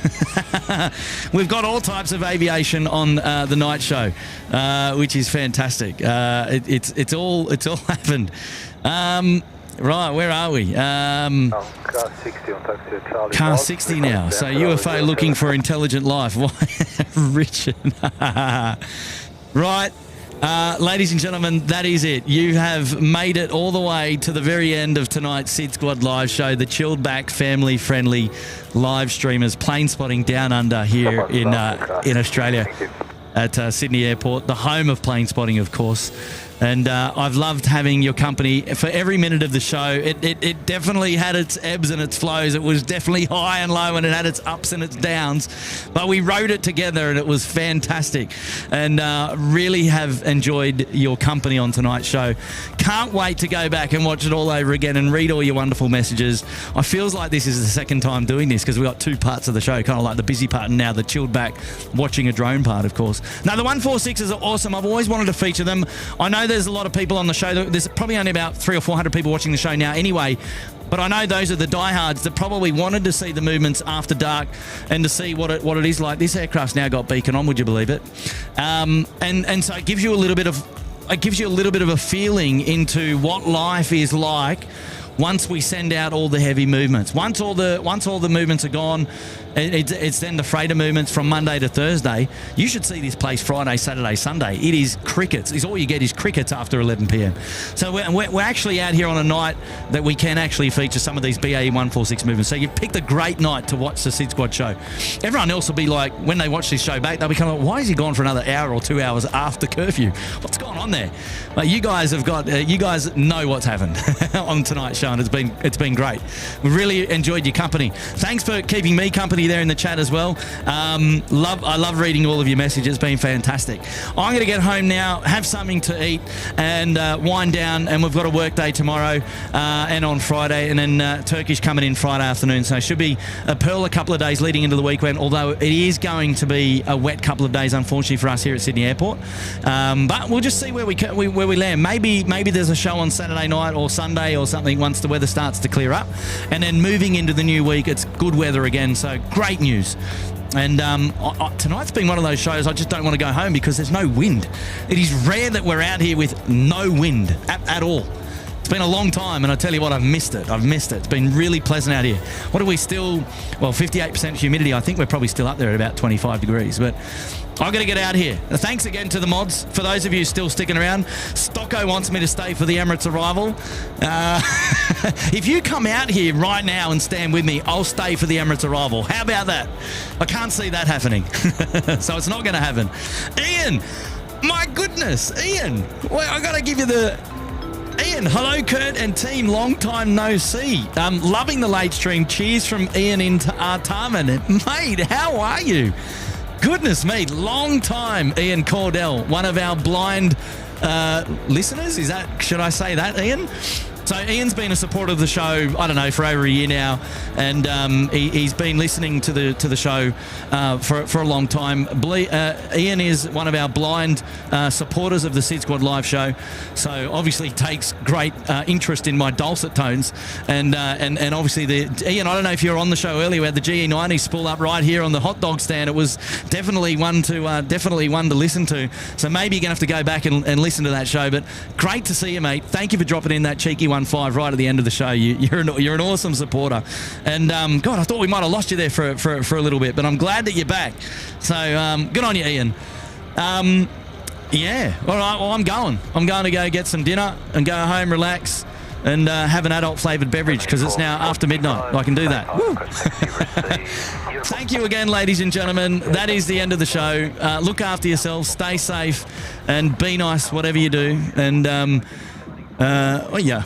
We've got all types of aviation on the night show, which is fantastic. It's all happened. Right, where are we? Car 60 on taxi to Charlie. Car 60 now. So UFO looking for intelligent life. Why, Richard? Right. Ladies and gentlemen, that is it. You have made it all the way to the very end of tonight's SydSquad live show, the chilled back, family-friendly live streamers, plane spotting down under here in Australia at Sydney Airport, the home of plane spotting, of course. And I've loved having your company for every minute of the show. It definitely had its ebbs and its flows. It was definitely high and low, and it had its ups and its downs. But we rode it together, and it was fantastic. And really have enjoyed your company on tonight's show. Can't wait to go back and watch it all over again and read all your wonderful messages. I feels like this is the second time doing this because we've got two parts of the show, kind of like the busy part and now the chilled back watching a drone part, of course. Now, the 146s are awesome. I've always wanted to feature them. I know there's a lot of people on the show. There's probably only about 300 or 400 people watching the show now anyway. But I know those are the diehards that probably wanted to see the movements after dark and to see what it is like. This aircraft's now got beacon on, would you believe it? And so it gives you a little bit of a feeling into what life is like once we send out all the heavy movements. Once all the movements are gone, it's then the freighter movements from Monday to Thursday. You should see this place Friday, Saturday, Sunday. It is crickets. It's all you get is crickets after 11 p.m. So we're actually out here on a night that we can actually feature some of these BAE 146 movements. So you picked a great night to watch the SydSquad show. Everyone else will be like, when they watch this show back, they'll be kind of like, why is he gone for another hour or 2 hours after curfew? What's going on there? But you guys know what's happened on tonight's show, and it's been great. We really enjoyed your company. Thanks for keeping me company there in the chat as well. I love reading all of your messages. It's been fantastic. I'm going to get home now, have something to eat, and wind down. And we've got a work day tomorrow and on Friday, and then Turkish coming in Friday afternoon. So it should be a pearl a couple of days leading into the weekend, although it is going to be a wet couple of days, unfortunately, for us here at Sydney Airport. But we'll just see where we land. Maybe there's a show on Saturday night or Sunday or something once the weather starts to clear up. And then moving into the new week, it's good weather again. So great news. And tonight's been one of those shows I just don't want to go home because there's no wind. It is rare that we're out here with no wind at all. It's been a long time, and I tell you what, I've missed it. It's been really pleasant out here. What are we still? Well, 58% humidity. I think we're probably still up there at about 25 degrees. But I've got to get out here. Thanks again to the mods. For those of you still sticking around, Stocko wants me to stay for the Emirates arrival. If you come out here right now and stand with me, I'll stay for the Emirates arrival. How about that? I can't see that happening. So it's not going to happen. Ian, my goodness, Ian. Well, I got to give you the... Ian, hello, Kurt and team. Long time no see. Loving the late stream. Cheers from Ian into Artarmon. Mate, how are you? Goodness me, long time, Ian Cordell, one of our blind listeners. Should I say that, Ian? So Ian's been a supporter of the show, I don't know, for over a year now, and he's been listening to the show for a long time. Ian is one of our blind supporters of the SydSquad live show, so obviously takes great interest in my dulcet tones, and obviously Ian, I don't know if you were on the show earlier. We had the GE90 spool up right here on the hot dog stand. It was definitely one to listen to. So maybe you're gonna have to go back and listen to that show. But great to see you, mate. Thank you for dropping in that cheeky 1.5 right at the end of the show. You're an awesome supporter, and God, I thought we might have lost you there for a little bit, but I'm glad that you're back. So good on you, Ian. Yeah, all right. Well, I'm going to go get some dinner and go home, relax, and have an adult flavoured beverage because it's now after midnight. I can do that. Woo. Thank you again, ladies and gentlemen. That is the end of the show. Look after yourselves, stay safe, and be nice, whatever you do. And yeah.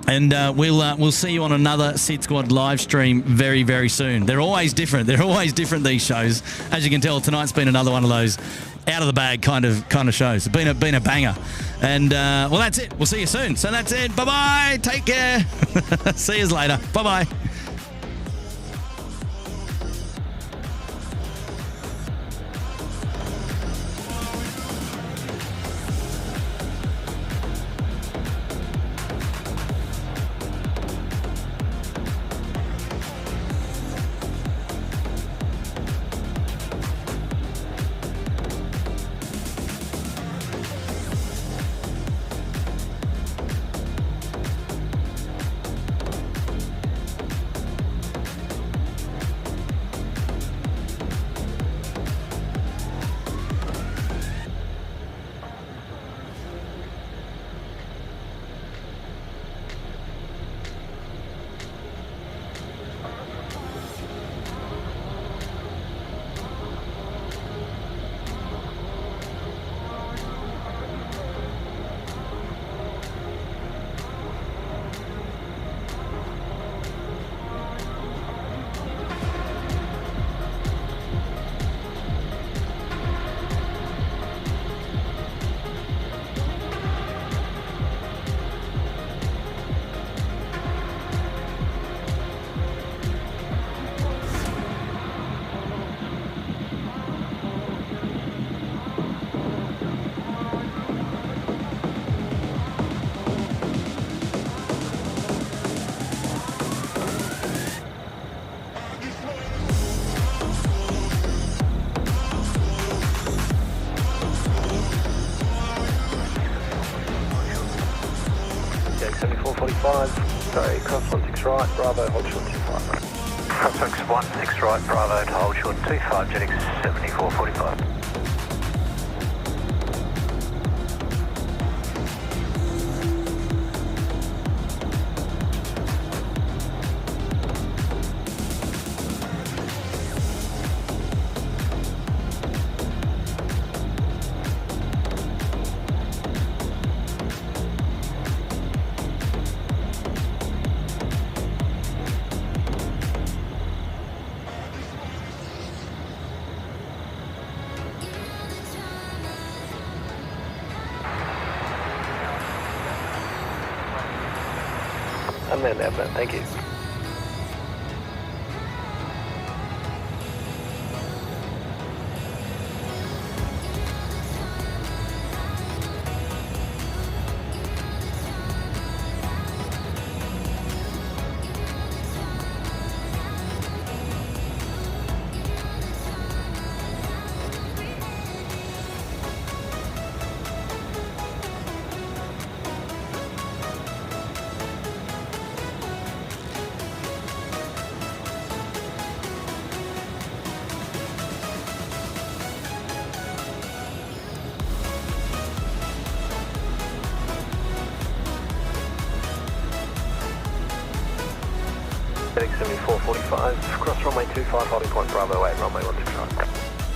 And we'll see you on another SydSquad live stream very, very soon. They're always different. These shows. As you can tell, tonight's been another one of those out of the bag kind of shows. It's been a banger. And well, that's it. We'll see you soon. So that's it. Bye-bye. Take care. See you later. Bye-bye. sorry, cross 16 right, Bravo, hold short 25 right. Cross 16 right, Bravo to hold short 25, jetting 7445. Unmanned, thank you. Jetting 7445, cross runway 25, holding point Bravo 8, runway 16 right.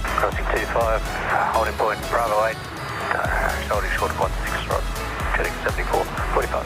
Crossing 25, holding point Bravo 8, holding short of 16 right, jetting 7445.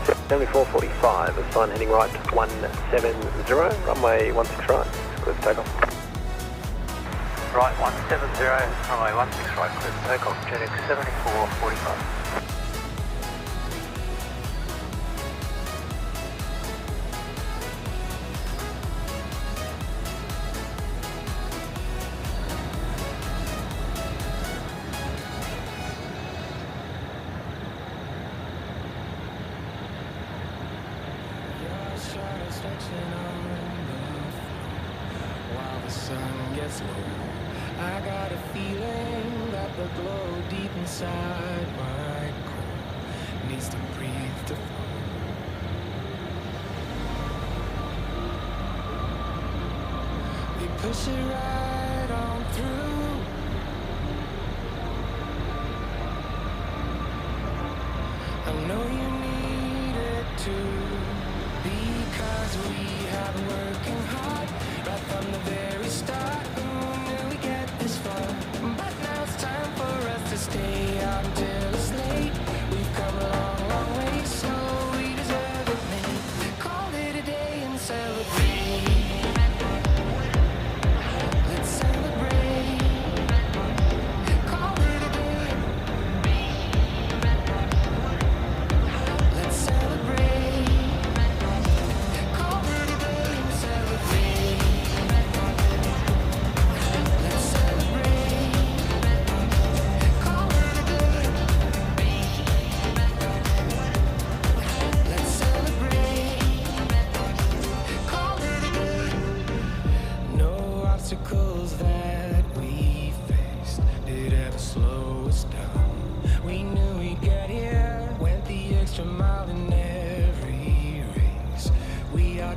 So 7445, assign heading right 170, runway 16 right, clear for takeoff. Right 170, runway 16 right, clear for takeoff, jetting 7445. While the sun gets low, I got a feeling that the glow deep inside my core needs to breathe to flow. We push it right on through. I know you need it too, because we have been working hard right from the very start. Who knew we get this far? But now it's time for us to stay out until it's late. We've come a long, long way, so we deserve it, mate. Call it a day and celebrate. Let's celebrate. Call it a day. Let's celebrate. Call it a day and celebrate. Let's celebrate. Call it a day.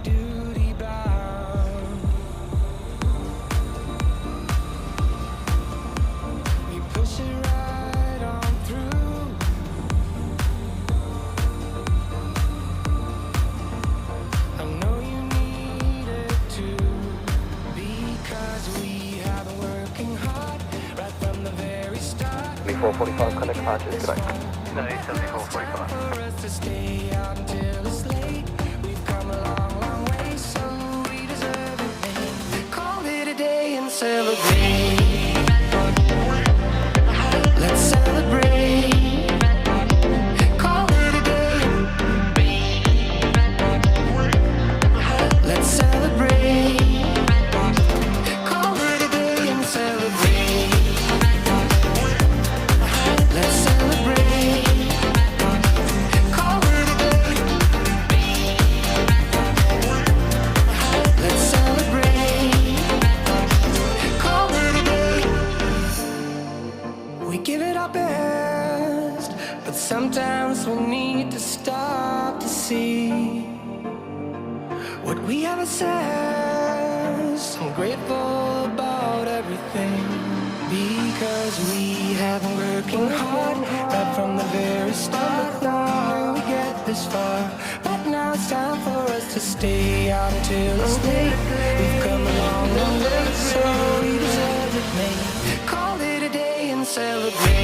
duty bound. We push it right on through. I know you need it too, because we have been working hard right from the very start. 7445, connect departures today. No, 7445. For us to stay out until it's late. We've come a long, long way, so we deserve it, man. Call it a day and celebrate. Let's celebrate. Call it a day. Let's celebrate. Call it a day and celebrate. Let's celebrate. Call it a day. Let's celebrate. Call it a day. We give it our best, but sometimes we need to stop to see what we have assessed. I'm grateful about everything, because we have been working hard right from the very start. Now we get this far, but now it's time for us to stay out until it's late. We've come a long, long way, so we deserve it, mate. Call it a day and celebrate.